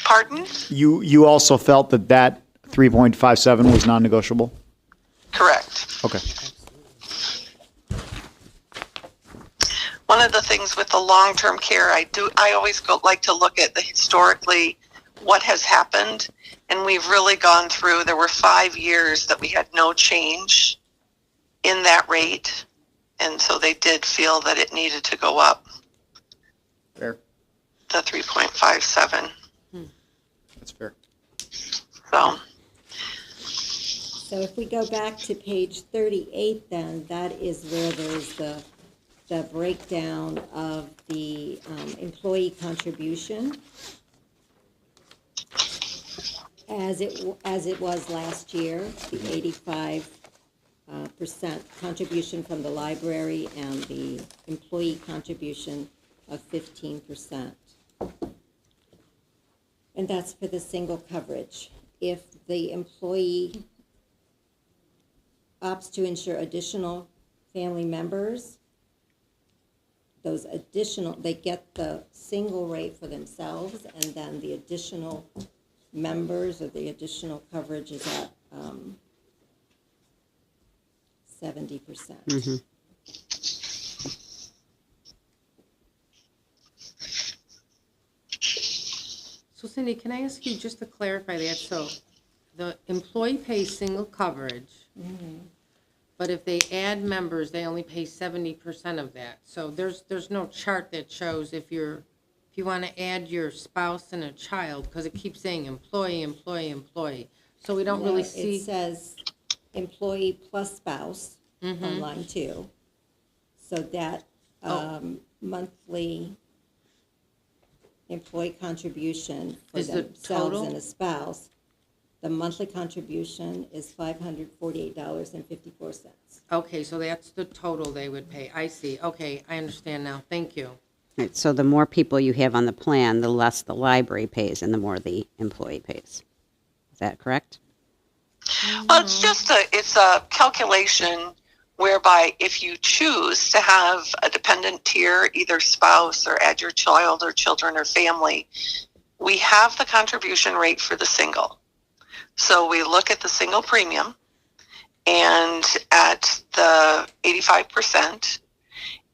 Pardon? You also felt that 3.57 was non-negotiable? Correct. Okay. One of the things with the long-term care, I always like to look at the historically what has happened, and we've really gone through, there were 5 years that we had no change in that rate, and so they did feel that it needed to go up. Fair. The 3.57. That's fair. So if we go back to page 38, then that is where there's the breakdown of the employee contribution as it was last year, the 85% contribution from the library and the employee contribution of 15%. And that's for the single coverage. If the employee opts to insure additional family members, those additional, they get the single rate for themselves, and then the additional members or the additional coverage is at 70%. Mm-hmm. So Cindy, can I ask you just to clarify that? So the employee pays single coverage, but if they add members, they only pay 70% of that. So there's no chart that shows if you want to add your spouse and a child, because it keeps saying employee, employee, employee. So we don't really see. It says employee plus spouse on line 2. So that monthly employee contribution for Is the themselves total? and a spouse, the monthly contribution is $548.54. Okay, so that's the total they would pay. I see. Okay, I understand now. Thank you. Right, so the more people you have on the plan, the less the library pays and the more the employee pays. Is that correct? Well, it's a calculation whereby if you choose to have a dependent tier, either spouse or add your child or children or family, we have the contribution rate for the single. So we look at the single premium and at the 85%,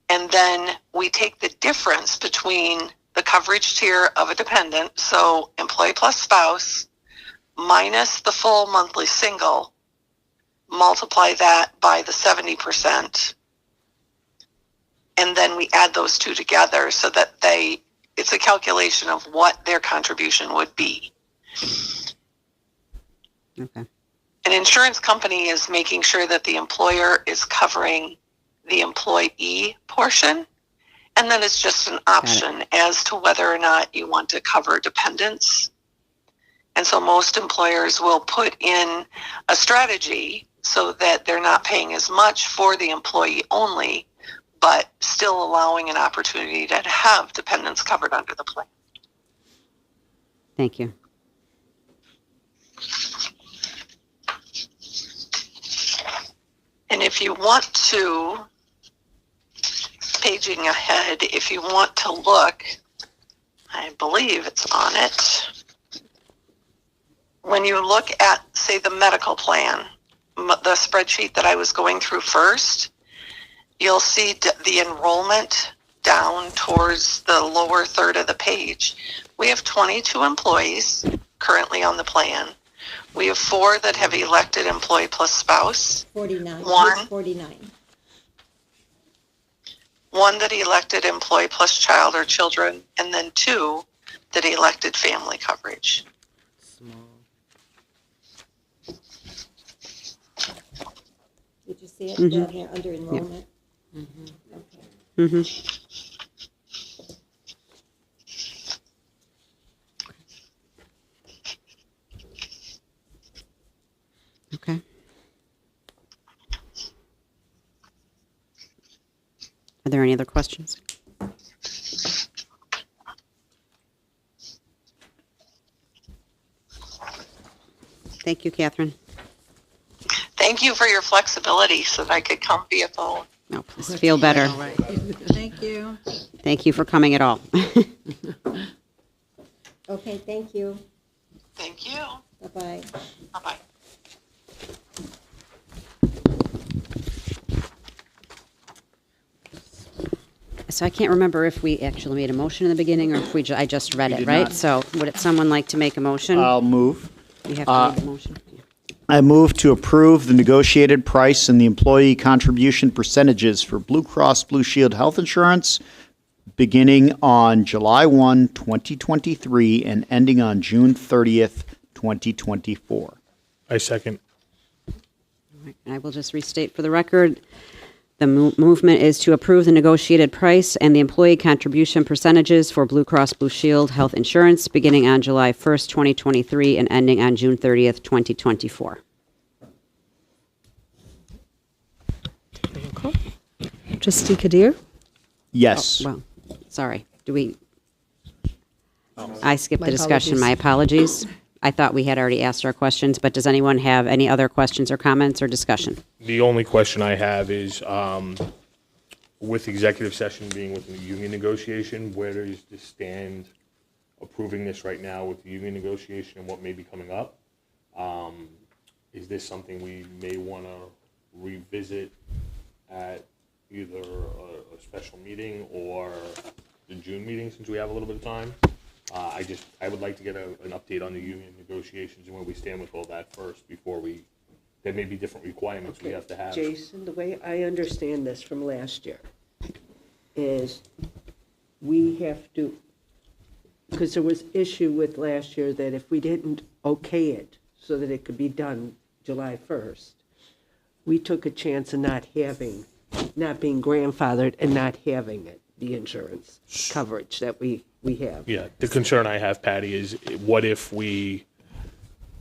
and then we take the difference between the coverage tier of a dependent, so employee plus spouse, minus the full monthly single, multiply that by the 70%, and then we add those two together so that it's a calculation of what their contribution would be. Okay. An insurance company is making sure that the employer is covering the employee portion, and then it's just an option as to whether or not you want to cover dependents. And so most employers will put in a strategy so that they're not paying as much for the employee only, but still allowing an opportunity to have dependents covered under the plan. Thank you. And if you want to, paging ahead, if you want to look, I believe it's on it. When you look at, say, the medical plan, the spreadsheet that I was going through first, you'll see the enrollment down towards the lower third of the page. We have 22 employees currently on the plan. We have 4 that have elected employee plus spouse. 49. One. Page 49. 1 that elected employee plus child or children, and then 2 that elected family coverage. Did you see it Mhm. down there under enrollment? Mm-hmm. Okay. Are there any other questions? Thank you, Catherine. Thank you for your flexibility so that I could come via phone. No, please feel better. Thank you. Thank you for coming at all. Okay, thank you. Thank you. Bye-bye. Bye-bye. So I can't remember if we actually made a motion in the beginning or if I just read We it, did right? not. So would someone like to make a motion? I'll move. You have to read the motion. I move to approve the negotiated price and the employee contribution percentages for Blue Cross Blue Shield health insurance beginning on July 1, 2023 and ending on June 30th, 2024. I second. And I will just restate for the record, the movement is to approve the negotiated price and the employee contribution percentages for Blue Cross Blue Shield health insurance beginning on July 1st, 2023 and ending on June 30th, 2024. Trustee Qadeer? Yes. Oh, well, sorry. I skipped My the discussion. My apologies. I thought we had already asked our questions, but does anyone have any other questions or comments or discussion? The only question I have is, with executive session being with the union negotiation, where does this stand approving this right now with the union negotiation and what may be coming up? Is this something we may want to revisit at either a special meeting or the June meeting, since we have a little bit of time? I would like to get an update on the union negotiations and where we stand with all that first before there may be different requirements we have to have. Jason, the way I understand this from last year is we have to, because there was issue with last year that if we didn't okay it so that it could be done July 1st, we took a chance of not being grandfathered and not having it, the insurance coverage that we have. Yeah, the concern I have, Patty, is what if we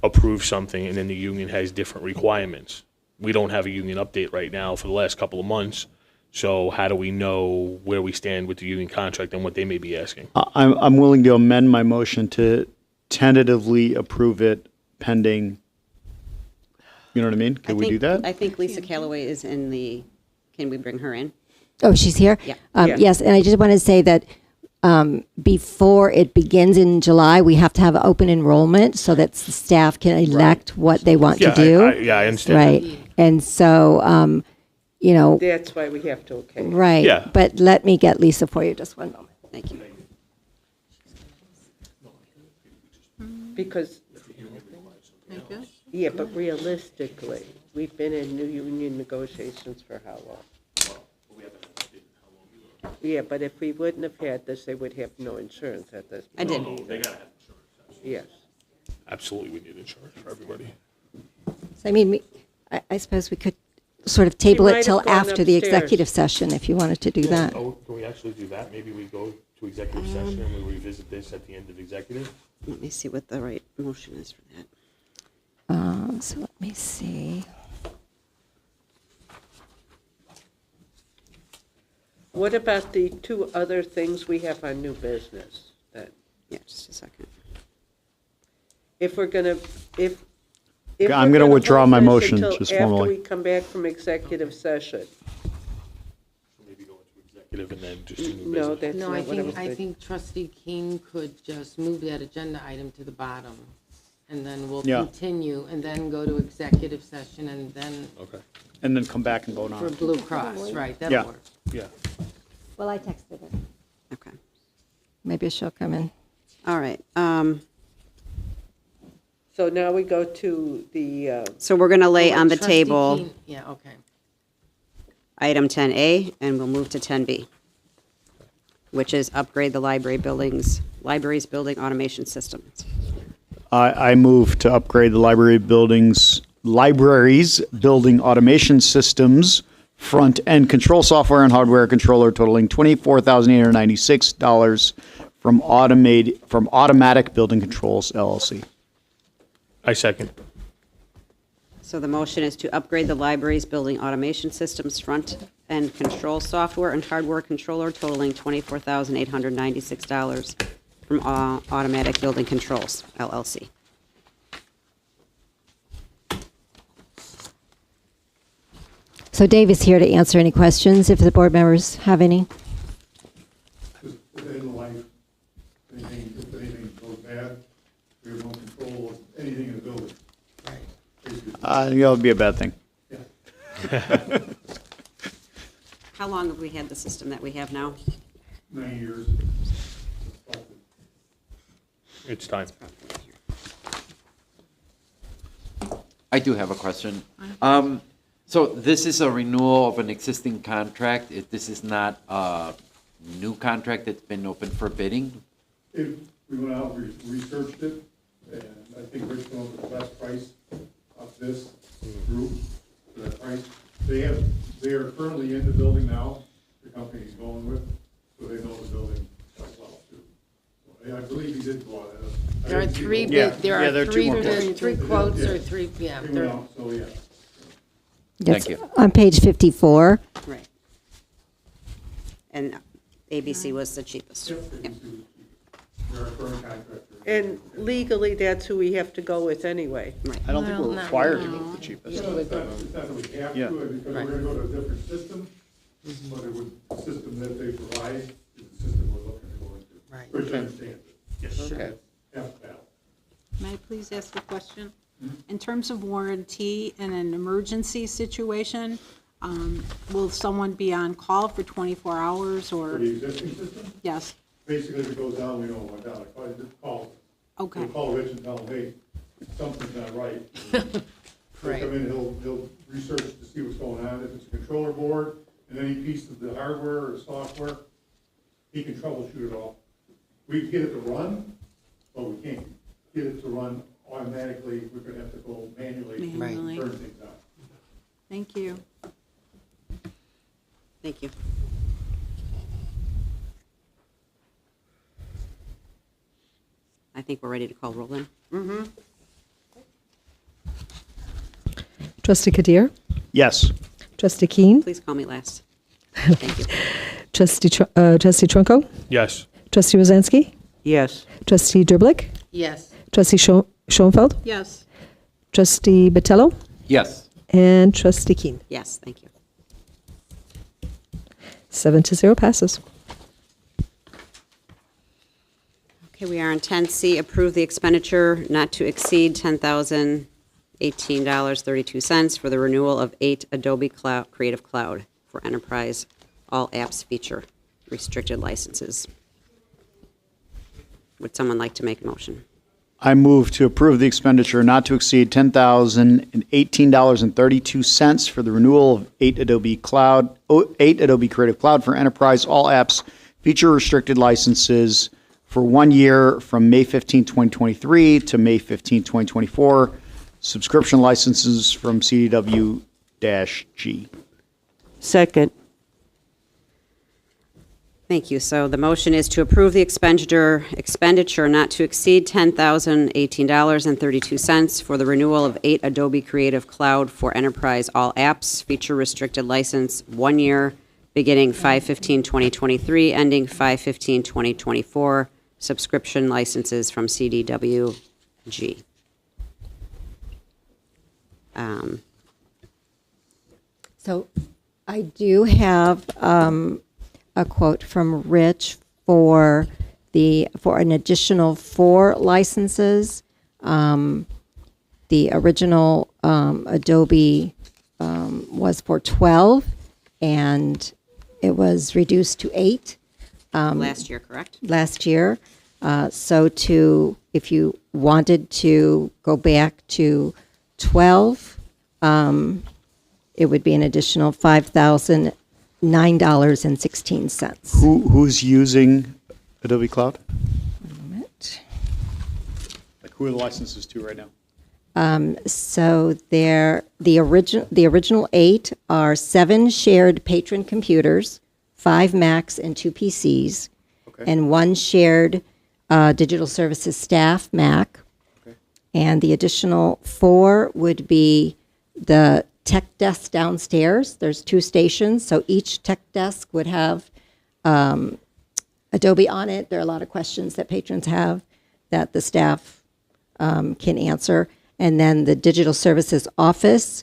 approve something and then the union has different requirements? We don't have a union update right now for the last couple of months, so how do we know where we stand with the union contract and what they may be asking? I'm willing to amend my motion to tentatively approve it pending, you know what I mean? Can we do that? I think Lisa Calloway is in the, can we bring her in? Oh, she's here? Yeah. Yes, and I just want to say that before it begins in July, we have to have open enrollment so that the staff can elect what they want to do. I understand. Right. And so, That's why we have to okay. Right. Yeah. But let me get Lisa for you just one moment. Thank you. Because, yeah, but realistically, we've been in new union negotiations for how long? Yeah, but if we wouldn't have had this, they would have no insurance at this point. I did. No, they gotta have insurance. Yes. Absolutely, we need insurance for everybody. So, I mean, I suppose we could sort of table might it till have gone after the upstairs. executive session if you wanted to do that. Oh, can we actually do that? Maybe we go to executive session and we revisit this at the end of executive? Let me see what the right motion is for that. So let me see. What about the 2 other things we have on new business? That Yeah, just a second. if we're gonna, if I'm we're gonna withdraw hold my this motion, until just after formally. we come back from executive session. Maybe go into executive and then just do new No, business. that's No, not I what I was think, I thinking. think Trustee Keane could just move that agenda item to the bottom, and then we'll Yeah. continue, and then go to executive session, and then Okay. And then come back and vote for on it. Blue Cross, right, Yeah. that'll work. Yeah. Well, I texted her. Okay. Maybe she'll come in. All right. So now we go to the, So we're going to lay on the Trustee table Keane- Yeah, okay. item 10A, and we'll move to 10B. which is upgrade the library's building automation systems. I move to upgrade the library's building automation systems, front-end control software and hardware controller totaling $24,896 from Automatic Building Controls LLC. I second. So the motion is to upgrade the library's building automation systems, front-end control software and hardware controller totaling $24,896 from Automatic Building Controls, LLC. So Dave is here to answer any questions if the board members have any. Just within life, if anything goes bad, we have no control of anything in the building. That would be a bad thing. How long have we had the system that we have now? 9 years. It's time. I do have a question. So this is a renewal of an existing contract. This is not a new contract that's been open for bidding? We went out, we researched it, and I think Rich went with the best price of this group for that price. They are currently in the building now, the company he's going with, so they know the building quite well too. So I believe he did go out. There are three quotes or three, yeah. He went out, so yeah. Yes, Thank you. on page 54. Right. And ABC was the cheapest. Yep. They're our current contractor. And legally, that's who we have to go with anyway. Right. I don't think we're required to go with the cheapest. It's not that we have Yeah. to, because we're gonna go to a different system, but it would, the system that they provide is the system we're looking to go into. Right. Which understands it. Yes. Okay. Half battle. May I please ask a question? In terms of warranty in an emergency situation, will someone be on call for 24 hours or? For the existing system? Yes, Basically, if it goes down, we know it went down. If I just call, okay. we'll call Rich and tell him, hey, something's not right. He'll come in, he'll research to see what's going on. If it's a controller board and any piece of the hardware or software, he can troubleshoot it all. We can get it to run, but we can't get it to run automatically. We're gonna have to go manually to Manually. turn things on. Thank you. Thank you. I think we're ready to call roll in. Mm-hmm. Trustee Qadeer? Yes. Trustee Keane? Please call me last. Thank you. Trustee Trunco? Yes. Trustee Rosansky? Yes. Trustee Derblick? Yes. Trustee Schoenfeld? Yes. Trustee Botello? Yes. And Trustee Keane? Yes, thank you. 7-0 passes. Okay, we are on 10C, approve the expenditure not to exceed $10,018.32 for the renewal of 8 Adobe Creative Cloud for Enterprise All Apps feature restricted licenses. Would someone like to make a motion? I move to approve the expenditure not to exceed $10,018.32 for the renewal of 8 Adobe Creative Cloud for Enterprise All Apps feature restricted licenses for 1 year from May 15, 2023 to May 15, 2024. Subscription licenses from CDW-G. Second. Thank you. So the motion is to approve the expenditure not to exceed $10,018.32 for the renewal of 8 Adobe Creative Cloud for Enterprise All Apps feature restricted license 1 year beginning 5/15/2023 ending 5/15/2024. Subscription licenses from CDW-G. So I do have a quote from Rich for an additional 4 licenses. The original Adobe was for 12, and it was reduced to 8. Last year, correct? Last year. So if you wanted to go back to 12, it would be an additional $5,000 $9.16. Who's using Adobe Cloud? Like, who are the licenses to right now? So the original 8 are 7 shared patron computers, 5 Macs and 2 PCs, and 1 shared digital services staff Mac. And the additional 4 would be the tech desk downstairs. There's 2 stations, so each tech desk would have Adobe on it. There are a lot of questions that patrons have that the staff can answer. And then the digital services office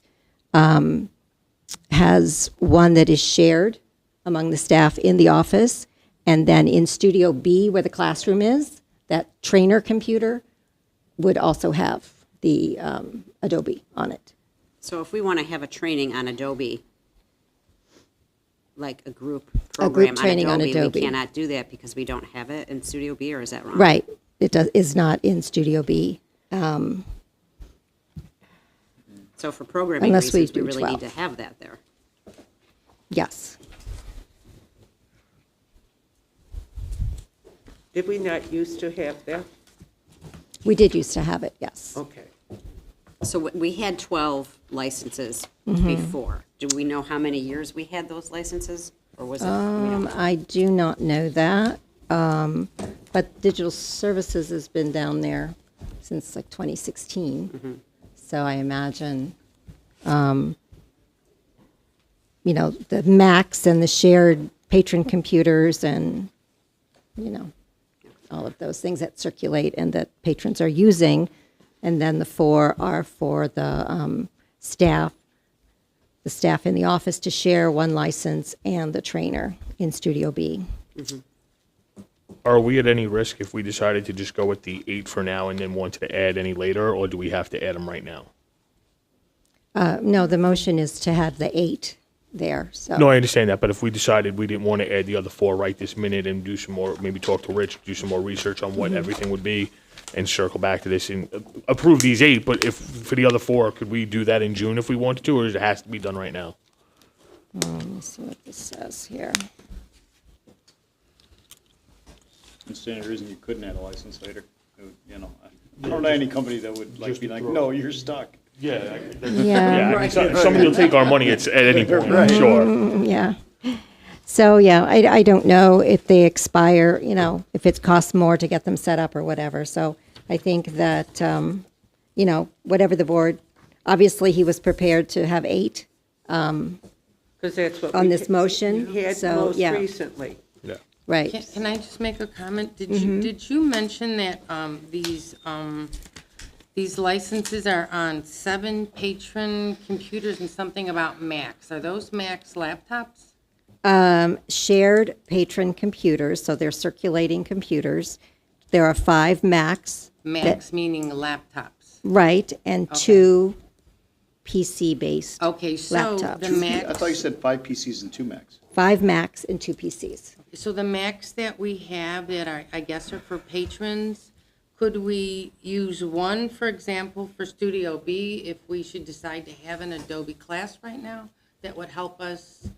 has one that is shared among the staff in the office. And then in Studio B, where the classroom is, that trainer computer would also have the Adobe on it. So if we want to have a training on Adobe, like a group program training on on Adobe. we cannot do that because we don't have it in Studio B, or is that wrong? Right. It is not in Studio B. So for programming Unless we reasons, we do really 12. need to have that there. Yes. Did we not used to have that? We did used to have it, yes. Okay. So we had 12 licenses Mhm. before. Do we know how many years we had those licenses? Or was it? we don't know. I do not know that. But digital services has been down there since like 2016. So I imagine, the Macs and the shared patron computers and, all of those things that circulate and that patrons are using. And then the 4 are for the staff in the office to share 1 license and the trainer in Studio B. Are we at any risk if we decided to just go with the 8 for now and then wanted to add any later, or do we have to add them right now? No, the motion is to have the 8 there, so. No, I understand that, but if we decided we didn't want to add the other 4 right this minute and do some more, maybe talk to Rich, do some more research on what everything would be, and circle back to this and approve these 8, but if, for the other 4, could we do that in June if we wanted to, or does it has to be done right now? Let me see what this says here. There's any reason you couldn't add a license later. I don't know any company that would be like, no, you're stuck. Yeah. Yeah. I mean, somebody will take our money at any point, I'm sure. Yeah. So, yeah, I don't know if they expire, if it costs more to get them set up or whatever. So I think that, whatever the board, obviously he was prepared to have 8 Because that's what on we this motion. had So, most yeah. recently. Yeah. Right. Can I just make a comment? Did you mention that these licenses are on 7 patron computers and something about Macs? Are those Macs laptops? Shared patron computers, so they're circulating computers. There are 5 Macs. Macs meaning laptops. Right, and 2 PC-based Okay, so laptops. the Macs. I thought you said 5 PCs and 2 Macs. 5 Macs and 2 PCs. So the Macs that we have that are, I guess, are for patrons, could we use one, for example, for Studio B if we should decide to have an Adobe class right now that would help us?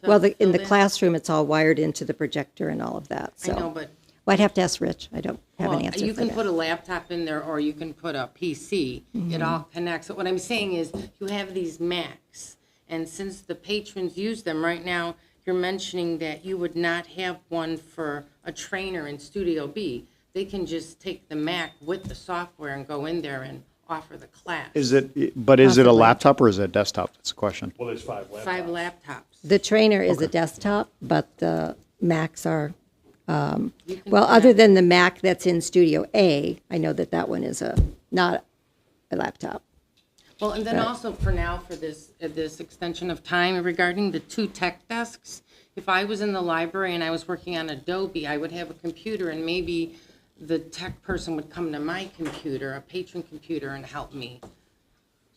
to Well, in fill the that? classroom, it's all wired into the projector and all of that, so. I know, but. Well, I'd have to ask Rich. I don't have an Well, answer you for can that. put a laptop in there, or you can put a PC. It all connects. What I'm saying is, you have these Macs, and since the patrons use them right now, you're mentioning that you would not have one for a trainer in Studio B. They can just take the Mac with the software and go in there and offer the class. Is it a laptop or is it a desktop? That's the question. Well, there's 5 laptops. 5 laptops. The trainer is a desktop, but the Macs are, You can other than the Mac that's in Studio A, I know that one is not a laptop. Well, and then also for now, for this extension of time regarding the 2 tech desks, if I was in the library and I was working on Adobe, I would have a computer and maybe the tech person would come to my computer, a patron computer, and help me.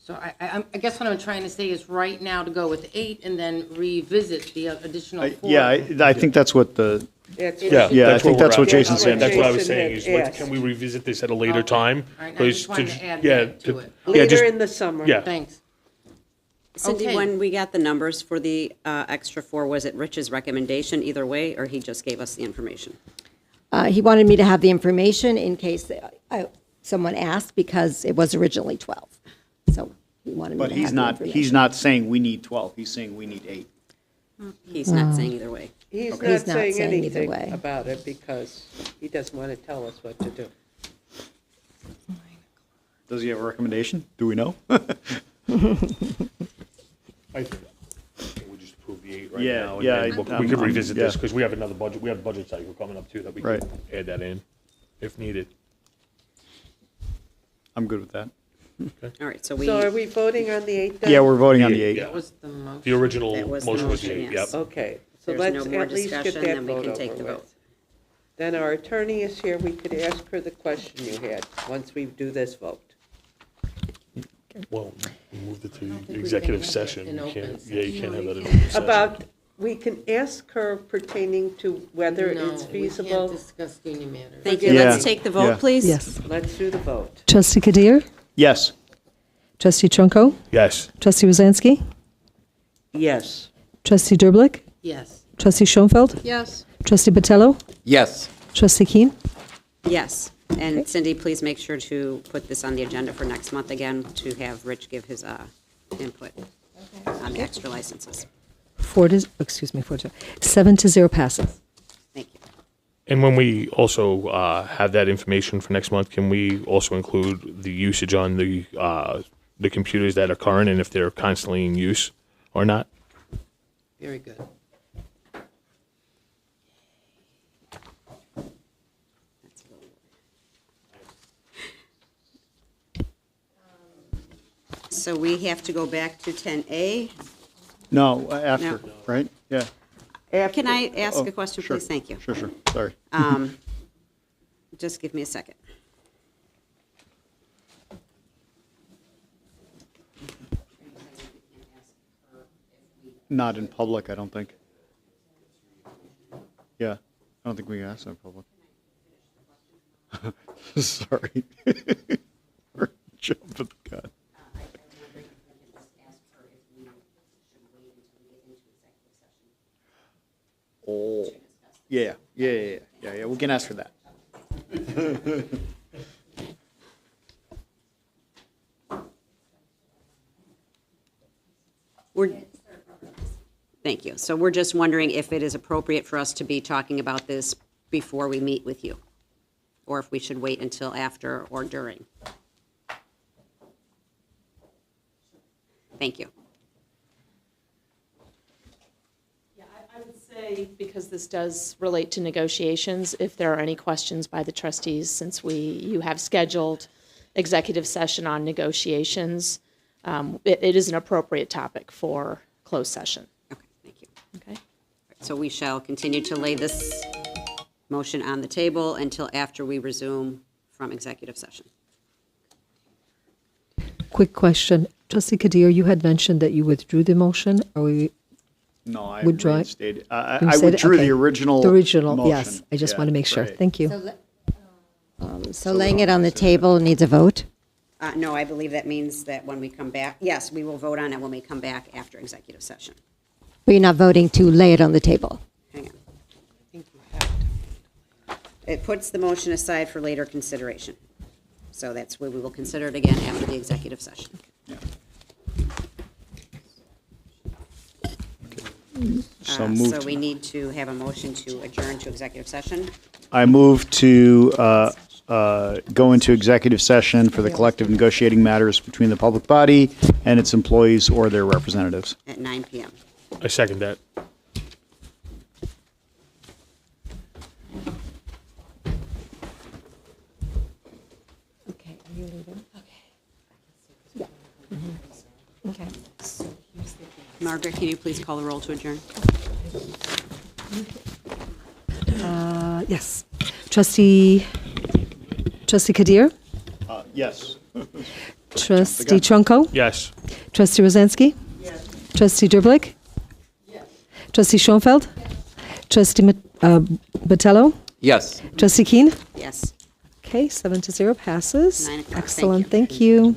So I guess what I'm trying to say is right now to go with 8 and then revisit the additional 4. I think that's what the, That's Yeah, what- I think that's what Jason's saying. That's what I was Jason saying, had is what- asked. can we revisit this at a later time? All right, I just wanted to add that to it. Yeah, Later just- in the summer. Yeah. Thanks. Cindy, Okay. when we got the numbers for the extra 4, was it Rich's recommendation either way, or he just gave us the information? He wanted me to have the information in case someone asked, because it was originally 12. So he wanted me But to he's have the not, information. he's not saying we need 12, he's saying we need 8. He's not saying either way. He's Okay. not He's not saying saying either anything way. about it because he doesn't want to tell us what to do. Does he have a recommendation? Do we know? I think we just approve the 8 right Yeah, now. yeah, And then we I'm- could revisit yeah. this because we have another budget. We have a budget cycle coming up too that we Right. can add that in if needed. I'm good with that. All right, so we. So are we voting on the 8 then? Yeah, we're voting on the 8. That was the motion. The original That was the motion was the motion, 8. yes. Yep. Okay, so There's let's no more at least get discussion, that then we vote can take over the with. vote. Then our attorney is here, we could ask her the question you had, once we do this vote. Well, we moved it to think we can executive have it session. in You open can't, session. yeah, you can't have that in open session. About, we can ask her pertaining to whether No, it's we can't feasible. discuss union matters. Thank you. Yeah. Let's take the vote, Yeah. please. Yes. Let's do the vote. Trustee Qadeer? Yes. Trustee Trunco? Yes. Trustee Rosansky? Yes. Trustee Derblick? Yes. Trustee Schoenfeld? Yes. Trustee Botello? Yes. Trustee Keane? Yes. And Cindy, please make sure to put this on the agenda for next month again, to have Rich give his input on the extra licenses. 7-0 passes. Thank you. And when we also have that information for next month, can we also include the usage on the computers that are current and if they're constantly in use or not? Very good. So we have to go back to 10A. No, after, No. right? Yeah. Can I ask Oh, a question, sure. please? Thank you. Sure, sure. Sorry. Just give me a second. Not in public, I don't think. Yeah, I don't think we can ask in public. Sorry. We're jumping the gun. Oh, yeah. We can ask for that. Thank you. So we're just wondering if it is appropriate for us to be talking about this before we meet with you, or if we should wait until after or during. Thank you. I would say, because this does relate to negotiations, if there are any questions by the trustees, since you have scheduled executive session on negotiations, it is an appropriate topic for closed session. Okay, thank you. Okay. So we shall continue to lay this motion on the table until after we resume from executive session. Quick question. Trustee Qadeer, you had mentioned that you withdrew the motion. Are we No, I withdraw it? reinstated. I You said- withdrew okay. the original. The original, motion. yes. I just Yeah, want to make sure. right. Thank you. So laying it on the table needs a vote? No, I believe that means that when we come back, yes, we will vote on it when we come back after executive session. But you're not voting to lay it on the table? Hang on. It puts the motion aside for later consideration. So that's where we will consider it again after the executive session. So So we need to have a motion to adjourn to executive session. I move to go into executive session for the collective negotiating matters between the public body and its employees or their representatives. At 9 PM. I second that. Okay, are you leaving? Okay. Yeah. Okay. Margaret, can you please call the roll to adjourn? Yes. Trustee Qadeer? Yes. Trustee Trunco? Yes. Trustee Rosansky? Yes. Trustee Derblick? Yes. Trustee Schoenfeld? Trustee Botello? Yes. Trustee Keane? Yes. Okay, 7-0 passes. 9 o'clock. Thank Excellent. you. Thank you.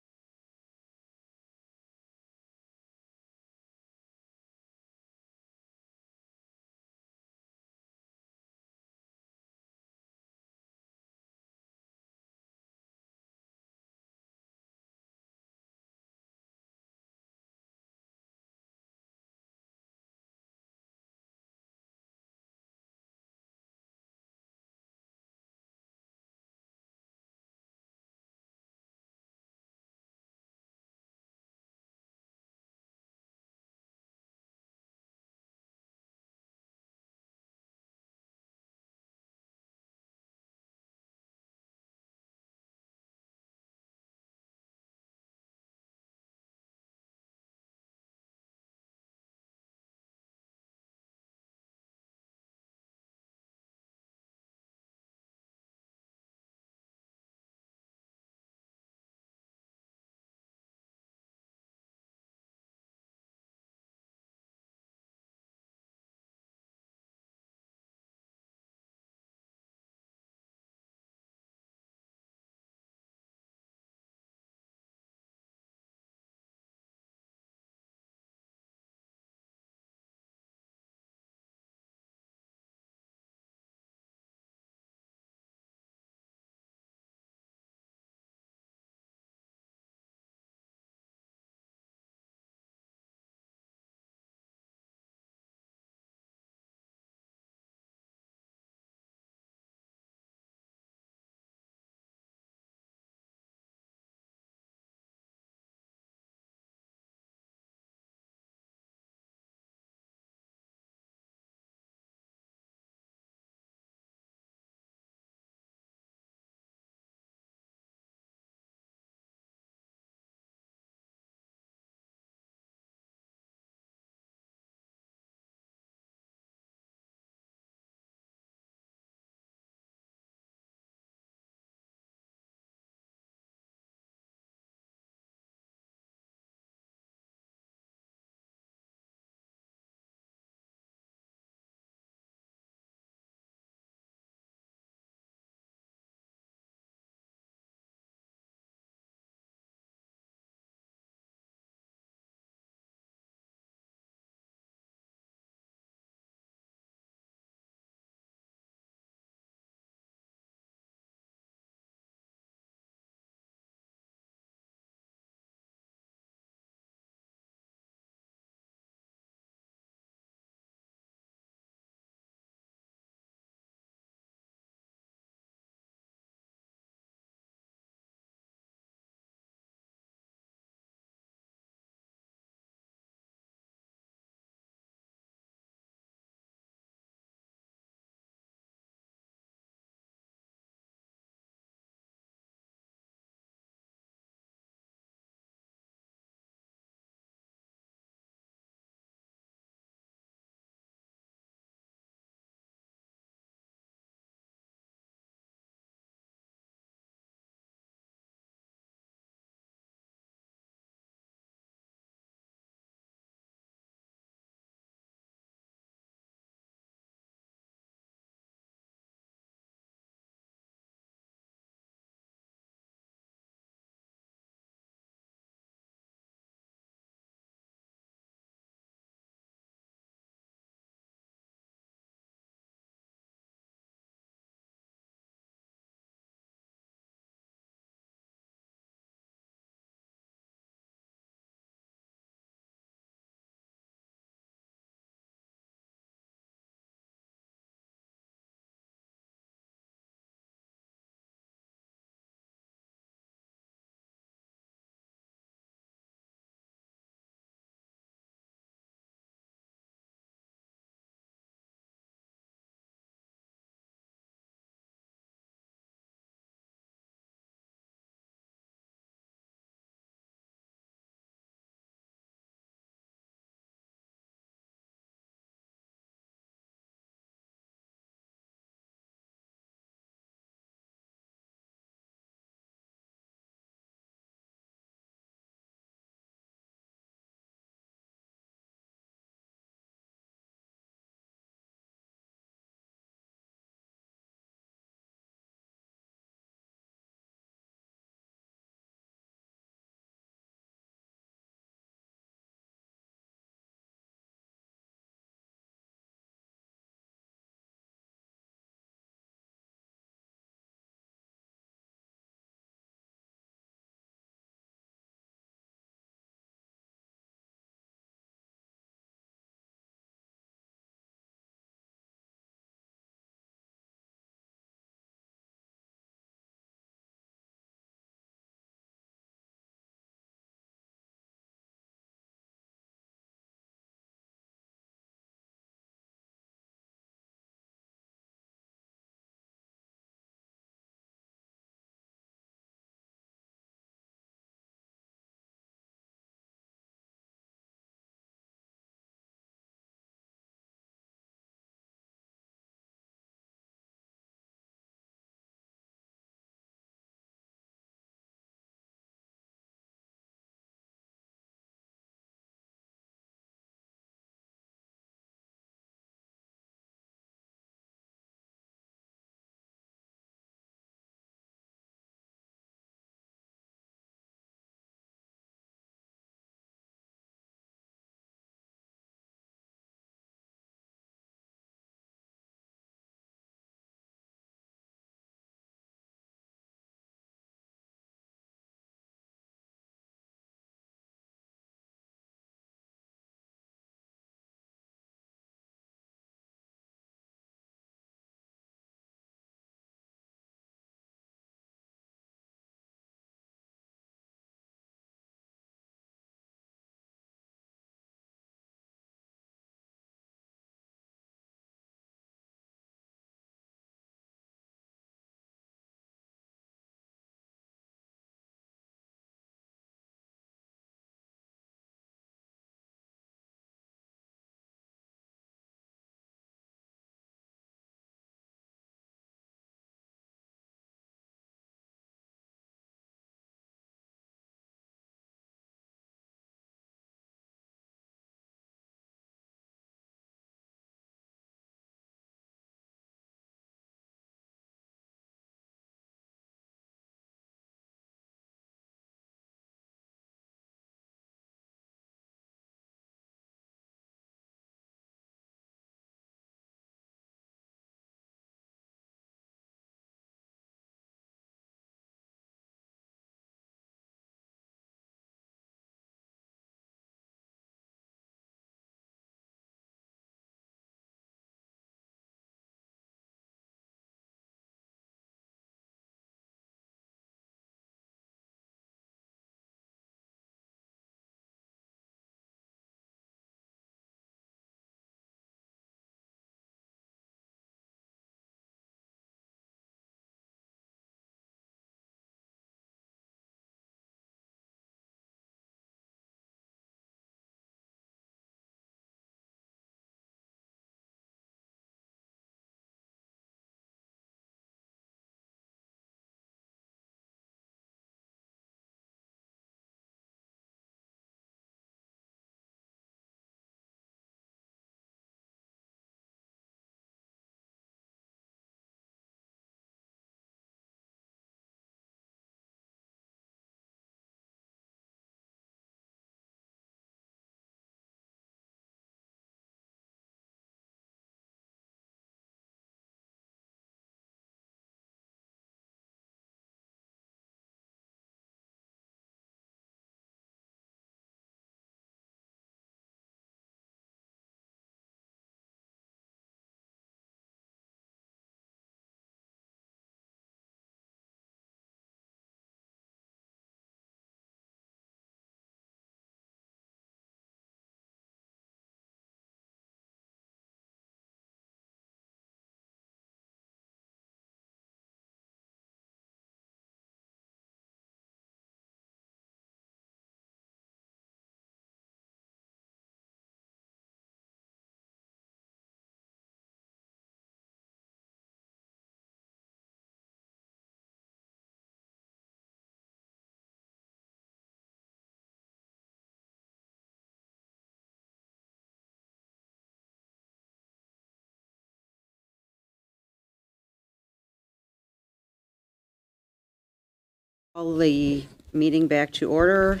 Call the meeting back to order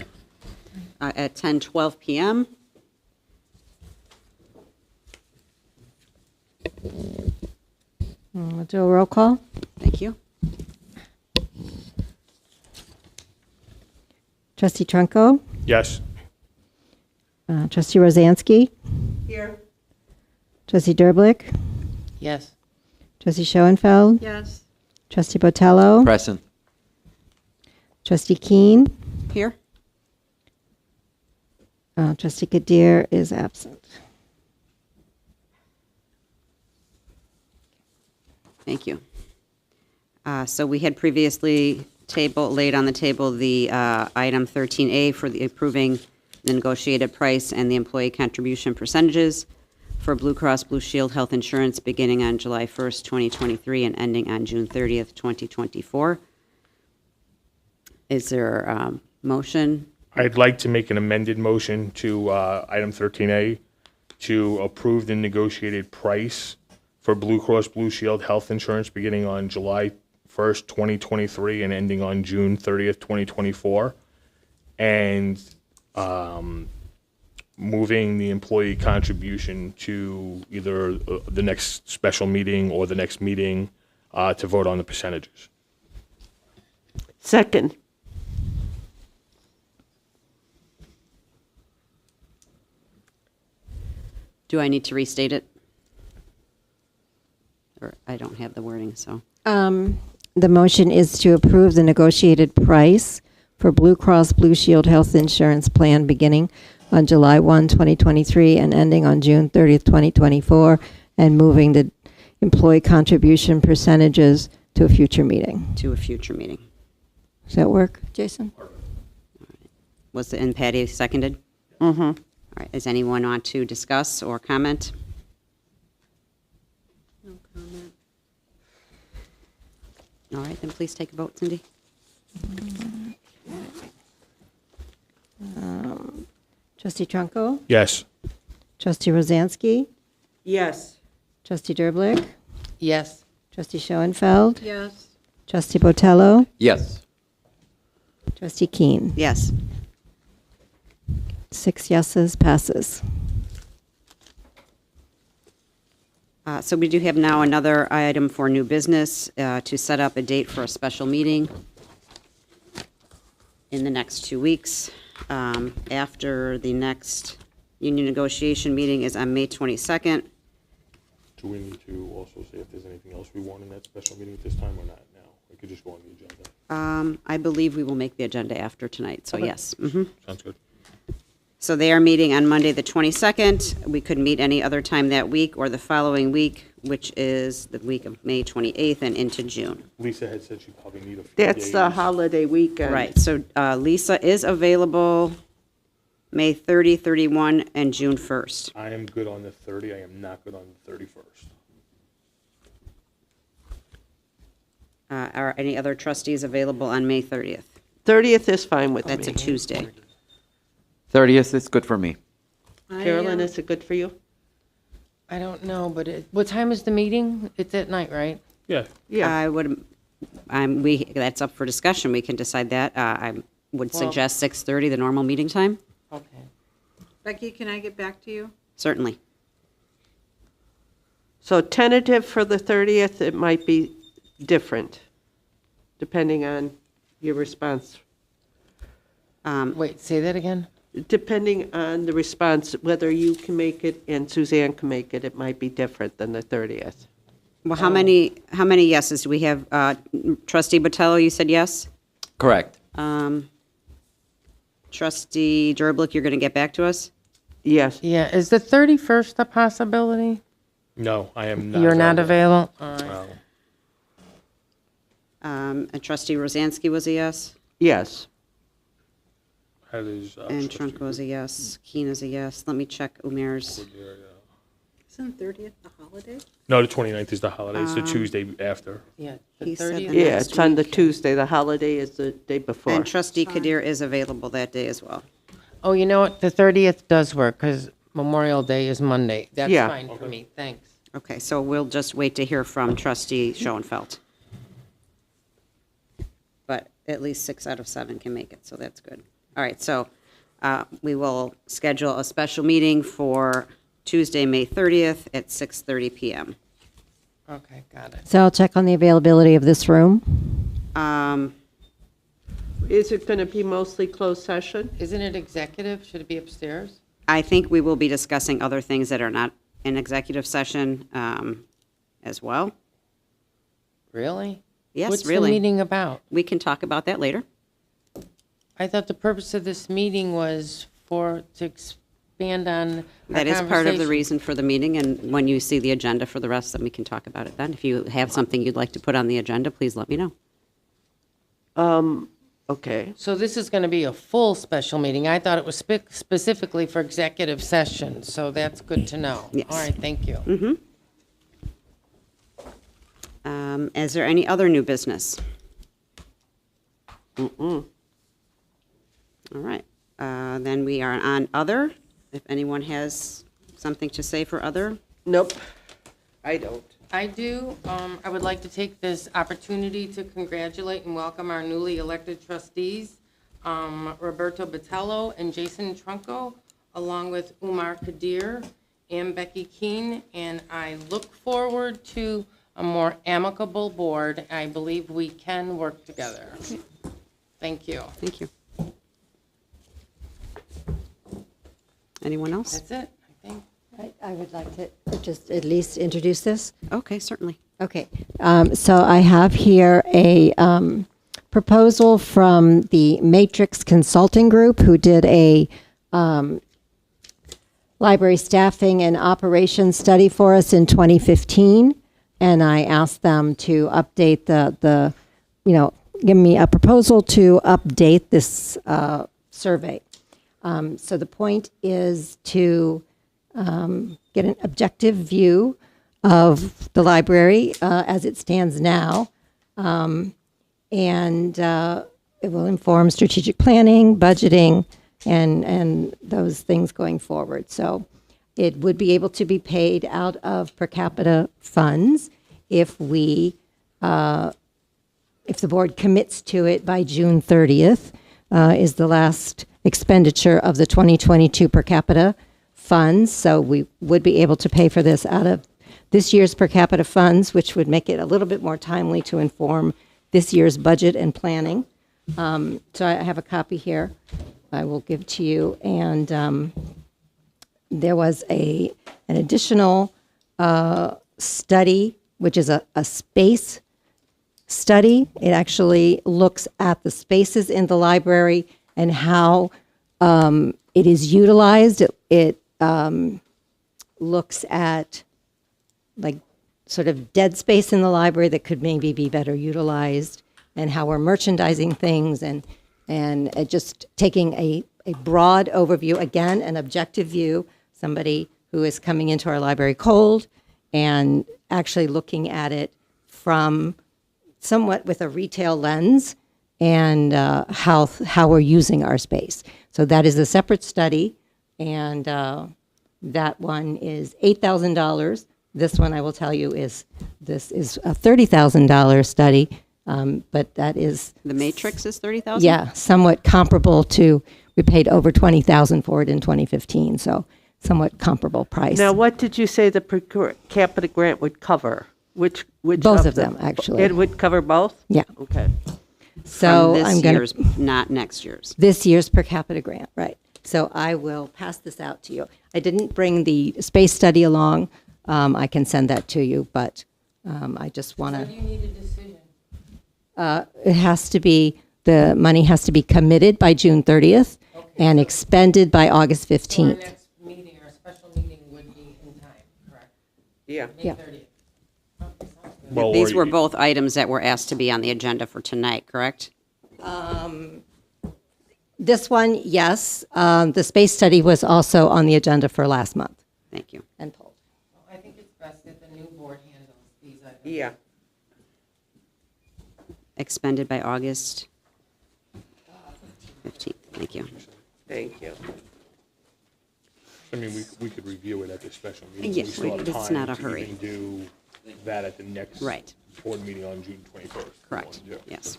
at 10:12 p.m. We'll do a roll call. Thank you. Trustee Trunco, Yes. Trustee Rosansky, Here. Trustee Derblick, Yes. Trustee Schoenfeld, Yes. Trustee Botello, Present. Trustee Keane, Here. Trustee Qadeer is absent. Thank you. So we had previously laid on the table the item 13A for the approving the negotiated price and the employee contribution percentages for Blue Cross Blue Shield Health Insurance beginning on July 1st, 2023 and ending on June 30th, 2024. Is there a motion? I'd like to make an amended motion to item 13A to approve the negotiated price for Blue Cross Blue Shield Health Insurance beginning on July 1st, 2023 and ending on June 30th, 2024. And moving the employee contribution to either the next special meeting or the next meeting to vote on the percentages. Second. Do I need to restate it? Or I don't have the wording, so. The motion is to approve the negotiated price for Blue Cross Blue Shield Health Insurance Plan beginning on July 1, 2023 and ending on June 30th, 2024, and moving the employee contribution percentages to a future meeting. To a future meeting. Does that work, Jason? Was it, and Patty seconded? Mm-hmm. All right, does anyone want to discuss or comment? No comment. All right, then please take a vote, Cindy. Trustee Trunco, Yes. Trustee Rosansky, Yes. Trustee Derblick, Yes. Trustee Schoenfeld, Yes. Trustee Botello, Yes. Trustee Keane. Yes. 6 yeses, passes. So we do have now another item for new business to set up a date for a special meeting in the next 2 weeks. After the next union negotiation meeting is on May 22nd. Do we need to also say if there's anything else we want in that special meeting at this time or not now? We could just go on the agenda. I believe we will make the agenda after tonight, so Okay. yes. Mhm. Sounds good. So they are meeting on Monday, the 22nd. We could meet any other time that week or the following week, which is the week of May 28th and into June. Lisa had said she'd probably need a few That's the days. holiday weekend. Right, so Lisa is available May 30, 31, and June 1st. I am good on the 30. I am not good on the 31st. Are any other trustees available on May 30th? 30th is fine with me. That's a Tuesday. 30th is good for me. Carolyn, is it good for you? I don't know, but what time is the meeting? It's at night, right? Yeah. I would, that's up for discussion. We can decide that. I would Well- suggest 6:30, the normal meeting time. Okay. Becky, can I get back to you? Certainly. So tentative for the 30th, it might be different, depending on your response. Wait, say that again? Depending on the response, whether you can make it and Suzanne can make it, it might be different than the 30th. Well, how many yeses do we have? Trustee Botello, you said yes? Correct. Trustee Derblick, you're going to get back to us? Yes. Yeah, is the 31st a possibility? No, I am not. You're not available? All right. No. And Trustee Rosansky was a yes? Yes. That is, And Trunco is a yes. Keane is a yes. Let me check Umair's. Isn't 30th the holiday? No, the 29th is the holiday. It's the Tuesday after. Yeah, He said the Yeah, next it's on the week. Tuesday. The holiday is the day before. And Trustee Qadeer is available that day as well. Oh, you know what? The 30th does work because Memorial Day is Monday. That's Yeah. fine for me. Thanks. Okay, so we'll just wait to hear from Trustee Schoenfeld. But at least 6 out of 7 can make it, so that's good. All right, so we will schedule a special meeting for Tuesday, May 30th at 6:30 PM. Okay, got it. So I'll check on the availability of this room. Is it going to be mostly closed session? Isn't it executive? Should it be upstairs? I think we will be discussing other things that are not in executive session as well. Really? Yes, What's really. the meeting about? We can talk about that later. I thought the purpose of this meeting was to expand on our That is part of the conversation. reason for the meeting, and when you see the agenda for the rest, then we can talk about it then. If you have something you'd like to put on the agenda, please let me know. Okay. So this is going to be a full special meeting. I thought it was specifically for executive session, so that's good to know. Yes. All right, thank you. Mm-hmm. Is there any other new business? Mm-mm. All right, then we are on other. If anyone has something to say for other? Nope, I don't. I do. I would like to take this opportunity to congratulate and welcome our newly elected trustees, Roberto Botello and Jason Trunco, along with Umair Qadeer and Becky Keane, and I look forward to a more amicable board. I believe we can work together. Thank you. Thank you. Anyone else? That's it, I think. I would like to just at least introduce this. Okay, certainly. Okay, so I have here a proposal from the Matrix Consulting Group, who did a library staffing and operations study for us in 2015, and I asked them to update give me a proposal to update this survey. So the point is to get an objective view of the library as it stands now, and it will inform strategic planning, budgeting, and those things going forward. So it would be able to be paid out of per capita funds if the board commits to it by June 30th, is the last expenditure of the 2022 per capita funds. So we would be able to pay for this out of this year's per capita funds, which would make it a little bit more timely to inform this year's budget and planning. So I have a copy here I will give to you. And there was an additional study, which is a space study. It actually looks at the spaces in the library and how it is utilized. It looks at like sort of dead space in the library that could maybe be better utilized, and how we're merchandising things, and just taking a broad overview, again, an objective view, somebody who is coming into our library cold, and actually looking at it from somewhat with a retail lens, and how we're using our space. So that is a separate study, and that one is $8,000. This one, I will tell you, is a $30,000 study, but that is... The Matrix is $30,000? Yeah, somewhat comparable to, we paid over $20,000 for it in 2015, so somewhat comparable price. Now, what did you say the per capita grant would cover? Which Both of them, actually. It would cover both? Yeah. Okay. So From this I'm going year's, not next year's. This year's per capita grant, right. So I will pass this out to you. I didn't bring the space study along. I can send that to you, but I just want So to... do you need a decision? It has to be, the money has to be committed by June 30th and expended by August So our 15th. next meeting, our special meeting would be in time, correct? Yeah. May Yeah. 30th. Well, These or were you- both items that were asked to be on the agenda for tonight, correct? This one, yes. The space study was also on the agenda for last month. Thank you. And pulled. Well, I think it's best that the new board handles these items. Yeah. Expended by August 15th. Thank you. Thank you. I mean, we could review it at the special meeting. Yes, We still have it's time not a to hurry. even do that at the next Right. board meeting on June 21st. Correct, Yeah. yes.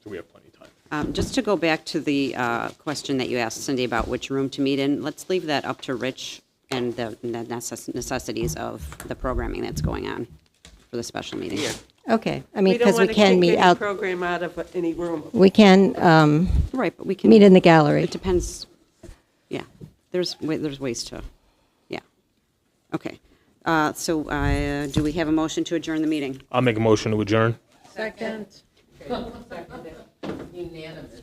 So we have plenty of time. Just to go back to the question that you asked Cindy about which room to meet in, let's leave that up to Rich and the necessities of the programming that's going on for the special meeting. Yeah. Okay, I mean, because we can meet out, program out of any room. we can Right, but we can. meet in the gallery. It depends, yeah, there's ways to, yeah. Okay, so do we have a motion to adjourn the meeting? I'll make a motion to adjourn. Second. Unanimous.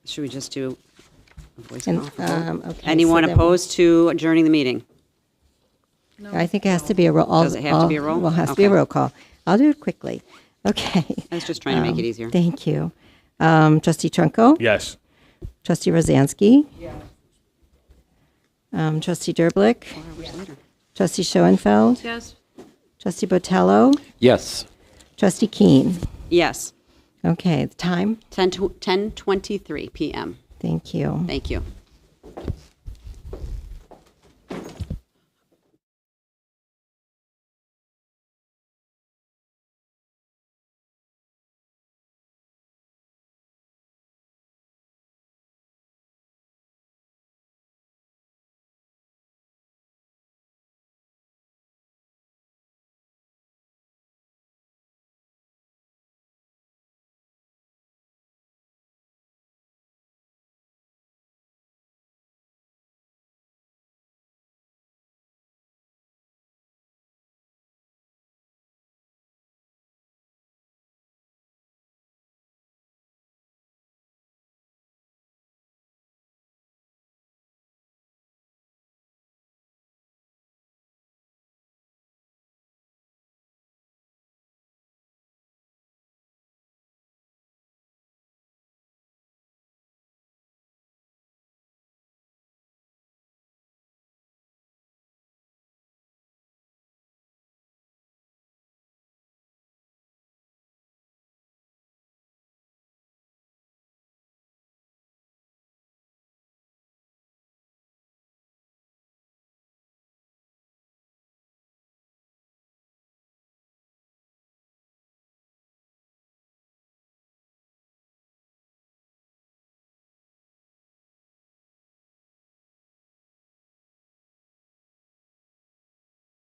Should we just do a voice And, call? vote? okay, Anyone so then- opposed to adjourning the meeting? I think it has to be a roll. Does it have to be a roll? Well, it has to be a Okay. roll call. I'll do it quickly. Okay. I was just trying to make it easier. Thank you. Trustee Trunco? Yes. Trustee Rosansky? Trustee Derblick? Trustee Schoenfeld? Yes. Trustee Botello? Yes. Trustee Keane? Yes, Okay, the time? 10:23 PM. Thank you. Thank you.